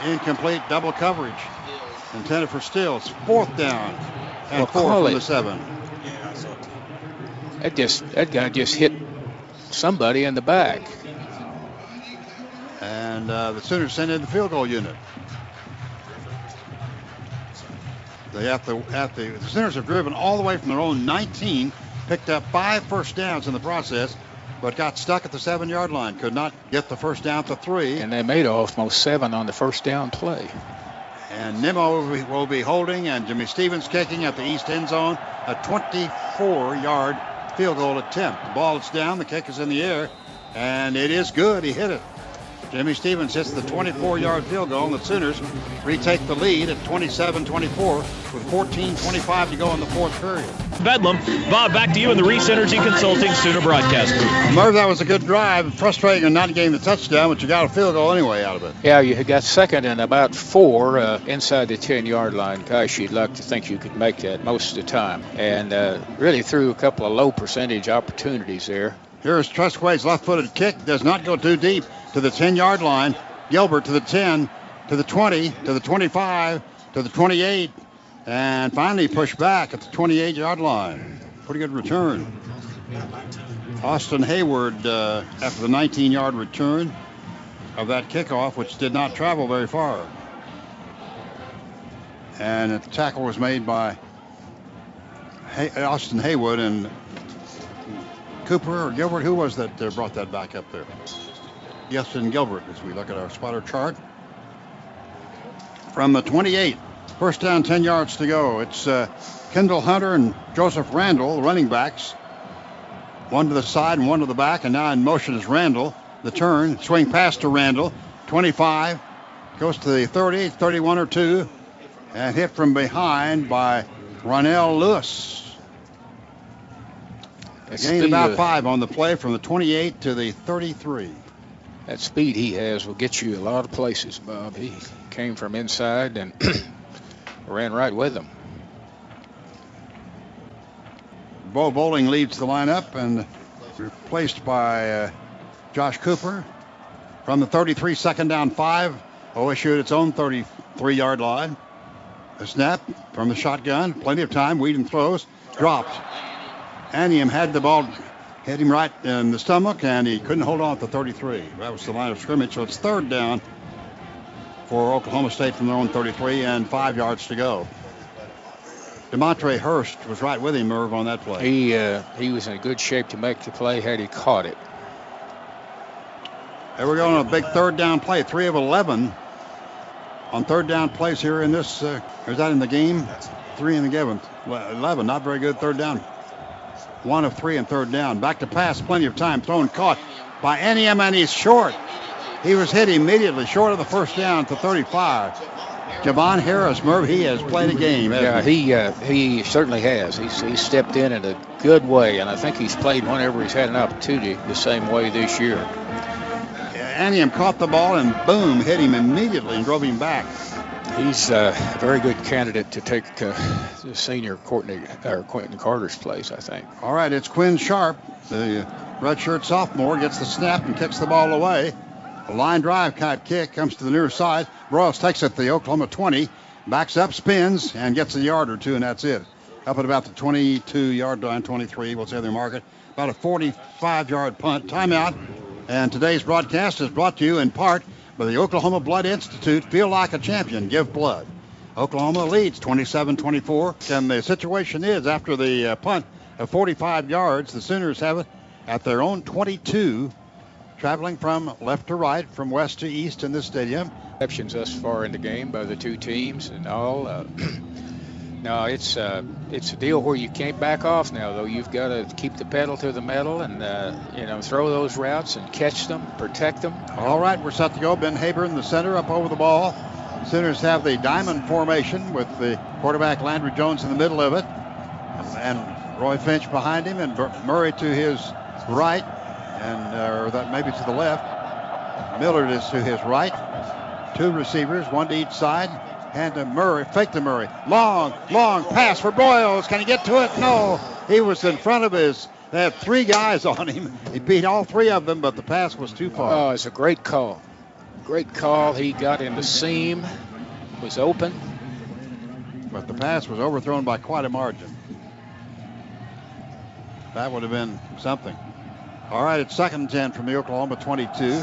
Incomplete. Double coverage. Intended for Stills. 4th down and 4 from the 7. That guy just hit somebody in the back. And the Sooners send in the field goal unit. The Sooners have driven all the way from their own 19, picked up 5 first downs in the process, but got stuck at the 7-yard line. Could not get the first down to 3. And they made almost 7 on the first down play. And Nimmo will be holding, and Jimmy Stevens kicking at the east end zone, a 24-yard field goal attempt. The ball is down, the kick is in the air, and it is good. He hit it. Jimmy Stevens hits the 24-yard field goal, and the Sooners retake the lead at 27-24 with 14:25 to go in the 4th period. Bedlam. Bob, back to you in the Reese Energy Consulting Sooner broadcast booth. Merv, that was a good drive. Frustrating in not getting the touchdown, but you got a field goal anyway out of it. Yeah, you got 2nd and about 4 inside the 10-yard line. Gosh, you'd like to think you could make that most of the time. And really threw a couple of low percentage opportunities there. Here's Tresquay's left-footed kick. Does not go too deep to the 10-yard line. Gilbert to the 10, to the 20, to the 25, to the 28, and finally pushed back at the 28-yard line. Pretty good return. Austin Hayward after the 19-yard return of that kickoff, which did not travel very far. And the tackle was made by Austin Hayward, and Cooper or Gilbert, who was that brought that back up there? Justin Gilbert, as we look at our spotter chart. From the 28, first down, 10 yards to go. It's Kendall Hunter and Joseph Randall, the running backs. One to the side and one to the back, and now in motion is Randall. The turn, swing pass to Randall. 25, goes to the 30, 31 or 2, and hit from behind by Ronell Lewis. Gained about 5 on the play from the 28 to the 33. That speed he has will get you a lot of places, Bob. He came from inside and ran right with them. Bo Bowling leads the lineup and replaced by Josh Cooper. From the 33, 2nd down 5. OSU at its own 33-yard line. A snap from the shotgun. Plenty of time. Whedon throws. Dropped. Anium had the ball, hit him right in the stomach, and he couldn't hold on at the 33. That was the line of scrimmage, so it's 3rd down for Oklahoma State from their own 33 and 5 yards to go. DeMontre Hurst was right with him, Merv, on that play. He was in good shape to make the play had he caught it. There we go on a big 3rd down play, 3 of 11 on 3rd down plays here in this. Is that in the game? 3 in the game. 11, not very good 3rd down. 1 of 3 and 3rd down. Back to pass, plenty of time. Thrown, caught by Anium, and he's short. He was hit immediately, short of the first down to 35. Javon Harris, Merv, he has played a game. Yeah, he certainly has. He's stepped in a good way, and I think he's played whenever he's had an opportunity the same way this year. Anium caught the ball and boom, hit him immediately and drove him back. He's a very good candidate to take the senior Quentin Carter's place, I think. All right, it's Quinn Sharp, the redshirt sophomore, gets the snap and kicks the ball away. A line drive type kick comes to the near side. Broyles takes it to the Oklahoma 20, backs up, spins, and gets a yard or 2, and that's it. Up at about the 22-yard line, 23, we'll say they mark it. About a 45-yard punt. Timeout. And today's broadcast is brought to you in part by the Oklahoma Blood Institute. Feel like a champion. Give blood. Oklahoma leads 27-24. And the situation is, after the punt of 45 yards, the Sooners have it at their own 22, traveling from left to right, from west to east in this stadium. Receptions thus far in the game by the two teams and all. No, it's a deal where you can't back off now, though. You've got to keep the pedal to the metal and, throw those routes and catch them, protect them. All right, we're set to go. Ben Haber in the center, up over the ball. Sooners have the diamond formation with the quarterback Landry Jones in the middle of it, and Roy Finch behind him, and Murray to his right, and or that maybe to the left. Millard is to his right. Two receivers, one to each side. Hand to Murray, fake to Murray. Long pass for Broyles. Can he get to it? No. He was in front of his. They had three guys on him. He beat all three of them, but the pass was too far. Oh, it's a great call. Great call. He got in the seam, was open. But the pass was overthrown by quite a margin. That would have been something. All right, it's 2nd and 10 from the Oklahoma 22.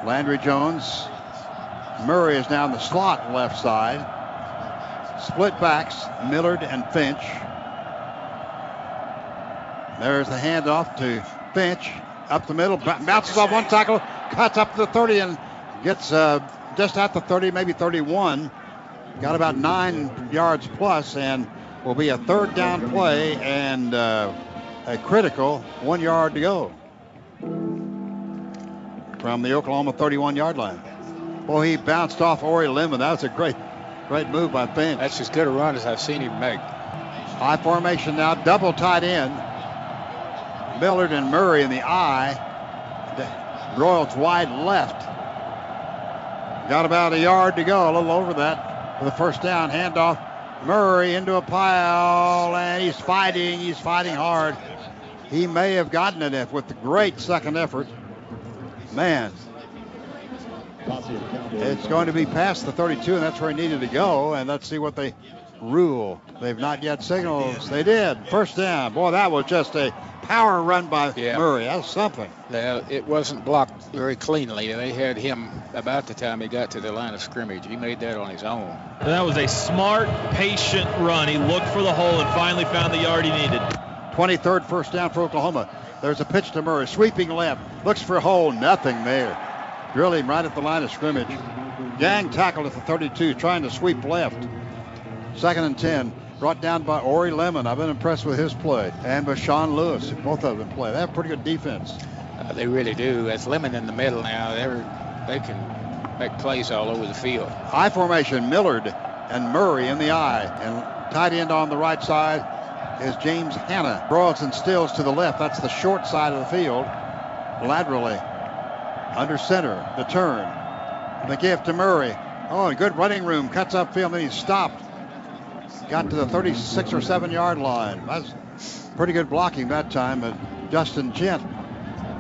Landry Jones. Murray is down the slot left side. Split backs, Millard and Finch. There's the handoff to Finch. Up the middle, bounces off one tackle, cuts up to the 30 and gets just at the 30, maybe 31. Got about 9 yards plus, and will be a 3rd down play and a critical 1 yard to go from the Oklahoma 31-yard line. Boy, he bounced off Ori Lemon. That was a great move by Finch. That's as good a run as I've seen him make. High formation now, double tight end. Millard and Murray in the eye. Broyles wide left. Got about a yard to go, a little over that for the 1st down. Handoff. Murray into a pile, and he's fighting hard. He may have gotten it with the great second effort. Man, it's going to be past the 32, and that's where he needed to go. And let's see what they rule. They've not yet signaled. They did. 1st down. Boy, that was just a power run by Murray. That's something. Now, it wasn't blocked very cleanly. They had him about the time he got to the line of scrimmage. He made that on his own. That was a smart, patient run. He looked for the hole and finally found the yard he needed. 23rd 1st down for Oklahoma. There's a pitch to Murray. Sweeping left. Looks for a hole. Nothing there. Drill him right at the line of scrimmage. Gang tackled at the 32, trying to sweep left. 2nd and 10. Brought down by Ori Lemon. I've been impressed with his play. And by Sean Lewis. Both of them play. They have pretty good defense. They really do. That's Lemon in the middle now. They can make plays all over the field. High formation. Millard and Murray in the eye. And tight end on the right side is James Hanna. Broyles and Stills to the left. That's the short side of the field. Laterally. Under center. The turn. The gift to Murray. Oh, good running room. Cuts upfield, and he's stopped. Got to the 36 or 7 yard line. That's pretty good blocking that time. But Justin Gent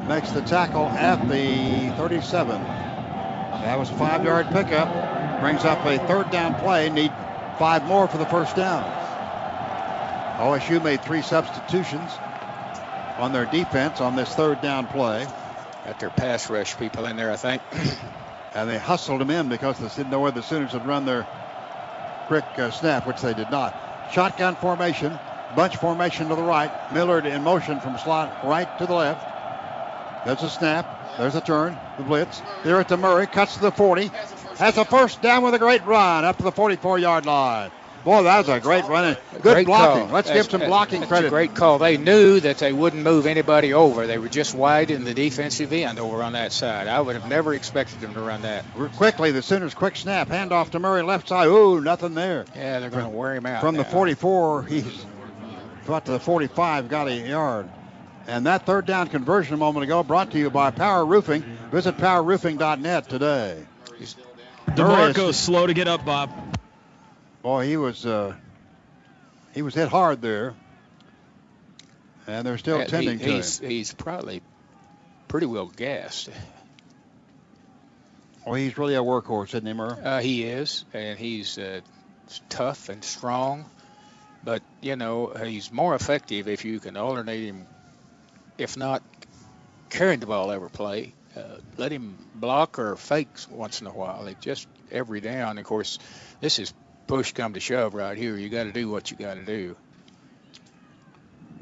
makes the tackle at the 37. That was a 5-yard pickup. Brings up a 3rd down play. Need 5 more for the 1st down. OSU made 3 substitutions on their defense on this 3rd down play. Got their pass rush people in there, I think. And they hustled them in because they didn't know where the Sooners would run their quick snap, which they did not. Shotgun formation, bunch formation to the right. Millard in motion from slot right to the left. There's a snap. There's a turn. The blitz. There at the Murray. Cuts to the 40. Has a 1st down with a great run up to the 44-yard line. Boy, that was a great run. Good blocking. Call. Let's give some blocking that's credit. A great call. They knew that they wouldn't move anybody over. They were just wide in the defensive end over on that side. I would have never expected them to run that. Quickly, the Sooners quick snap. Handoff to Murray left side. Ooh, nothing there. Yeah, they're going to wear him out. From the 44, he's got to the 45, got a yard. And that 3rd down conversion a moment ago brought to you by Power Roofing. Visit powerroofing.net today. DeMarco's slow to get up, Bob. Boy, he was hit hard there. And they're still tending to him. He's probably pretty well gassed. Oh, he's really a workhorse, isn't he, Merv? He is, and he's tough and strong. But, he's more effective if you can alternate him, if not carrying the ball every play. Let him block or fakes once in a while. It just every down. Of course, this is push come to shove right here. You got to do what you got to do.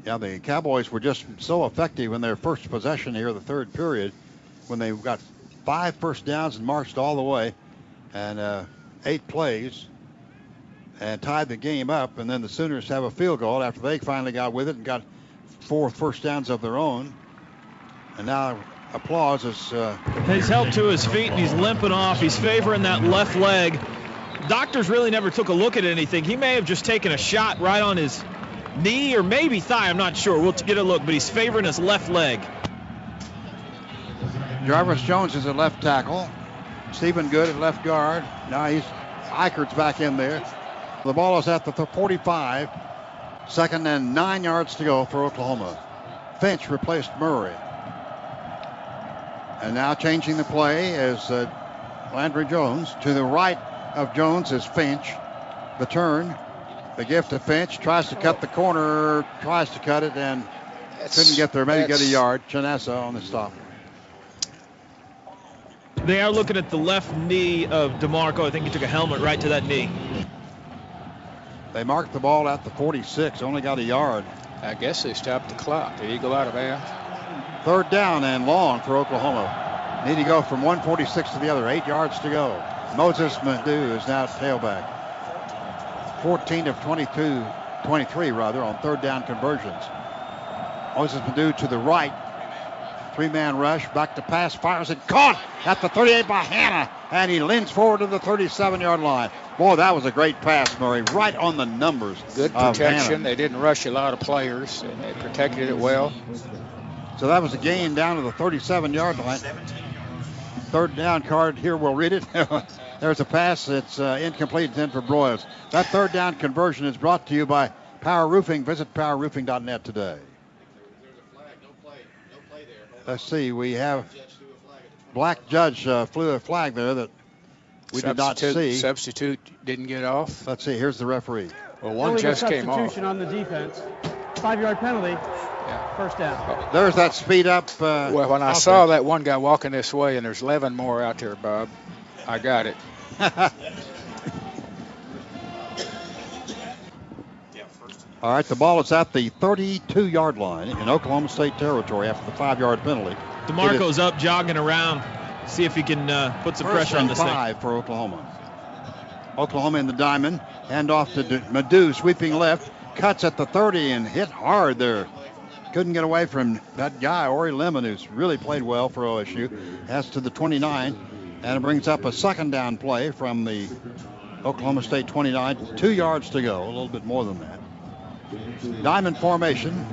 Yeah, the Cowboys were just so effective in their first possession here, the 3rd period, when they got 5 first downs and marched all the way, and 8 plays. and tied the game up, and then the Sooners have a field goal after they finally got with it and got 4 first downs of their own. And now applause as he's helped to his feet and he's limping off. He's favoring that left leg. Doctors really never took a look at anything. He may have just taken a shot right on his knee or maybe thigh. I'm not sure. We'll get a look, but he's favoring his left leg. Jarvis Jones is at left tackle. Stephen Good at left guard. Now Eichert's back in there. The ball is at the 45. 2nd and 9 yards to go for Oklahoma. Finch replaced Murray. And now changing the play is Landry Jones. To the right of Jones is Finch. The turn. The gift to Finch. Tries to cut the corner. Tries to cut it and couldn't get there. Maybe get a yard. Chanessa on the stop. They are looking at the left knee of DeMarco. I think he took a helmet right to that knee. They marked the ball at the 46. Only got a yard. I guess they stopped the clock. Did he go out of bounds? 3rd down and long for Oklahoma. Need to go from 146 to the other. 8 yards to go. Moses Madu is now tailback. 14 of 23 on 3rd down conversions. Moses Madu to the right. 3-man rush. Back to pass. Fires it. Caught at the 38 by Hanna. And he leans forward to the 37-yard line. Boy, that was a great pass, Murray. Right on the numbers. Good protection. They didn't rush a lot of players. And they protected it well. So that was a gain down to the 37-yard line. 3rd down card here. We'll read it. There's a pass. It's incomplete. It's in for Broyles. That 3rd down conversion is brought to you by Power Roofing. Visit powerroofing.net today. Let's see. We have black judge flew a flag there that we did not see. Substitute didn't get off. Let's see. Here's the referee. Well, one just came off. Substitution on the defense. 5-yard penalty. Yeah. 1st down. There's that speed up. Well, when I saw that one guy walking this way, and there's 11 more out there, Bob, I got it. All right, the ball is at the 32-yard line in Oklahoma State territory after the 5-yard penalty. DeMarco's up, jogging around, see if he can put some pressure on this thing. 5 for Oklahoma. Oklahoma in the diamond. Hand off to Madu, sweeping left. Cuts at the 30 and hit hard there. Couldn't get away from that guy, Ori Lemon, who's really played well for OSU. Has to the 29, and it brings up a 2nd down play from the Oklahoma State 29. 2 yards to go, a little bit more than that. Diamond formation.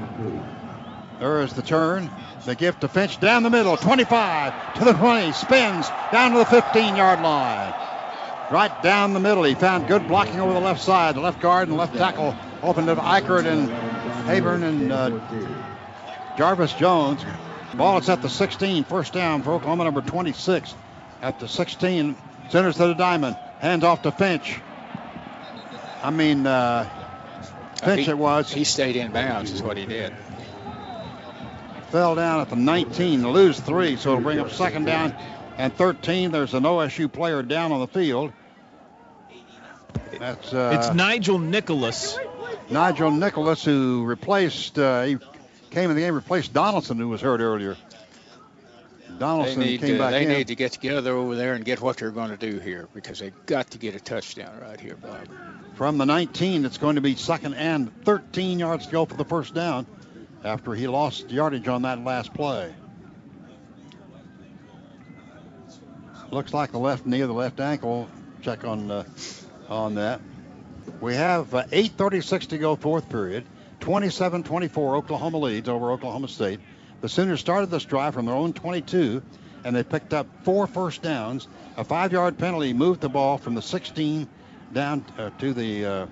There is the turn. The gift to Finch down the middle. 25 to the 20. Spins down to the 15-yard line. Right down the middle. He found good blocking over the left side. The left guard and left tackle open to Eichert and Haburn and Jarvis Jones. Ball is at the 16. 1st down for Oklahoma, number 26. At the 16. Centers to the diamond. Hands off to Finch. Finch it was. He stayed in bounds is what he did. Fell down at the 19 to lose 3, so it'll bring up 2nd down and 13. There's an OSU player down on the field. That's it's Nigel Nicholas. Nigel Nicholas, who replaced, he came in the game, replaced Donaldson, who was hurt earlier. Donaldson came back in. They need to get together over there and get what they're going to do here, because they've got to get a touchdown right here, Bob. From the 19, it's going to be 2nd and 13 yards to go for the 1st down after he lost yardage on that last play. Looks like the left knee or the left ankle. Check on that. We have 8:36 to go, 4th period. 27-24, Oklahoma leads over Oklahoma State. The Sooners started this drive from their own 22, and they picked up 4 first downs. A 5-yard penalty moved the ball from the 16 down to the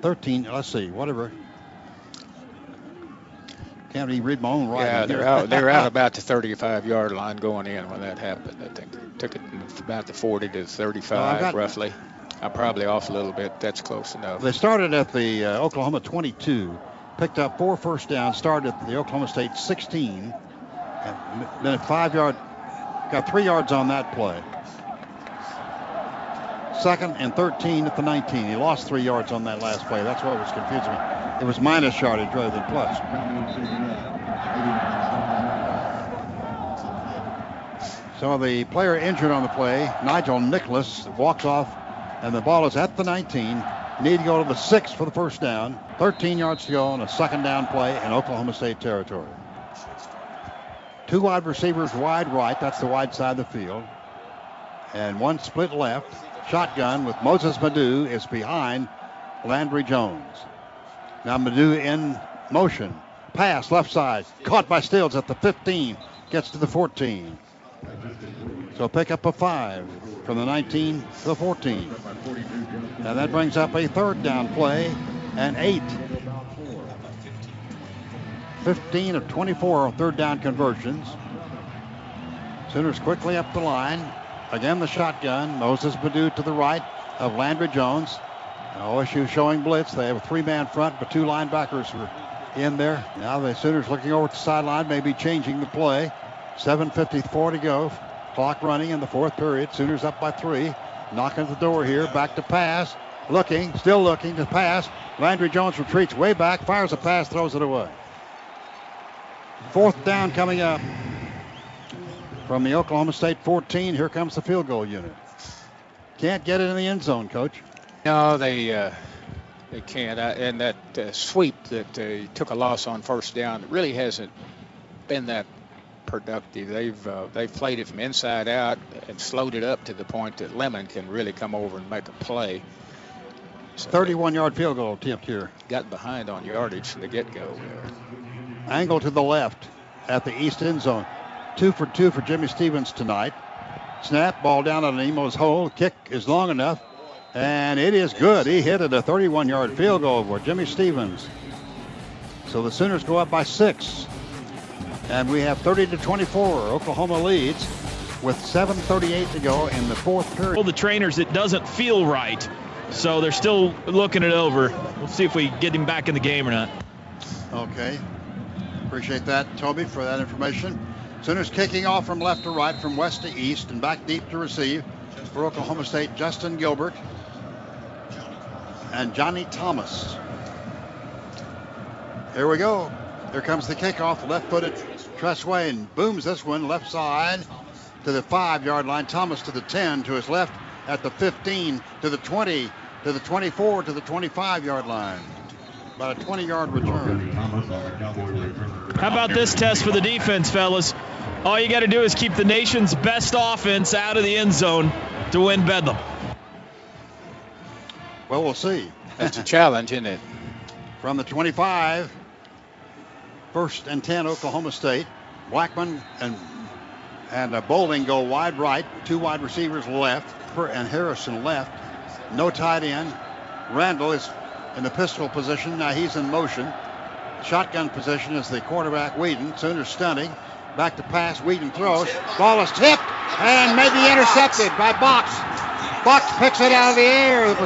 13. Let's see, whatever. Can't even read my own writing. Yeah, they're out about the 35-yard line going in when that happened. I think took it from about the 40 to 35 roughly. I'm probably off a little bit. That's close enough. They started at the Oklahoma 22, picked up 4 first downs, started at the Oklahoma State 16, and then a 5-yard, got 3 yards on that play. 2nd and 13 at the 19. He lost 3 yards on that last play. That's what was confusing me. It was minus yardage rather than plus. So the player injured on the play, Nigel Nicholas, walks off And the ball is at the 19. Need to go to the 6 for the first down. 13 yards to go on a second down play in Oklahoma State territory. 2 wide receivers wide right. That's the wide side of the field. And 1 split left. Shotgun with Moses Madu is behind Landry Jones. Now Madu in motion. Pass left side. Caught by Stills at the 15. Gets to the 14. So pick up a 5 from the 19 to the 14. And that brings up a third down play and 8. 15 of 24 third down conversions. Sooners quickly up the line. Again the shotgun. Moses Madu to the right of Landry Jones. OSU showing blitz. They have a 3-man front, but 2 linebackers are in there. Now the Sooners looking over at the sideline, maybe changing the play. 7:54 to go. Clock running in the 4th period. Sooners up by 3. Knocking at the door here. Back to pass. Looking, still looking to pass. Landry Jones retreats way back, fires a pass, throws it away. 4th down coming up from the Oklahoma State 14. Here comes the field goal unit. Can't get it in the end zone, Coach. No, they can't. And that sweep that took a loss on first down really hasn't been that productive. They've played it from inside out and slowed it up to the point that Lemon can really come over and make a play. So 31-yard field goal attempt here. Got behind on yardage from the get-go. Angle to the left at the east end zone. 2 for 2 for Jimmy Stevens tonight. Snap, ball down on Nemo's hole. Kick is long enough, and it is good. He hit it a 31-yard field goal for Jimmy Stevens. So the Sooners go up by 6. And we have 30-24. Oklahoma leads with 7:38 to go in the 4th period. Well, the trainers, it doesn't feel right. So they're still looking it over. We'll see if we get him back in the game or not. Okay. Appreciate that, Toby, for that information. Sooners kicking off from left to right, from west to east, and back deep to receive for Oklahoma State, Justin Gilbert and Johnny Thomas. Here we go. Here comes the kickoff, left-footed Tressway, and booms this one left side to the 5-yard line. Thomas to the 10, to his left at the 15, to the 20, to the 24, to the 25-yard line. About a 20-yard return. How about this test for the defense, fellas? All you got to do is keep the nation's best offense out of the end zone to win Bedlam. Well, we'll see. That's a challenge, isn't it? From the 25, 1st and 10, Oklahoma State. Blackman and Bowling go wide right. 2 wide receivers left, and Harrison left. No tight end. Randall is in the pistol position. Now he's in motion. Shotgun position is the quarterback, Whedon. Sooners stunning. Back to pass. Whedon throws. Ball is tipped and maybe intercepted by Box. Box picks it out of the air. It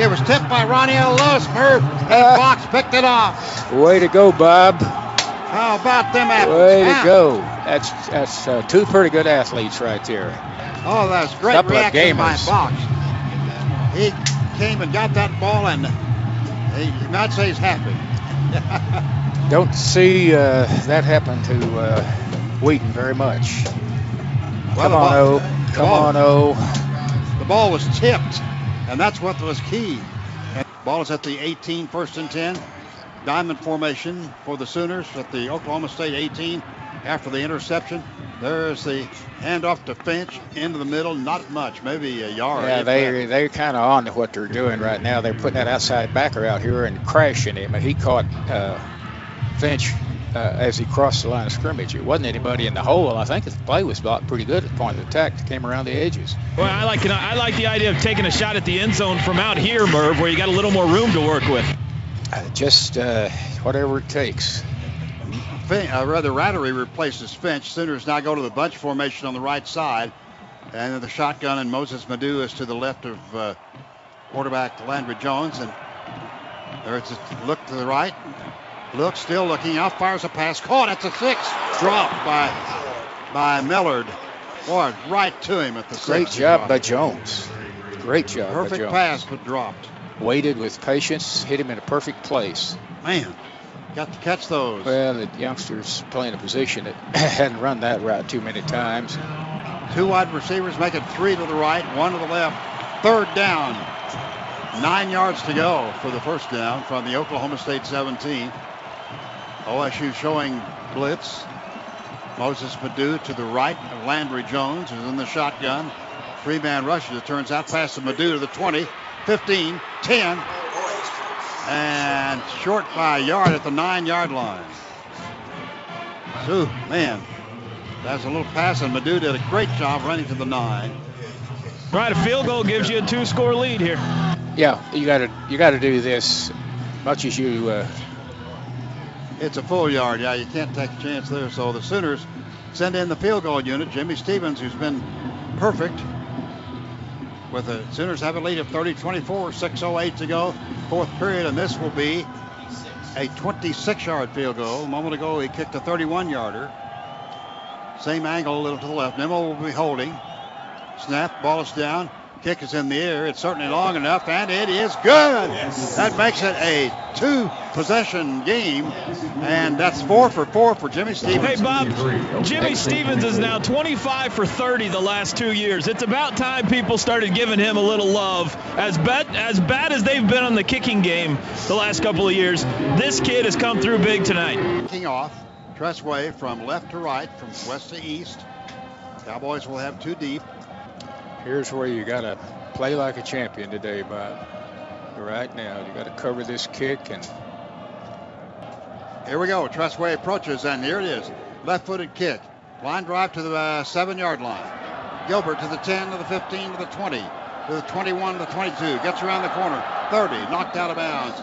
was tipped by Ronnie L. Lewis. Merv and Box picked it off. Way to go, Bob. How about them athletes? Way to go. That's 2 pretty good athletes right there. Oh, that's great Couple reaction of by gamers. Box. He came and got that ball, and you might say he's happy. Don't see that happen to Wheaton very much. Well, Come on, O. Come on, O. The ball was tipped, and that's what was key. And ball is at the 18, 1st and 10. Diamond formation for the Sooners at the Oklahoma State 18 after the interception. There's the handoff to Finch into the middle. Not much, maybe a yard. Yeah, they're kind of on to what they're doing right now. They're putting that outside backer out here and crashing him. And he caught Finch as he crossed the line of scrimmage. It wasn't anybody in the hole. I think the play was blocked pretty good at the point of attack that came around the edges. Well, I like the idea of taking a shot at the end zone from out here, Merv, where you got a little more room to work with. Just whatever it takes. Rattery replaces Finch. Sooners now go to the bunch formation on the right side. And the shotgun, and Moses Madu is to the left of quarterback Landry Jones. And there's a look to the right. Look, still looking out, fires a pass. Caught at the 6. Dropped by Millard. Boy, right to him at the 6. Great job by Jones. Great job by Jones. Perfect pass, but dropped. Waited with patience, hit him in a perfect place. Man, got to catch those. Well, the youngster's playing a position that hadn't run that route too many times. 2 wide receivers make it 3 to the right, 1 to the left. third down. 9 yards to go for the first down from the Oklahoma State 17. OSU showing blitz. Moses Madu to the right of Landry Jones, who's in the shotgun. 3-man rushes. It turns out past Madu to the 20, 15, 10, and short by a yard at the 9-yard line. Ooh, man, that's a little pass, and Madu did a great job running to the 9. Right, a field goal gives you a 2-score lead here. Yeah, you got to do this much as you. It's a full yard. Yeah, you can't take a chance there. So the Sooners send in the field goal unit. Jimmy Stevens, who's been perfect. With the Sooners have a lead of 30-24, 6:08 to go, fourth period, and this will be a 26-yard field goal. A moment ago, he kicked a 31-yarder. Same angle, a little to the left. Nimmo will be holding. Snap, ball is down. Kick is in the air. It's certainly long enough, and it is good. That makes it a 2-possession game, and that's 4 for 4 for Jimmy Stevens. Hey, Bob, Jimmy Stevens is now 25 for 30 the last 2 years. It's about time people started giving him a little love. As bad as they've been on the kicking game the last couple of years, this kid has come through big tonight. Kicking off, Tressway from left to right, from west to east. Cowboys will have 2 deep. Here's where you got to play like a champion today, Bob. Right now, you got to cover this kick, and here we go. Tressway approaches, and here it is. Left-footed kick. Line drive to the 7-yard line. Gilbert to the 10, to the 15, to the 20, to the 21, to the 22. Gets around the corner. 30, knocked out of bounds.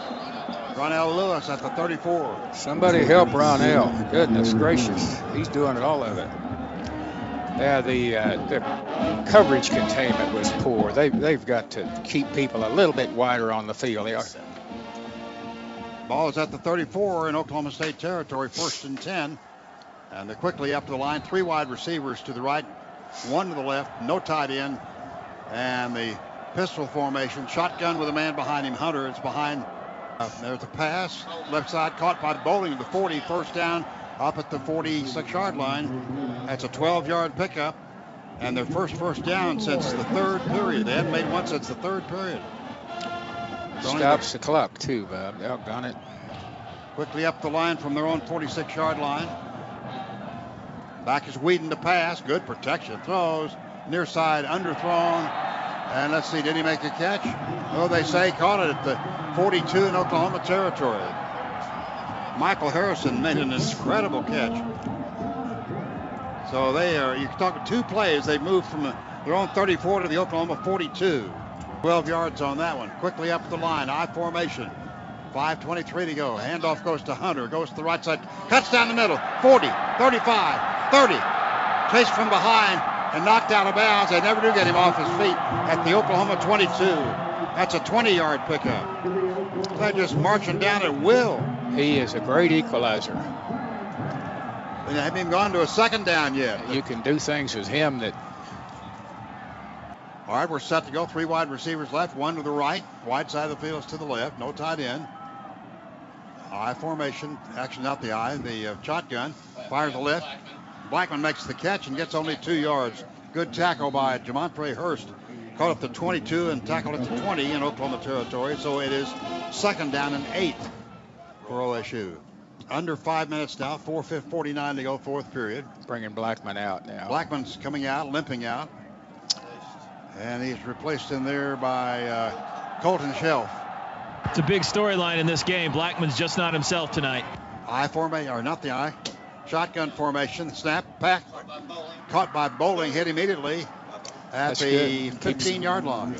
Ronell Lewis at the 34. Somebody help Ronell. Goodness gracious. He's doing all of it. Yeah, the coverage containment was poor. They've got to keep people a little bit wider on the field. They are. Ball is at the 34 in Oklahoma State territory, 1st and 10. And they're quickly up to the line. 3 wide receivers to the right, 1 to the left, no tight end. And the pistol formation, shotgun with a man behind him. Hunter is behind. There's a pass, left side, caught by Bowling at the 40, first down. Up at the 46-yard line. That's a 12-yard pickup, and their first down since the 3rd period. They haven't made one since the 3rd period. Stops the clock too, Bob. Doggone it. Quickly up the line from their own 46-yard line. Back is Whedon to pass. Good protection. Throws near side, underthrown. And let's see, did he make a catch? Oh, they say caught it at the 42 in Oklahoma territory. Michael Harrison made an incredible catch. So you're talking 2 plays. They moved from their own 34 to the Oklahoma 42. 12 yards on that one. Quickly up the line, I formation. 5:23 to go. Handoff goes to Hunter, goes to the right side, cuts down the middle. 40, 35, 30. Chased from behind and knocked out of bounds. They never do get him off his feet at the Oklahoma 22. That's a 20-yard pickup. They're just marching down at will. He is a great equalizer. They haven't even gone to a 2nd down yet. You can do things with him that. All right, we're set to go. 3 wide receivers left, 1 to the right. Wide side of the field is to the left. No tight end. I formation. Actually, not the I. The shotgun. Fires the left. Blackman makes the catch and gets only 2 yards. Good tackle by Jamontre Hurst. Caught up to 22 and tackled at the 20 in Oklahoma territory. So it is 2nd down and 8 for OSU. Under 5 minutes now, 4:49 to go, 4th period. Bringing Blackman out now. Blackman's coming out, limping out. And he's replaced in there by Colton Shelf. It's a big storyline in this game. Blackman's just not himself tonight. I formation, or not the I. Shotgun formation, snap, pack. Caught by Bowling, hit immediately at the 15-yard line.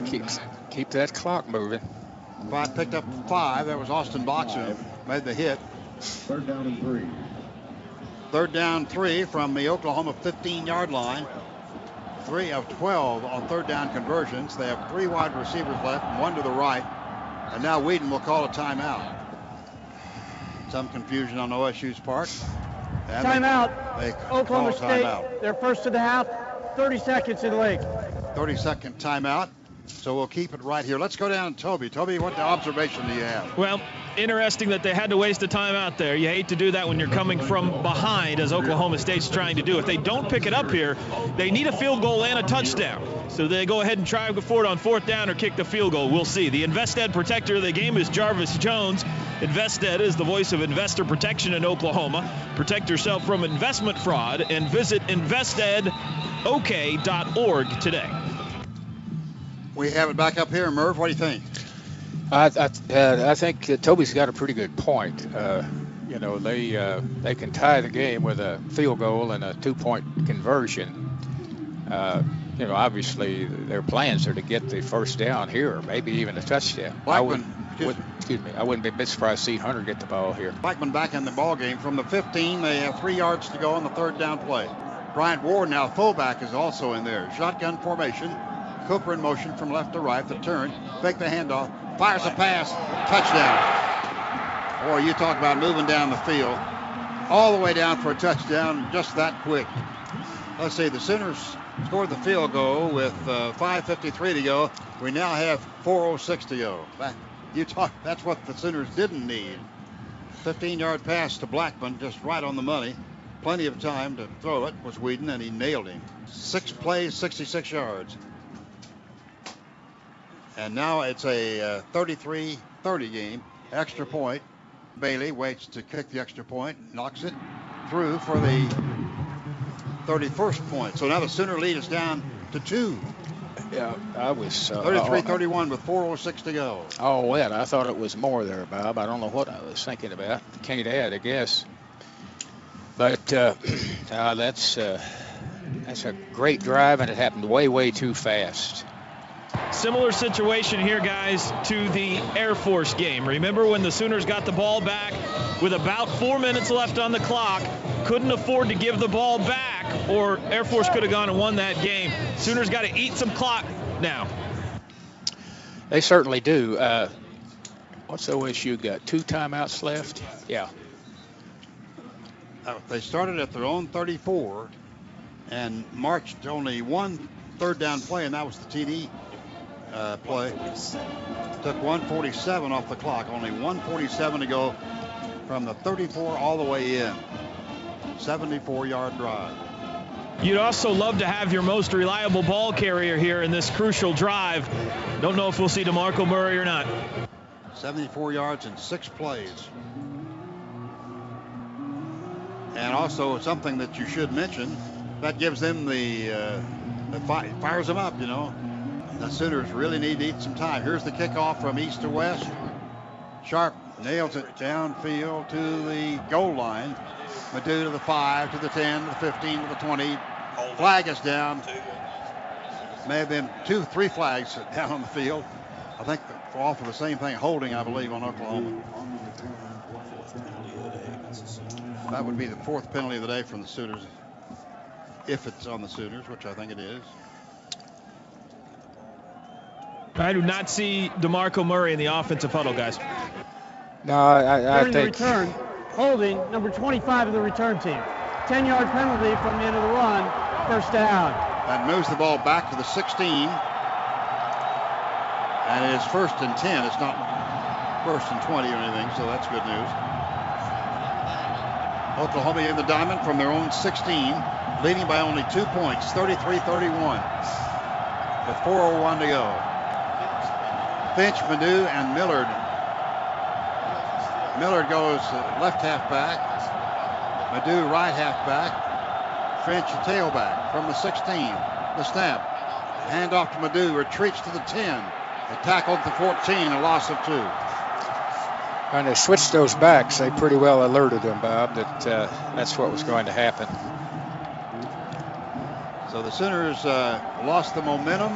Keep that clock moving. Five picked up 5. That was Austin Box who made the hit. 3rd down and 3. 3rd down 3 from the Oklahoma 15-yard line. 3 of 12 on 3rd down conversions. They have 3 wide receivers left, 1 to the right. And now Whedon will call a timeout. Some confusion on OSU's part. And timeout. They Oklahoma call State, timeout. they're first to the half. 30 seconds in the league. 30-second timeout. So we'll keep it right here. Let's go down to Toby. Toby, what observation do you have? Well, interesting that they had to waste a timeout there. You hate to do that when you're coming from behind, as Oklahoma State's trying to do. If they don't pick it up here, they need a field goal and a touchdown. So they go ahead and try to go for it on 4th down or kick the field goal. We'll see. The Invested protector of the game is Jarvis Jones. Invested is the voice of investor protection in Oklahoma. Protect yourself from investment fraud and visit investedok.org today. We have it back up here. Merv, what do you think? I think Toby's got a pretty good point. You know, they can tie the game with a field goal and a 2-point conversion. You know, obviously their plans are to get the first down here, or maybe even a touchdown. I wouldn't be surprised to see Hunter get the ball here. Blackman back in the ball game from the 15. They have 3 yards to go on the 3rd down play. Bryant Ward, now fullback, is also in there. Shotgun formation. Cooper in motion from left to right. The turn, fake the handoff, fires a pass, touchdown. Boy, you talk about moving down the field, all the way down for a touchdown, just that quick. Let's see, the Sooners scored the field goal with 5:53 to go. We now have 4:06 to go. That's what the Sooners didn't need. 15-yard pass to Blackman, just right on the money. Plenty of time to throw it was Whedon, and he nailed him. 6 plays, 66 yards. And now it's a 33-30 game. Extra point. Bailey waits to kick the extra point, knocks it through for the 31st point. So now the Sooner lead is down to 2. Yeah, I was 33-31 with 4:06 to go. Oh, well, I thought it was more there, Bob. I don't know what I was thinking about. Can't add, I guess. But that's a great drive, and it happened way too fast. Similar situation here, guys, to the Air Force game. Remember when the Sooners got the ball back with about 4 minutes left on the clock, couldn't afford to give the ball back, or Air Force could have gone and won that game. Sooners got to eat some clock now. They certainly do. What's OSU got? 2 timeouts left? Yeah. They started at their own 34 and marched only 1 3rd down play, and that was the TD play. Took 1:47 off the clock. Only 1:47 to go from the 34 all the way in. 74-yard drive. You'd also love to have your most reliable ball carrier here in this crucial drive. Don't know if we'll see DeMarco Murray or not. 74 yards in 6 plays. And also something that you should mention, that gives them fires them up, you know. The Sooners really need to eat some time. Here's the kickoff from east to west. Sharp nails it downfield to the goal line. Madu to the 5, to the 10, to the 15, to the 20. Flag is down. May have been 2-3 flags down on the field. I think all for the same thing, holding, I believe, on Oklahoma. That would be the 4th penalty of the day from the Sooners, if it's on the Sooners, which I think it is. I do not see DeMarco Murray in the offensive huddle, guys. No, I think. The return, holding number 25 of the return team. 10-yard penalty from the end of the run, 1st down. That moves the ball back to the 16. And it is 1st and 10. It's not 1st and 20 or anything, so that's good news. Oklahoma in the diamond from their own 16, leading by only 2 points, 33-31, with 4:01 to go. Finch, Manu, and Millard. Millard goes left halfback. Madu right halfback. Finch a tailback from the 16. The snap. Hand off to Madu. Retreats to the 10. They tackled the 14. A loss of 2. When they switched those backs, they pretty well alerted them, Bob, that that's what was going to happen. So the Sooners lost the momentum,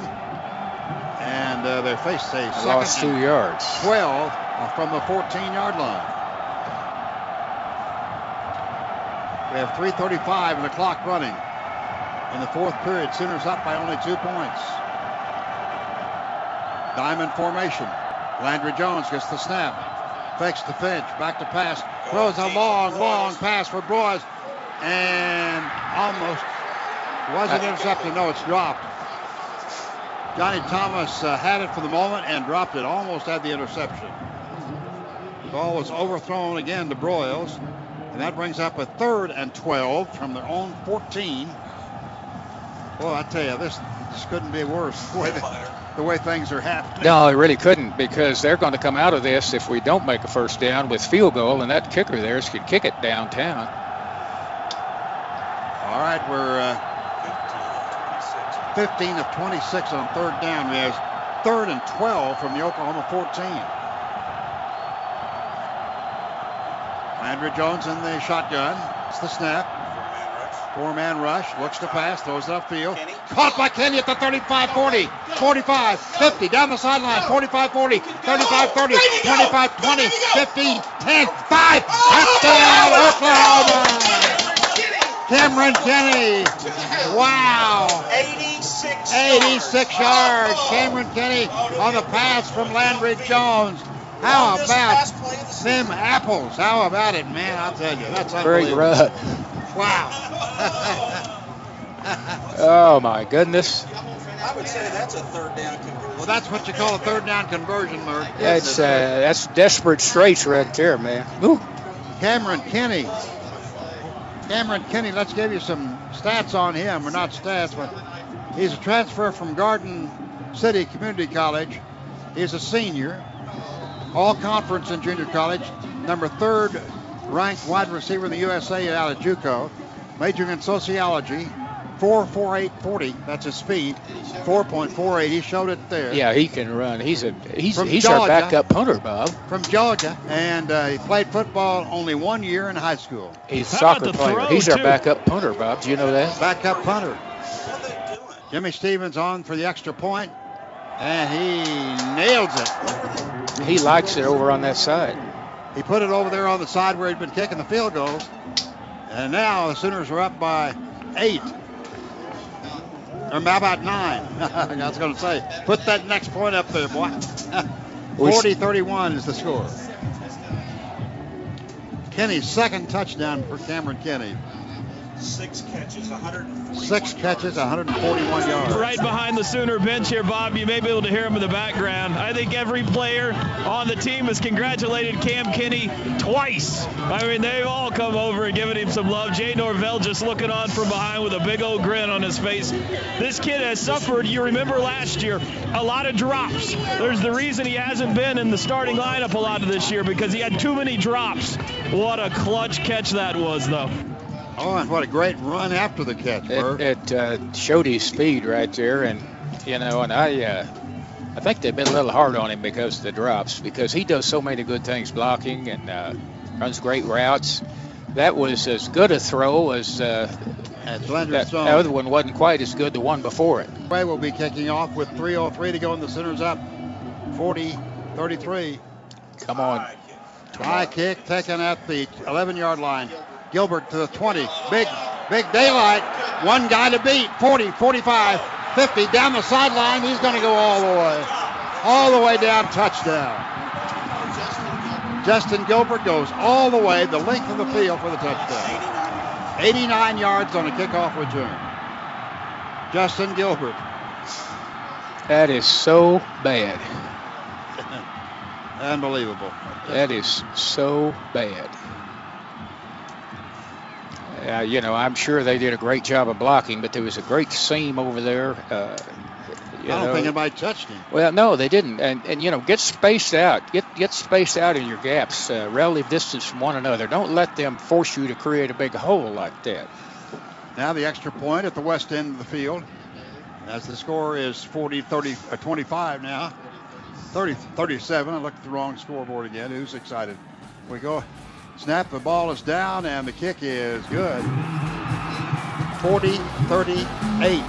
and they faced a second lost 2 yards. 12 from the 14-yard line. We have 3:35 and the clock running. In the 4th period, Sooners up by only 2 points. Diamond formation. Landry Jones gets the snap. Fakes to Finch, back to pass, throws a long pass for Broyes, and almost wasn't intercepted. No, it's dropped. Johnny Thomas had it for the moment and dropped it, almost had the interception. The ball was overthrown again to Broyles, and that brings up a 3rd and 12 from their own 14. Boy, I tell you, this couldn't be worse the way things are happening. No, it really couldn't, because they're going to come out of this if we don't make a first down with field goal, and that kicker there could kick it downtown. All right, we're 15 of 26 on 3rd down. We have 3rd and 12 from the Oklahoma 14. Landry Jones in the shotgun. It's the snap. 4-man rush. Looks to pass. Throws it upfield. Caught by Kenny at the 35, 40, 45, 50. Down the sideline. 45, 40, 35, 30, 25, 20, 15, 10, 5. Touchdown, Oklahoma. Cameron Kenny. Wow. 86 yards. Cameron Kenny on the pass from Landry Jones. How about them apples? How about it, man? I'll tell you. That's unbelievable. Great run. Wow. Oh, my goodness. I would say that's a 3rd down conversion. Well, that's what you call a 3rd down conversion, Merv. That's desperate straits right there, man. Ooh. Cameron Kenny, let's give you some stats on him. Or not stats, but he's a transfer from Garden City Community College. He's a senior. All conference in junior college. Number 3rd ranked wide receiver in the USA out of JUCO. Majoring in sociology. 4.4840. That's his speed. 4.48. He showed it there. Yeah, he can run. He's Georgia, our backup punter, Bob. From Georgia, and he played football only 1 year in high school. He's a soccer player. He's our backup punter, Bob. Do you know that? Backup punter. Jimmy Stevens on for the extra point, and he nails it. He likes it over on that side. He put it over there on the side where he'd been kicking the field goals, and now the Sooners are up by 8. Or how about 9? I was going to say, put that next point up there, boy. 40-31 is the score. Kenny's 2nd touchdown for Cameron Kenny. 6 catches, 141 yards. Right behind the Sooner bench here, Bob. You may be able to hear him in the background. I think every player on the team has congratulated Cam Kenny twice. I mean, they've all come over and given him some love. Jay Norvell just looking on from behind with a big old grin on his face. This kid has suffered, you remember last year, a lot of drops. There's the reason he hasn't been in the starting lineup a lot of this year, because he had too many drops. What a clutch catch that was, though. Oh, and what a great run after the catch, Merv. It showed his speed right there, and I think they've been a little hard on him because of the drops, because he does so many good things blocking and runs great routes. That was as good a throw as that other one wasn't quite as good, the one before it. Way will be kicking off with 3:03 to go, and the Sooners up 40-33. Come on. High kick taken at the 11-yard line. Gilbert to the 20. Big daylight. One guy to beat. 40, 45, 50. Down the sideline. He's going to go all the way. All the way down. Touchdown. Justin Gilbert goes all the way, the length of the field for the touchdown. 89 yards on a kickoff return. Justin Gilbert. That is so bad. Unbelievable. That is so bad. I'm sure they did a great job of blocking, but there was a great seam over there. I don't think anybody touched him. Well, no, they didn't. And get spaced out. Get spaced out in your gaps, relative distance from one another. Don't let them force you to create a big hole like that. Now the extra point at the west end of the field, as the score is 25 now. 37. I looked at the wrong scoreboard again. Who's excited? We go. Snap, the ball is down, and the kick is good. 40-38.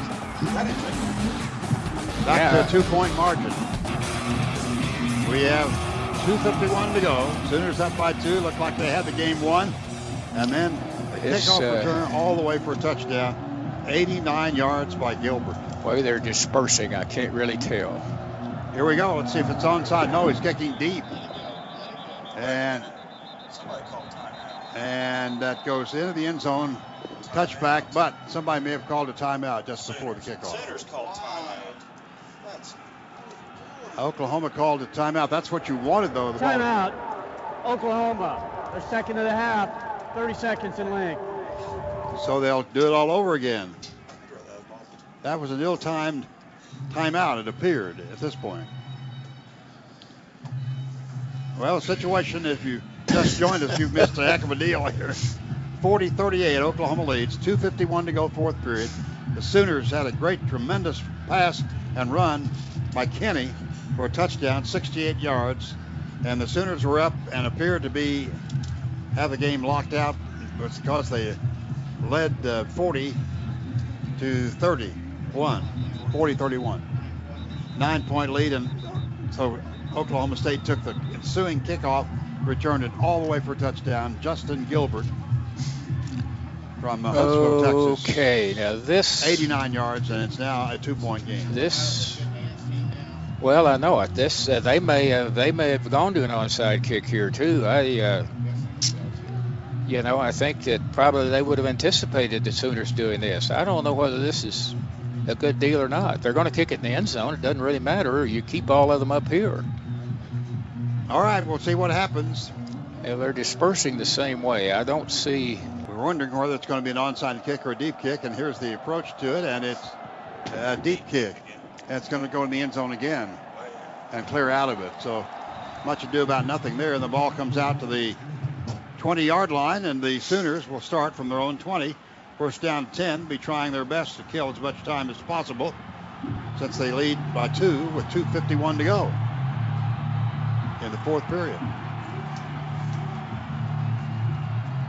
Back to a 2-point margin. We have 2:51 to go. Sooners up by 2. Looked like they had the game won. And then the kickoff return all the way for a touchdown. 89 yards by Gilbert. Boy, they're dispersing. I can't really tell. Here we go. Let's see if it's onside. No, he's kicking deep. And that goes into the end zone. Touchback, but somebody may have called a timeout just before the kickoff. Sooners called timeout. Oklahoma called a timeout. That's what you wanted, though. The ball. Timeout. Oklahoma. Their second of the half. 30 seconds in length. So they'll do it all over again. That was an ill-timed timeout, it appeared, at this point. Well, the situation, if you just joined us, you've missed a heck of a deal here. 40-38, Oklahoma leads. 2:51 to go, fourth period. The Sooners had a great, tremendous pass and run by Kenny for a touchdown, 68 yards. And the Sooners were up and appeared to have the game locked out because they led 40-31. 40-31. 9-point lead, and so Oklahoma State took the ensuing kickoff, returned it all the way for a touchdown. Justin Gilbert from Huntsville, Texas. Okay, now this 89 yards, and it's now a 2-point game. Well, I know it. They may have gone to an onside kick here too. I think that probably they would have anticipated the Sooners doing this. I don't know whether this is a good deal or not. They're going to kick it in the end zone. It doesn't really matter. You keep all of them up here. All right, we'll see what happens. Yeah, they're dispersing the same way. I don't see. We're wondering whether it's going to be an onside kick or a deep kick, and here's the approach to it, and it's a deep kick. And it's going to go in the end zone again and clear out of it. So much ado about nothing there, and the ball comes out to the 20-yard line, and the Sooners will start from their own 20. First down 10, be trying their best to kill as much time as possible since they lead by 2 with 2:51 to go in the fourth period.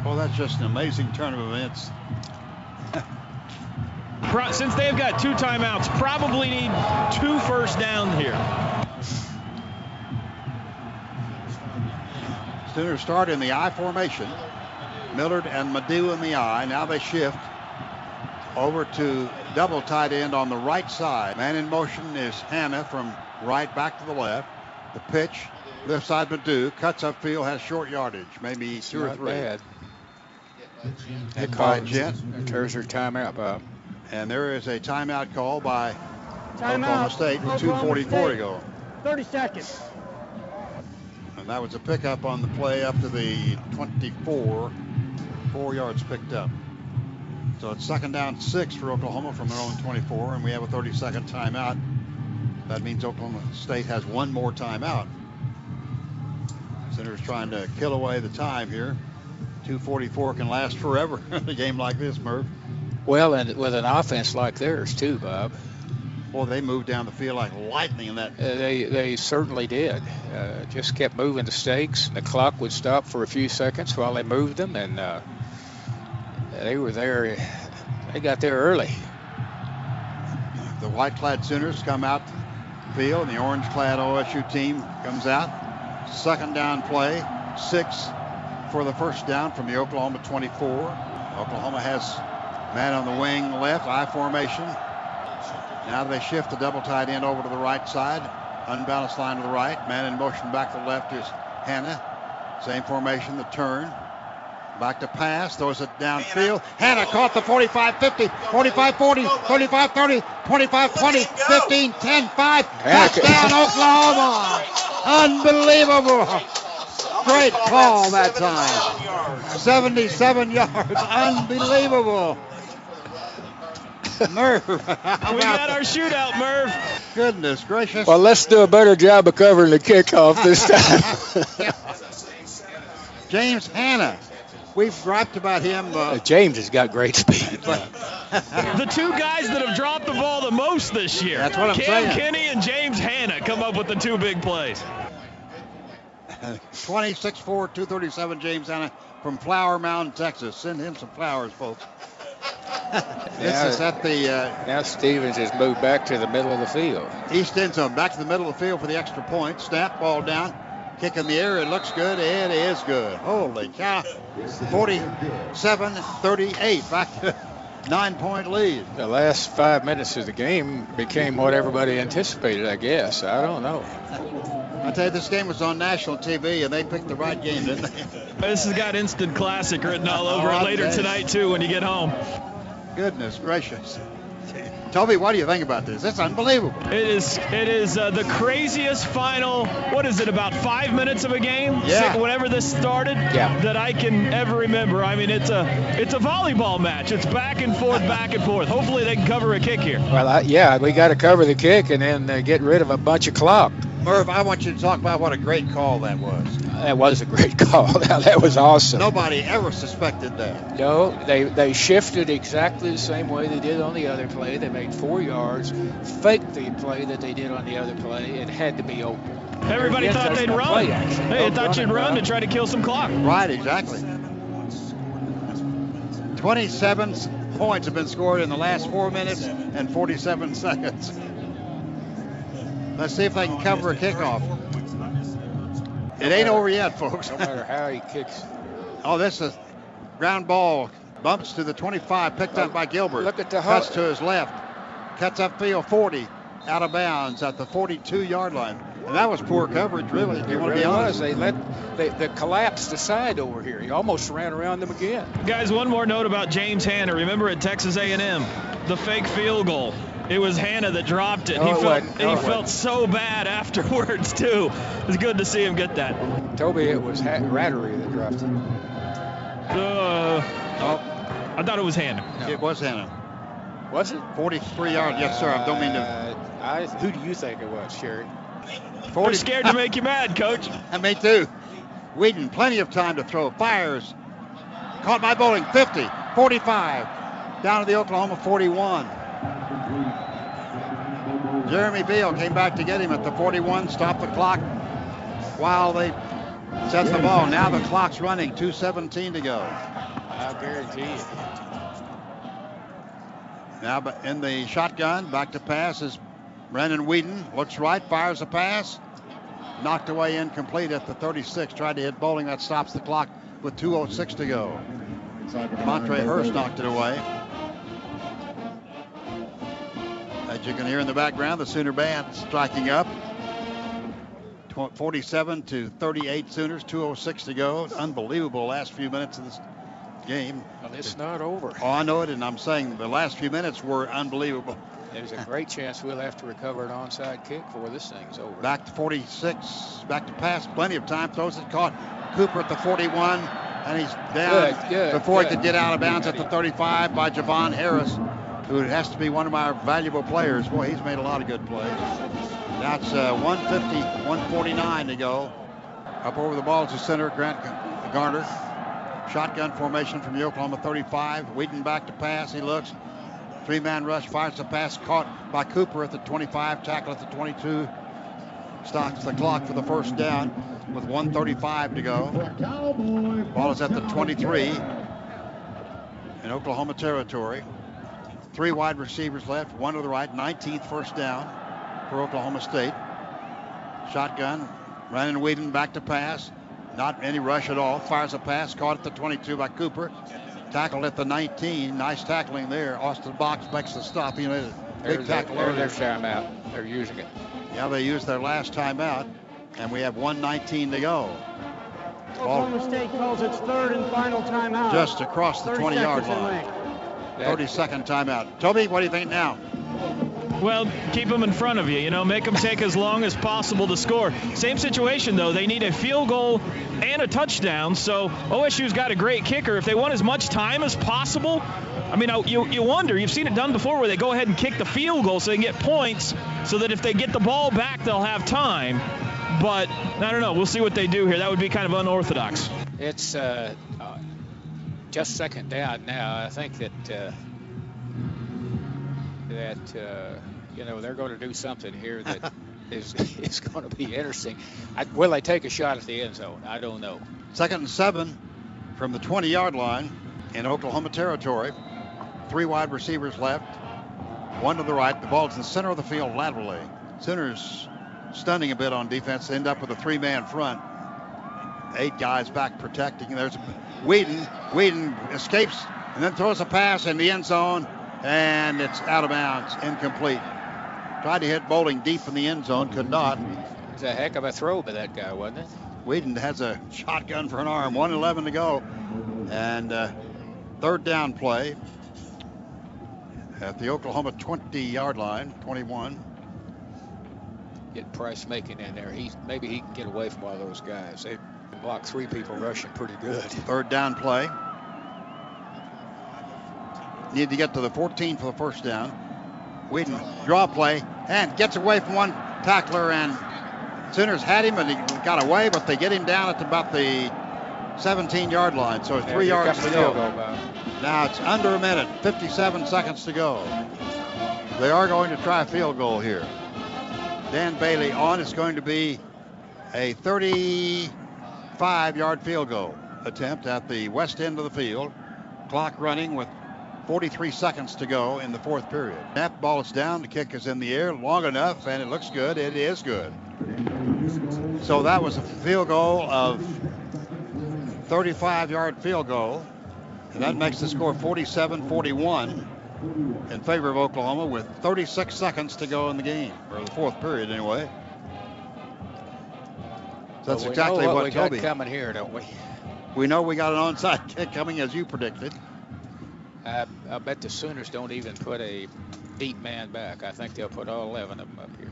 Well, that's just an amazing turn of events. Since they've got 2 timeouts, probably need 2 first down here. Sooners start in the I formation. Millard and Madu in the I. Now they shift over to double tight end on the right side. Man in motion is Hannah from right back to the left. The pitch, left side Madu, cuts upfield, has short yardage, maybe 2 or 3. Bad. Hit by Jet. There's her timeout, Bob. And there is a timeout call by Timeout. Oklahoma State with 2:44 to go. 30 seconds. And that was a pickup on the play up to the 24. 4 yards picked up. So it's second down 6 for Oklahoma from their own 24, and we have a 30-second timeout. That means Oklahoma State has one more timeout. Sooners trying to kill away the time here. 2:44 can last forever in a game like this, Merv. Well, and with an offense like theirs too, Bob. Boy, they moved down the field like lightning in that. They certainly did. Just kept moving the stakes. The clock would stop for a few seconds while they moved them, and they were there. They got there early. The white-clad Sooners come out the field, and the orange-clad OSU team comes out. Second down play, 6 for the first down from the Oklahoma 24. Oklahoma has man on the wing left, I formation. Now they shift the double tight end over to the right side. Unbalanced line to the right. Man in motion back to the left is Hannah. Same formation, the turn. Back to pass, throws it downfield. Hannah caught the 45-50, 45-40, 35-30, 25-20, 15-10-5. Touchdown Oklahoma! Unbelievable! Great call that time. 77 yards. Unbelievable. Merv. We got our shootout, Merv. Goodness gracious. Well, let's do a better job of covering the kickoff this time. James Hannah. We've griped about him. James has got great speed. The 2 guys that have dropped the ball the most this year. That's what I'm Cam saying. Kenny and James Hannah come up with the 2 big plays. 26'4", 237 James Hannah from Flower Mound, Texas. Send him some flowers, folks. This is at the now Stevens has moved back to the middle of the field. East end zone, back to the middle of the field for the extra point. Snap, ball down, kick in the air. It looks good. It is good. Holy cow! 47-38, back to 9-point lead. The last 5 minutes of the game became what everybody anticipated, I guess. I don't know. I tell you, this game was on national TV, and they picked the right game, didn't they? This has got instant classic written all over it later tonight, too, when you get home. Goodness gracious. Toby, what do you think about this? It's unbelievable. It is the craziest final, what is it, about 5 minutes of a game? Yeah. Whenever this started, that I can ever remember. I mean, it's a volleyball match. It's back and forth, back and forth. Hopefully they can cover a kick here. Well, we got to cover the kick and then get rid of a bunch of clock. Merv, I want you to talk about what a great call that was. That was a great call. That was awesome. Nobody ever suspected that. No, they shifted exactly the same way they did on the other play. They made 4 yards, faked the play that they did on the other play. It had to be open. Everybody thought they'd run. They thought you'd run to try to kill some clock. Right, exactly. 27 points have been scored in the last 4 minutes and 47 seconds. Let's see if they can cover a kickoff. It ain't over yet, folks. No matter how he kicks. Oh, this is ground ball. Bumps to the 25, picked up by Gilbert. Look at the cuts to his left. Cuts upfield 40, out of bounds at the 42-yard line. And that was poor coverage, really. It really was. They collapsed aside over here. He almost ran around them again. Guys, one more note about James Hanna. Remember at Texas A&M, the fake field goal. It was Hanna that dropped it. He felt so bad afterwards, too. It was good to see him get that. Toby, it was Rattery that dropped it. I thought it was Hanna. No. It was Hanna. Was it? 43 yards. Yes, sir. I don't mean to. Who do you think it was, Sherry? We're scared to make you mad, Coach. Me too. Whedon, plenty of time to throw. Fires. Caught by Bowling. 50, 45. Down to the Oklahoma 41. Jeremy Beal came back to get him at the 41, stopped the clock while they set the ball. Now the clock's running, 2:17 to go. I guarantee you. Now but in the shotgun, back to pass is Brendan Whedon. Looks right, fires a pass. Knocked away incomplete at the 36. Tried to hit Bowling. That stops the clock with 2:06 to go. Montre Hurst knocked it away. As you can hear in the background, the Sooner Band striking up. 47-38 Sooners, 2:06 to go. Unbelievable last few minutes of this game. Well, it's not over. Oh, I know it, and I'm saying the last few minutes were unbelievable. There's a great chance we'll have to recover an onside kick before this thing's over. Back to 46, back to pass, plenty of time, throws it, caught Cooper at the 41, and he's down before he could get out of bounds at the 35 by Javon Harris, who has to be one of our valuable players. Boy, he's made a lot of good plays. Now it's 150, 149 to go. Up over the ball to center, Grant Garner. Shotgun formation from the Oklahoma 35. Whedon back to pass. He looks. 3-man rush, fires the pass, caught by Cooper at the 25, tackle at the 22. Stops the clock for the first down with 1:35 to go. Ball is at the 23 in Oklahoma territory. 3 wide receivers left, 1 to the right, 19th first down for Oklahoma State. Shotgun, Brandon Whedon back to pass. Not any rush at all. Fires a pass, caught at the 22 by Cooper. Tackled at the 19. Nice tackling there. Austin Box makes the stop. He made a big tackle earlier. There's their timeout. They're using it. Yeah, they used their last timeout, and we have 1:19 to go. Oklahoma State calls its third and final timeout. Just across the 20-yard line. 30-second timeout. Toby, what do you think now? Well, keep them in front of you, make them take as long as possible to score. Same situation, though. They need a field goal and a touchdown, so OSU's got a great kicker. If they want as much time as possible, I mean, you wonder. You've seen it done before where they go ahead and kick the field goal so they can get points so that if they get the ball back, they'll have time. But, I don't know. We'll see what they do here. That would be kind of unorthodox. It's just second down now. I think that they're going to do something here that is going to be interesting. Will they take a shot at the end zone? I don't know. 2nd and 7 from the 20-yard line in Oklahoma territory. 3 wide receivers left, 1 to the right. The ball's in the center of the field laterally. Sooners stunning a bit on defense. End up with a 3-man front. 8 guys back protecting. There's Whedon. Whedon escapes and then throws a pass in the end zone. And it's out of bounds, incomplete. Tried to hit Bowling deep in the end zone, could not. It's a heck of a throw by that guy, wasn't it? Whedon has a shotgun for an arm, 1:11 to go. And 3rd down play. at the Oklahoma 20-yard line, 21. Get Price making in there. Maybe he can get away from all those guys. They block 3 people rushing pretty good. Third down play. Need to get to the 14 for the first down. Whedon draw play and gets away from one tackler, and Sooners had him and he got away, but they get him down at about the 17-yard line. So it's 3 yards to go. Now it's under a minute, 57 seconds to go. They are going to try a field goal here. Dan Bailey on. It's going to be a 35-yard field goal attempt at the west end of the field. Clock running with 43 seconds to go in the fourth period. Snap, ball is down. The kick is in the air long enough, and it looks good. It is good. So that was a field goal of 35-yard field goal, and that makes the score 47-41 in favor of Oklahoma with 36 seconds to go in the game, or the fourth period anyway. So that's exactly what we Toby got coming here, don't we? We know we got an onside kick coming, as you predicted. I bet the Sooners don't even put a deep man back. I think they'll put all 11 of them up here.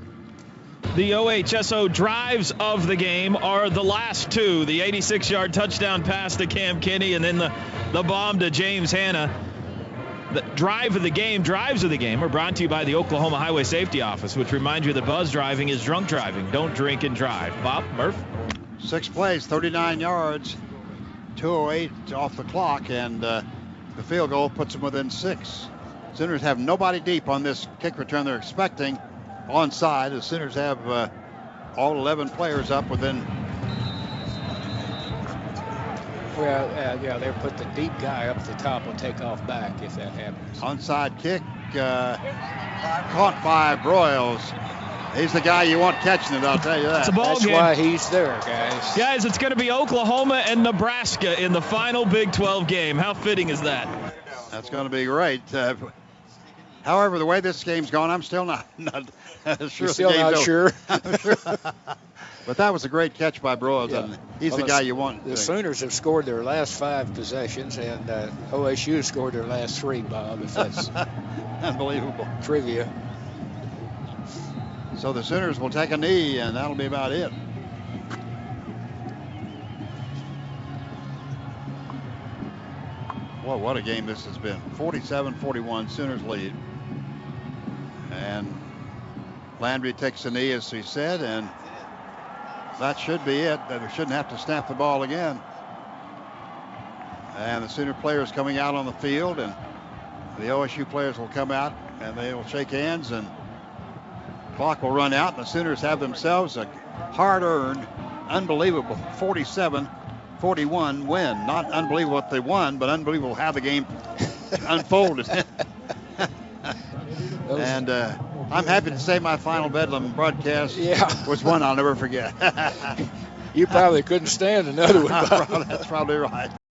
The OHSO drives of the game are the last two. The 86-yard touchdown pass to Cam Kinney, and then the bomb to James Hanna. The drives of the game are brought to you by the Oklahoma Highway Safety Office, which reminds you that buzz driving is drunk driving. Don't drink and drive. Bob, Murph? 6 plays, 39 yards, 2:08 off the clock, and the field goal puts them within 6. Sooners have nobody deep on this kick return. They're expecting onside. The Sooners have all 11 players up within. Well, yeah, they'll put the deep guy up the top and take off back if that happens. Onside kick caught by Broyles. He's the guy you want catching it, I'll tell you that. It's a ball That's game. why he's there, guys. Guys, it's going to be Oklahoma and Nebraska in the final Big 12 game. How fitting is that? That's going to be great. However, the way this game's gone, I'm still not sure. You're still not sure? I'm sure. But that was a great catch by Broyles, Yeah. and he's the guy you want. The Sooners have scored their last 5 possessions, and OSU scored their last 3, Bob, if that's unbelievable trivia. So the Sooners will take a knee, and that'll be about it. Well, what a game this has been. 47-41, Sooners lead. And Landry takes a knee, as he said, and that should be it. They shouldn't have to snap the ball again. And the Sooner players coming out on the field, and the OSU players will come out, and they will shake hands, and clock will run out, and the Sooners have themselves a hard-earned, unbelievable 47-41 win. Not unbelievable what they won, but unbelievable how the game unfolded. And I'm happy to say my final Bedlam broadcast was one I'll never forget. You probably couldn't stand another one, Bob. That's probably right.